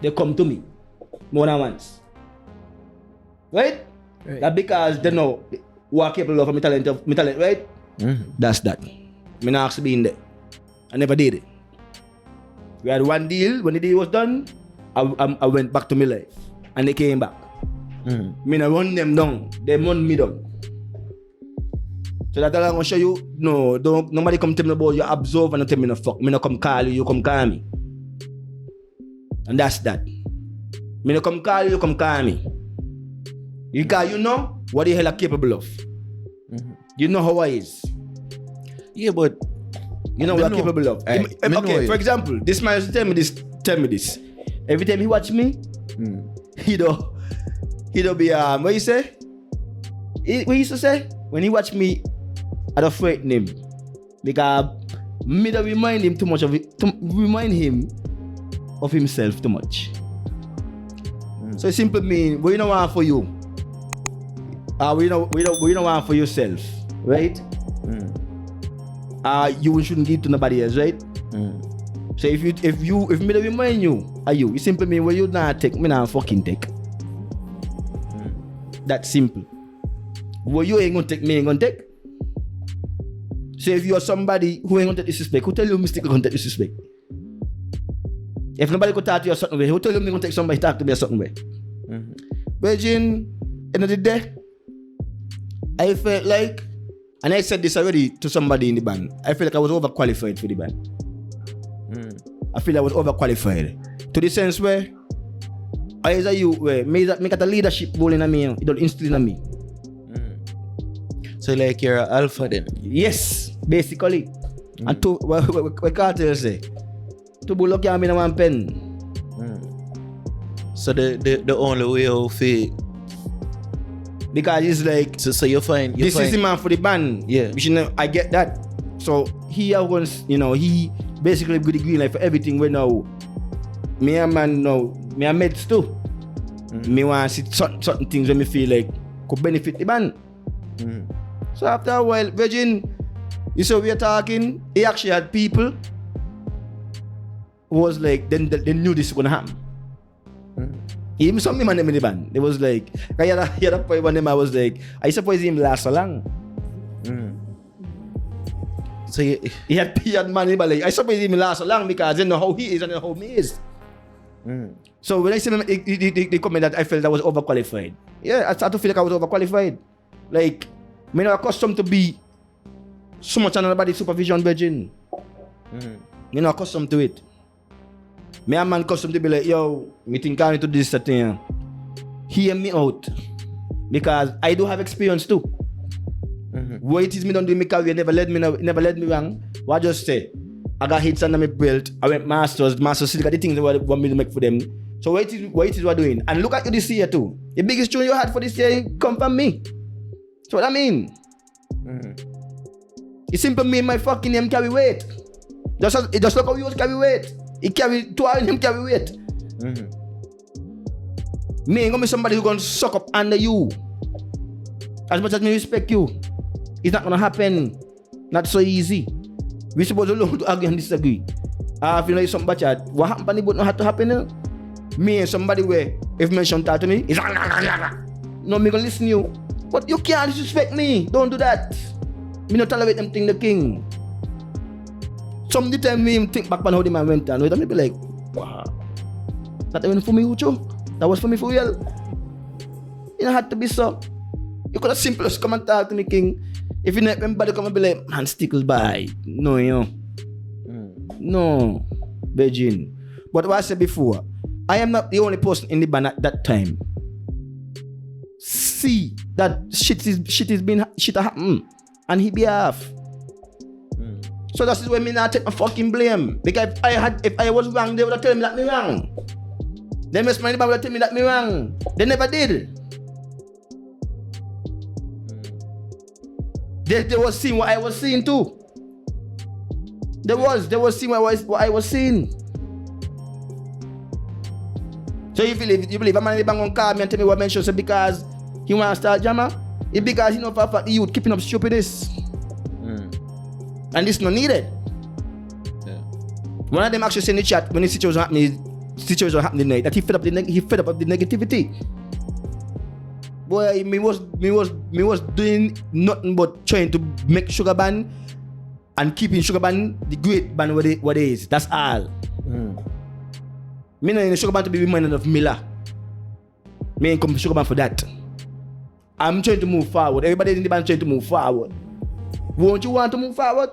They come to me more than once. Right? That because they know who are capable of my talent, right? That's that. Me not ask to be in there. I never did it. We had one deal. When the deal was done, I went back to my life. And they came back. Me not run them down. They run me down. So that I'm gonna show you, no, don't nobody come tell me about you absorb and not tell me no fuck. Me no come call you, you come call me. And that's that. Me no come call you come call me. Because you know what the hell I'm capable of. You know how I is. Yeah, but you know what I'm capable of. Okay, for example, this man used to tell me this. Every time he watch me, he don't be what you say? What he used to say? When he watch me, I don't frighten him. Because me don't remind him too much of it, to remind him of himself too much. So it simply means we don't want for you. We don't want for yourself, right? You shouldn't give to nobody else, right? So if me don't remind you, it simply means when you not take, me not fucking take. That's simple. What you ain't gonna take, me ain't gonna take. So if you're somebody who ain't gonna take disrespect, who tell you mistake gonna take disrespect? If nobody could talk to you a certain way, who tell you me gonna take somebody talk to me a certain way? Virgin, end of the day, I felt like, and I said this already to somebody in the band, I feel like I was overqualified for the band. I feel I was overqualified. To the sense where, as a youth, where me got a leadership role in me, it don't instill in me. So like you're an alpha then? Yes, basically. And to, what Carter say? To bull up in one pen. So the only way of feel. Because it's like, so you find this is the man for the band. Yeah. Which, you know, I get that. So he once, you know, he basically got the green light for everything. Where now, me and man now, me and mates too. Me want to see certain things when me feel like could benefit the band. So after a while, Virgin, you saw we are talking, he actually had people who was like, they knew this was gonna happen. Even some man in the band, it was like, I had a point when them I was like, I suppose him last so long. So he had money, but like, I suppose him last so long because I didn't know how he is and how me is. So when I see him, they comment that I felt I was overqualified. Yeah, I started to feel like I was overqualified. Like, I'm not accustomed to be so much under nobody's supervision, Virgin. I'm not accustomed to it. Me a man accustomed to be like, yo, me think I need to do this thing. Hear me out. Because I do have experience too. What it is me don't do in my career never led me wrong. What I just say? I got hits under my belt. I went masters still got the things they want me to make for them. So what it is we're doing. And look at you this year too. The biggest tune you had for this year come from me. That's what I mean. It simply mean my fucking name carry weight. Just look how yours carry weight. It carry two of them carry weight. Me ain't gonna be somebody who's gonna suck up under you. As much as me respect you, it's not gonna happen. Not so easy. We supposed to learn to argue and disagree. I feel like something bad. What happened but not have to happen. Me and somebody where if mention talk to me, it's no me gonna listen to you. But you can't disrespect me. Don't do that. Me not tolerate them thing the king. Some of the time me think back on how the man went on. Wait, me be like, wow. That even for me, Ucho. That was for me for real. It had to be so. You could have simply just come and talk to me, king. If you not everybody come and be like, man, Stickle by. No, you know. No, Virgin. But what I said before, I am not the only person in the band at that time. See that shit happen and he behalf. So that's why me not take my fucking blame. Because if I was wrong, they would have told me that me wrong. Them West Man would have told me that me wrong. They never did. They was seeing what I was seeing too. They was seeing what I was seeing. So you believe a man in the bank gonna call me and tell me what mention said because he wanna start jammer? It's because he know for a fact the youth keeping up stupidness. And this not needed. Yeah. One of them actually said in the chat when the situation happened night that he fed up of the negativity. Boy, me was doing nothing but trying to make Sugar Band and keeping Sugar Band the great band what it is. That's all. Me not in the Sugar Band to be reminded of Miller. Me ain't come to Sugar Band for that. I'm trying to move forward. Everybody in the band trying to move forward. Won't you want to move forward?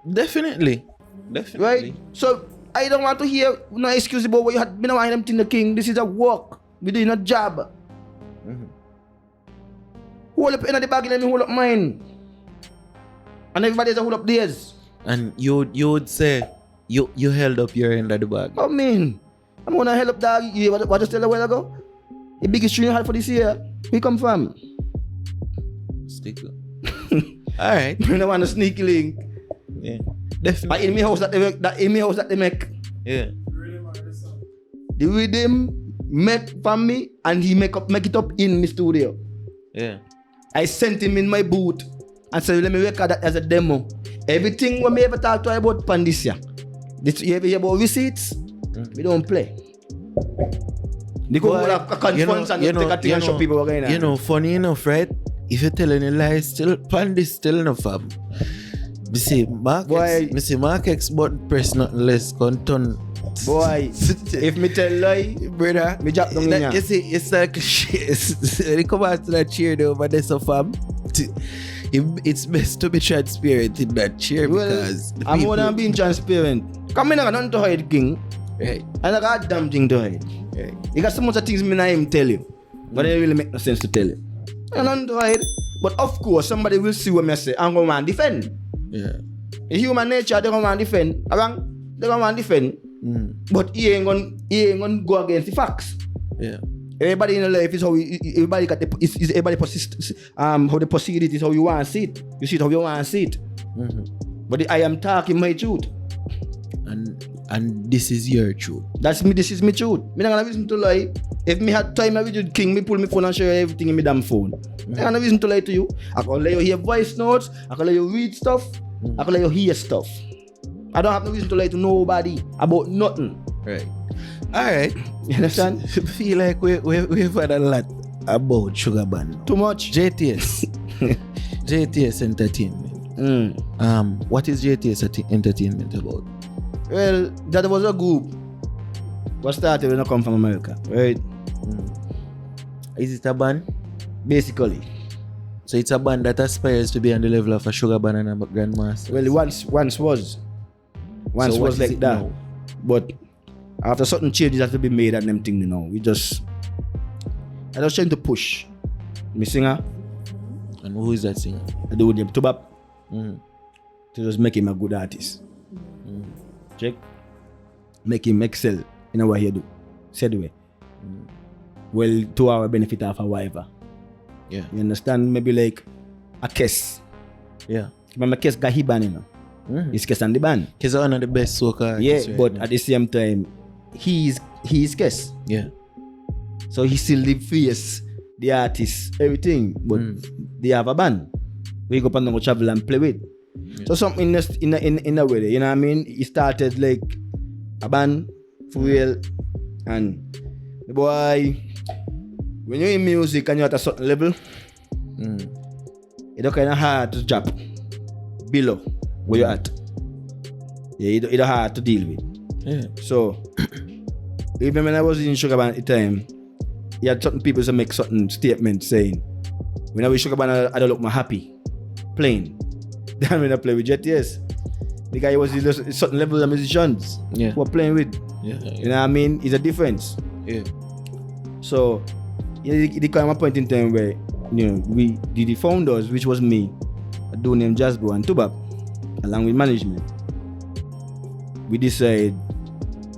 Definitely. Right? So I don't want to hear no excuse about what you had been around them to the king. This is a work. We're doing a job. Hold up in the bag and me hold up mine. And everybody's a hold up theirs. And you would say you held up your end of the bag. I mean, I'm gonna held up dog. You what just tell a while ago? The biggest stream you had for this year. Where you come from? Stickle. Alright. You don't want a sneaky link. Yeah. But Definitely. in my house that they make. Yeah. The rhythm make from me and he make it up in the studio. Yeah. I sent him in my booth and said, let me record that as a demo. Everything when me ever talk to her about Pandisia. This you ever hear about receipts? We don't play. They go hold a conference and take a thing and show people what going on. You know, funny enough, right? If you're telling a lie, still Pandis still no fam. Me see Mark X button press nothing less conton. Boy, if me tell lie, Brother, me drop down in here. you see, it's like when you come out to that chair there over there, so fam, it's best to be transparent in that chair because I'm more than being transparent. Come in, I got nothing to hide, King. Right. And I got damn thing to hide. Right. You got so much of things me not even tell you, but it really make no sense to tell you. I got nothing to hide. But of course, somebody will see what me say and go and defend. Yeah. In human nature, they go and defend. They go and defend. But he ain't gonna go against the facts. Yeah. Everybody in life is how everybody got everybody how they perceive it is how you want to see it. You see it how you want to see it. But I am talking my truth. And this is your truth. That's me. This is my truth. Me not gonna reason to lie. If me had time, I would King. Me pull my phone and share everything in my damn phone. Me not gonna reason to lie to you. I can let you hear voice notes. I can let you read stuff. I can let you hear stuff. I don't have no reason to lie to nobody about nothing. Right. Alright. You understand? Feel like we've had a lot about Sugar Band. Too much. JTS. JTS Entertainment. What is JTS Entertainment about? Well, that was a group. Was started when I come from America, right? Is it a band? Basically. So it's a band that aspires to be on the level of a Sugar Band and a Grandmaster. Well, once was. Once So was like that. now? But after certain changes have to be made and them things, you know, I just trying to push. Me singer, And who is that singer? I do with him TruVybz to just make him a good artist. Check. Make him excel in what he do. Said way. Well, to our benefit of a whatever. Yeah. You understand? Maybe like a case. Yeah. Remember case got he ban, you know. He's case on the band. He's one of the best soca Yeah, artists right but now. at the same time, he is case. Yeah. So he still live face the artist, everything. But they have a band. We go up and go travel and play with. Yeah. So something in a way, you know what I mean? He started like a band for real. And the boy, when you're in music and you're at a certain level, it's kind of hard to drop below where you're at. Yeah, it's hard to deal with. Yeah. So, even when I was in Sugar Band at the time, you had certain people to make certain statements saying, when I was Sugar Band, I don't look more happy playing than when I play with JTS. The guy was in a certain level of musicians Yeah. who are playing with. Yeah. You know what I mean? It's a difference. Yeah. So, it came a point in time where, you know, we did the founders, which was me, a dude named Jasbo and TruVybz, along with management. We decided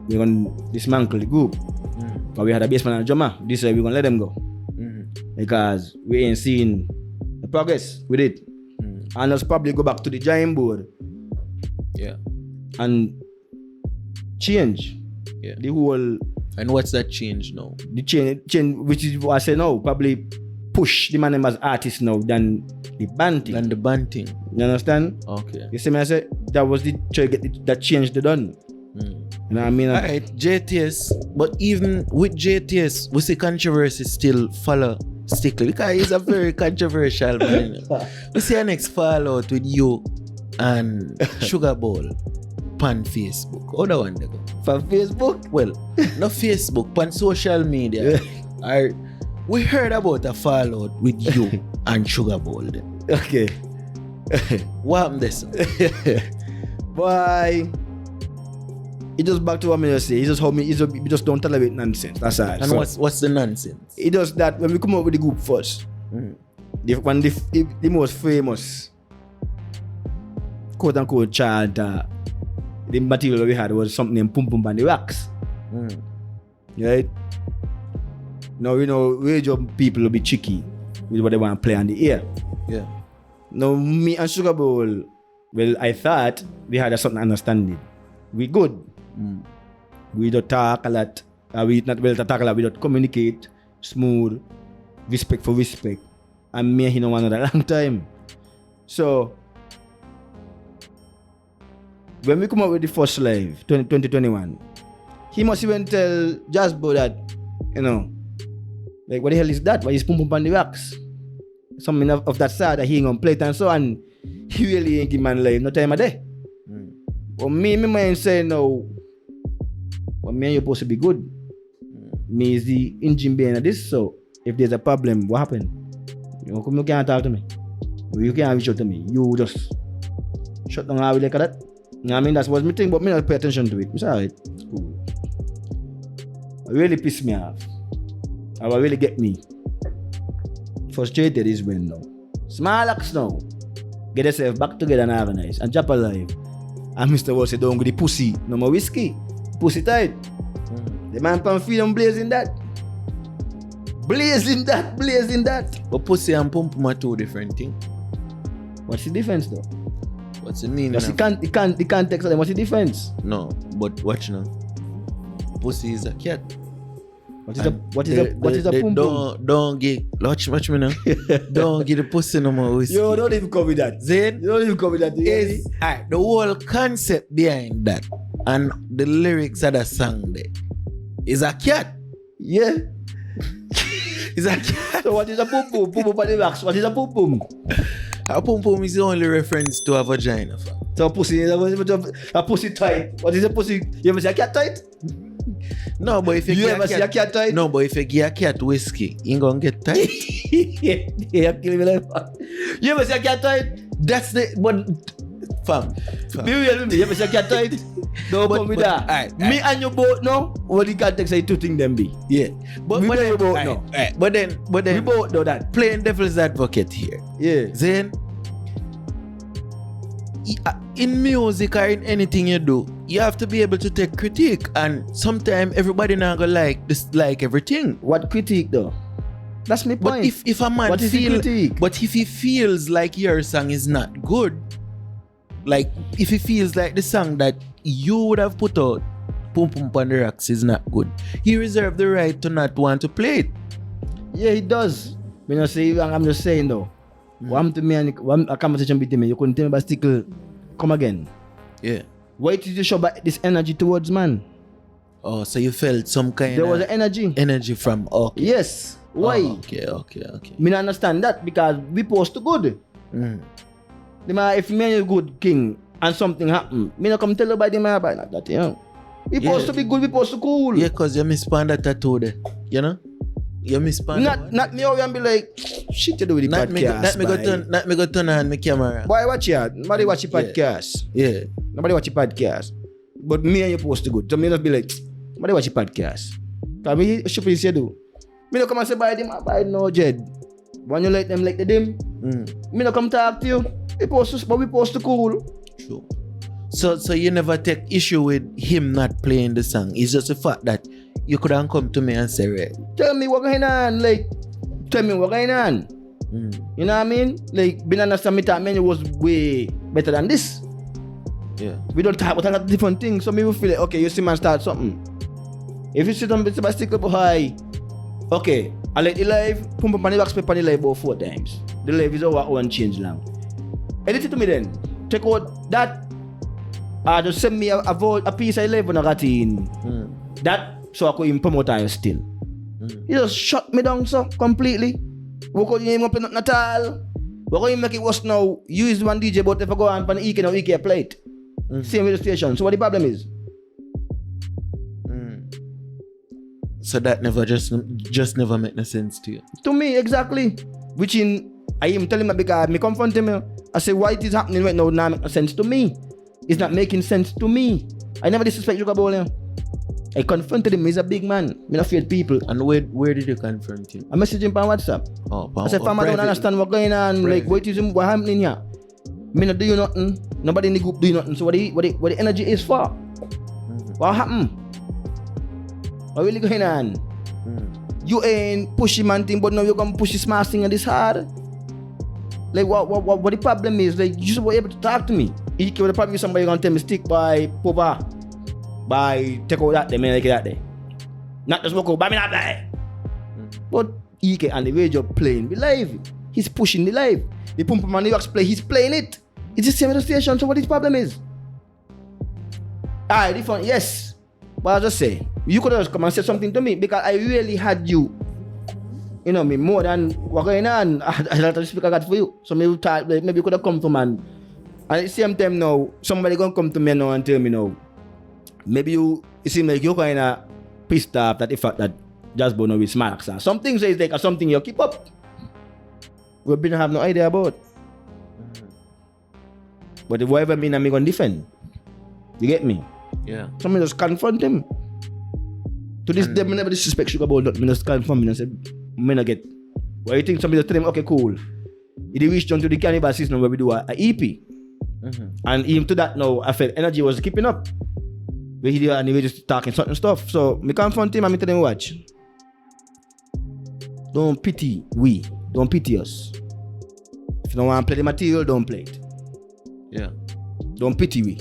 we're going to dismantle the group. But we had a bass man and a drummer. We decided we're going to let them go. Because we ain't seeing the progress with it. And let's probably go back to the Jaay board Yeah. and change the whole... And what's that change now? The change, which is what I say now, probably push the man as artist now than the band thing. And the band thing. You understand? Okay. You see me, I said that was the try to get that change done. You know what I mean? Alright, JTS. But even with JTS, we see controversy still follow Stickle because he's a very controversial man. We see our next fallout with you and Sugar Bowl on Facebook. How that one they go? For Facebook? Well, not Facebook, on social media. We heard about a fallout with you and Sugar Bowl then. Okay. What happened this? Boy, it just back to what I just say. He just don't tolerate nonsense. That's all. And So, what's the nonsense? it does that when we come up with the group first. The most famous quote unquote chant, the material we had was something named Pum Pum and the Wax. Right? Now you know radio people will be cheeky with what they want to play on the air. Yeah. Now me and Sugar Bowl, well, I thought we had a certain understanding. We good. We don't talk a lot. We not well to talk a lot. We don't communicate smooth, respect for respect. And me and him one another a long time. So when we come up with the first live 2021, he must even tell Jasbo that, you know, like what the hell is that? Why is Pum Pum on the Wax? Something of that side that he ain't gonna play it and so on. He really ain't give man live no time a day. But me mind say no. But me and you supposed to be good. Me is the engine behind this, so if there's a problem, what happened? You can't talk to me. You can't reach out to me. You just shut down how we like that. You know what I mean? That's what me think, but me not pay attention to it. It's alright. It's cool. It really pissed me off. It will really get me frustrated is when now. Small acts now. Get yourself back together and organize and drop a live. And Mr. Wall said, don't go the pussy. No more whiskey. Pussy tight. The man pan freedom blazing that. Blazing that. But pussy and pum pum are two different things. What's the difference though? What's the meaning? The context of them. What's the difference? No, but watch now. Pussy is a cat. What is a pum pum? Don't get watch me now. Don't get the pussy no more whiskey. Yo, don't even cover that. Then You don't even cover that. is the whole concept behind that and the lyrics of the song there is a cat. Yeah. Is a cat. So what is a pum pum? Pum pum on the wax. What is a pum pum? A pum pum is the only reference to a vagina. Fam. So pussy is a pussy tight. What is a pussy? You ever see a cat tight? No, but if you ever see a cat tight? No, but if you give a cat whiskey, you ain't gonna get tight. Yeah, kill me like that. You ever see a cat tight? That's the but fam. Be real with me. You ever see a cat tight? Don't come with that. Alright, Me and you both know what the context say two things them be. Yeah. But We then, both alright, know. alright. But then We both know that. playing devil's advocate here. Yeah. Then in music or in anything you do, you have to be able to take critique, and sometimes everybody not gonna like everything. What critique though? That's my point. But if a man What is the critique? but if he feels like your song is not good, like if he feels like the song that you would have put out, Pum Pum on the Rocks, is not good, he reserves the right to not want to play it. Yeah, he does. Me not say I'm just saying though. What happened to me and a conversation between me, you couldn't tell me about Stickle come again. Yeah. Why did you show back this energy towards man? Oh, so you felt some kind There was of an energy. from okay. Yes. Why? Oh, okay. Me not understand that because we post to good. The man, if me and you good king and something happen, me not come tell nobody man about that, you know. We supposed to be good, we supposed to cool. Yeah, cause you miss Panda Tatoo there, you know. You miss Panda. Not me over and be like, shit you do with the podcast. Not me go turn on my camera. Boy, watch it. Nobody watch the podcast. Yeah. Nobody watch the podcast. But me and you supposed to good. So me not be like, nobody watch the podcast. Cause me should be say do. Me not come and say buy them, buy no Jed. When you like them like the them, me not come talk to you. We supposed to cool. True. So you never take issue with him not playing the song. It's just the fact that you couldn't come to me and say, right, tell me what going on. Like, tell me what going on. You know what I mean? Like, being honest with me, that menu was way better than this. Yeah. We don't talk about a lot of different things. So me will feel like, okay, you see man start something. If you sit on the Stickle up high, okay, I let the live, Pum Pum on the Wax paper on the live about 4 times. The live is our own change now. Edit it to me then. Take out that. Just send me a piece I live on a got in. That so I could even promote you still. You just shut me down so completely. We couldn't even open nothing at all. We couldn't make it worse now. You is one DJ, but if I go on for the EK, now EK play it. Same with the station. So what the problem is? So that never just never make no sense to you. To me, exactly. Which in I even tell him that because me confront him. I say, why it is happening right now? Now make no sense to me. It's not making sense to me. I never disrespect Sugar Bowl. I confronted him. He's a big man. Me not afraid people. And where did you confront him? I messaged him on WhatsApp. I said, fam, I don't understand what's going on. Private. Like, what happening here? Me not do you nothing. Nobody in the group do you nothing. So what the energy is for? What happened? What really going on? You ain't pushy man thing, but now you're gonna push this smart thing and this hard. Like what the problem is? Like you just were able to talk to me. If the problem is somebody gonna tell me stick by Poba, by take out that day, man, like that day. Not just walk out, buy me that day. But Ike and the way you're playing the live, he's pushing the live. The Pump Man New York's play, he's playing it. It's the same with the station. So what his problem is? Alright, different, yes. But I just say, you could have come and say something to me because I really had you. You know me more than what's going on. I had a lot of respect I got for you. So maybe you could have come to man. And at the same time now, somebody gonna come to me now and tell me now. Maybe it seems like you're kind of pissed off that the fact that Jazz Bono is smart. Some things is like something you keep up. We didn't have no idea about. But if whatever mean I'm gonna defend. You get me? Yeah. Somebody just confront him. To this day, I never disrespect Sugar Bowl, but I just confront him and say, I not get. Well, you think somebody just tell him, okay, cool. He reached on to the Carnival season where we do a EP. And even to that now, I felt energy was keeping up. Where he did and he was just talking certain stuff. So I confront him and I tell him, watch. Don't pity we. Don't pity us. If you don't want to play the material, don't play it. Yeah. Don't pity we.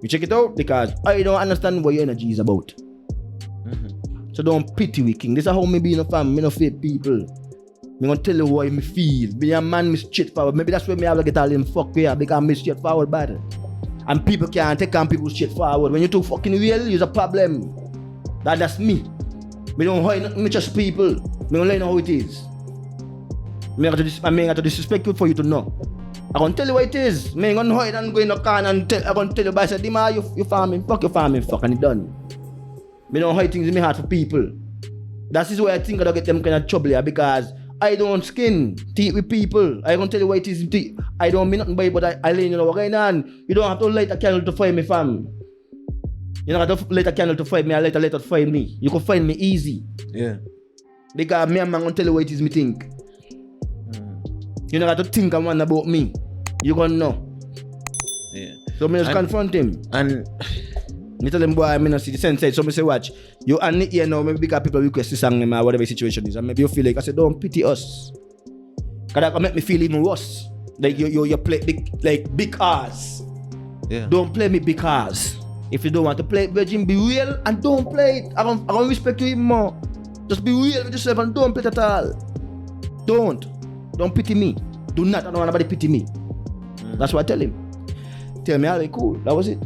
You check it out because I don't understand what your energy is about. So don't pity we, king. This is how me be in a family. Me no fake people. Me gonna tell you how I feel. Be a man, me straightforward. Maybe that's where me have to get all them fuck here because me straightforward bad. And people can't take on people straightforward. When you too fucking real, it's a problem. That's me. Me don't hide nothing, me just people. Me don't let you know how it is. Me got to disrespect you for you to know. I gonna tell you what it is. Me ain't gonna hide and go in the car and I gonna tell you by say, Dima, you farming, fuck and it done. Me don't hide things in my heart for people. That is why I think I don't get them kind of trouble here because I don't skin teeth with people. I gonna tell you what it is. I don't mean nothing by it, but I let you know what's going on. You don't have to light a candle to find me, fam. You don't have to light a candle to find me. I light a light to find me. You can find me easy. Yeah. Because me and man gonna tell you what it is me think. You don't have to think and wonder about me. You gonna know. Yeah. So me just confront him. And me tell him, boy, I mean, see the sense. So me say, watch. You and it here now, maybe because people request the song or whatever the situation is. And maybe you feel like, I say, don't pity us. Because that can make me feel even worse. Like you play big cars. Yeah. Don't play me because. If you don't want to play it, Virgin, be real and don't play it. I don't respect you even more. Just be real with yourself and don't play it at all. Don't pity me. Do not. I don't want nobody pity me. That's what I tell him. Tell me, all right, cool. That was it.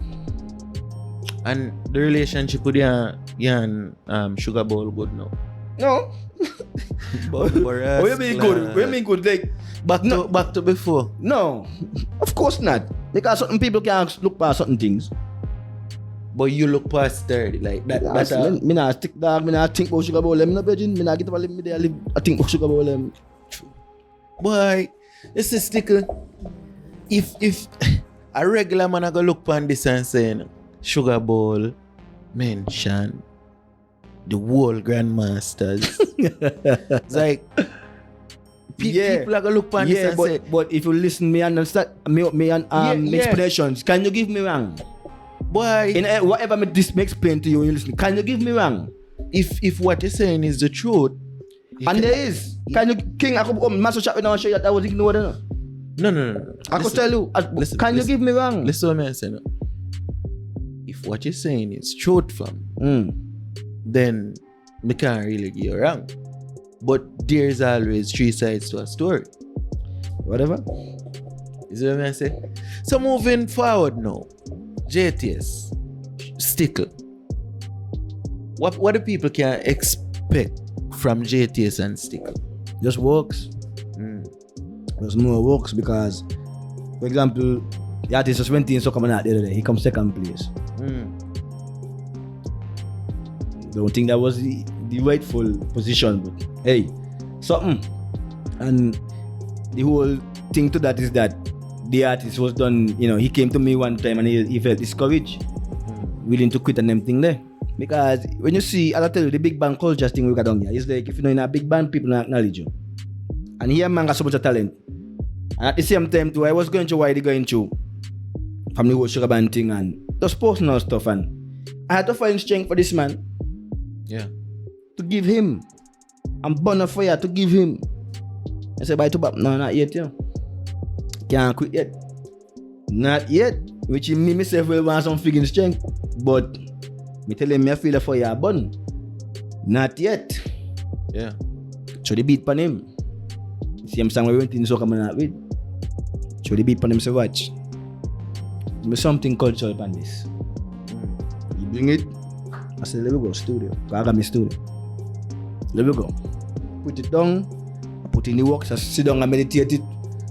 And the relationship with you and Sugar Bowl good now? No. What do you mean good? What do you mean good? Like back to before? No. Of course not. Because certain people can't look past certain things. But you look past 30, like that. Me not stick dog, me not think about Sugar Bowl. Me not virgin. Me not get up and live me there. I think about Sugar Bowl. Boy, this is Stickle. If a regular man I go look pan this and saying Sugar Bowl mention the whole grandmasters. It's like people are gonna look pan this and say. But if you listen me and understand me and explanations, can you give me wrong? Boy, in whatever me explain to you when you listen, can you give me wrong? If what you're saying is the truth, and there is, can you King? I could come master chat with now and show you that I was ignored. No. I could tell you. Can you give me wrong? Listen to what I'm saying. If what you're saying is truthful, then we can't really give you wrong. But there's always three sides to a story. Whatever. Is that what I'm saying? So moving forward now, JTS, Stickle. What do people can expect from JTS and Stickle? Just works. There's more works because, for example, the artist just went in so coming out the other day. He comes second place. Don't think that was the rightful position, but hey, something. And the whole thing to that is that the artist was done, he came to me one time and he felt discouraged, willing to quit and them thing there. Because when you see, I'll tell you, the big band culture thing we got down here, it's like if you're in a big band, people don't acknowledge you. And here man got so much of talent. And at the same time too, I was going through what they going through from the whole sugar band thing and just personal stuff, and I had to find strength for this man. Yeah. To give him. I'm burn a fire to give him. I said, bye to Bap. No, not yet, Can't quit yet. Not yet. Which me myself will want some friggin' strength. But me tell him I feel a fire burn. Not yet. Yeah. So the beat pan him. See him song we went in so come out with. So the beat pan him say watch. There's something cultural pan this. You bring it. I said, let me go studio. I got my studio. Let me go. Put it down. I put in the work. So I sit down and meditate it.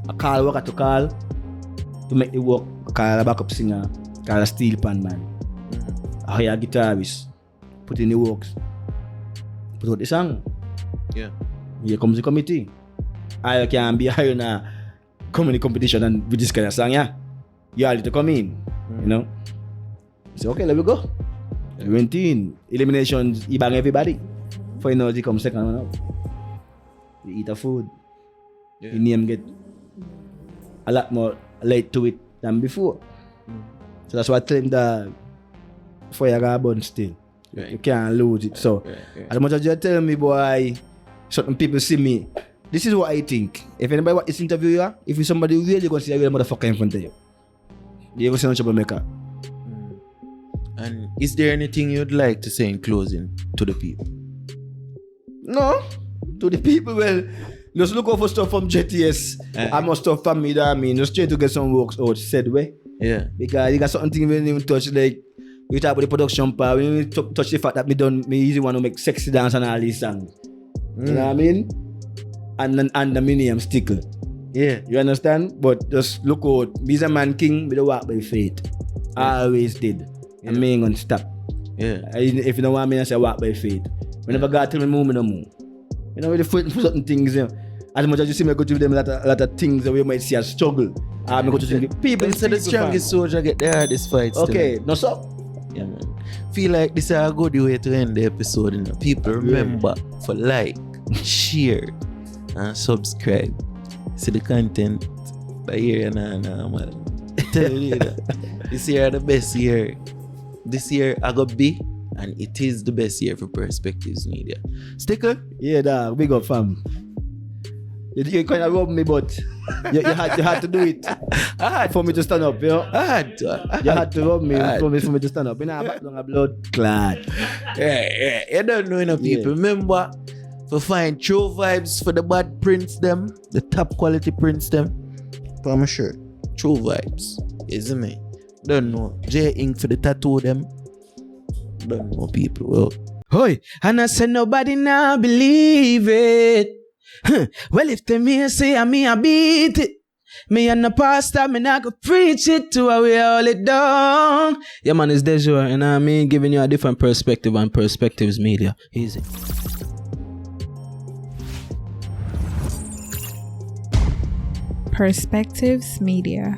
I call worker to call to make the work. I call a backup singer. I call a steel pan man. I hire a guitarist. Put in the works. Put out the song. Yeah. Here comes the committee. I can be hiring a comedy competition and with this kind of song, yeah. You all need to come in. I said, okay, let me go. We went in. Eliminations, he bang everybody. Finals, he come second one out. We eat a food. Yeah. The name get a lot more light to it than before. So that's why I tell him that fire got burn still. Right. You can't lose it. So as much as you tell me, boy, certain people see me. This is what I think. If anybody want this interview here, if it's somebody really gonna see a real motherfucker in front of you. You ever seen a troublemaker? And is there anything you'd like to say in closing to the people? No. To the people, well, just look out for stuff from JTS. I'm more stuff from me, that I mean, just trying to get some works out said way. Yeah. Because you got something we didn't even touch, like we talk about the production part, we didn't even touch the fact that me easy want to make sexy dance and all these songs. You know what I mean? And the Beatmaker Stickle. Yeah. You understand? But just look out. Me's a man king, but I walk by faith. I always did. Yeah. And me ain't gonna stop. Yeah. If you don't want me, I say walk by faith. Whenever God tell me move, I move. You know, really for certain things, as much as you see me go through them a lot of things that we might see as struggle. I go to think people say the strongest soldier get the hardest fight still. Okay, no so. Yeah, man. Feel like this is a good way to end the episode. People remember for like, share, and subscribe. See the content by year and man. Tell you that. This year the best year. This year I got be, and it is the best year for Perspectives Media. Stickle? Yeah, dog. Big up, fam. You kind of rub me, but you had to do it. For me to stand up, you know? You had to rub me for me to stand up. You know, I'm back on a blood clot. Yeah. You don't know enough people. Remember to find TruVybz for the bad prints them, the top quality prints them. For my shirt. TruVybz. Isn't me? Don't know. Jaay ink for the tattoo them. Don't know people. Well. Hoy, and I said nobody now believe it. Well, if they me say I beat it. Me and the pastor, me not go preach it to how we all it down. Yeah, man, it's Dejour, and I mean, giving you a different perspective on Perspectives Media. Easy. Perspectives Media.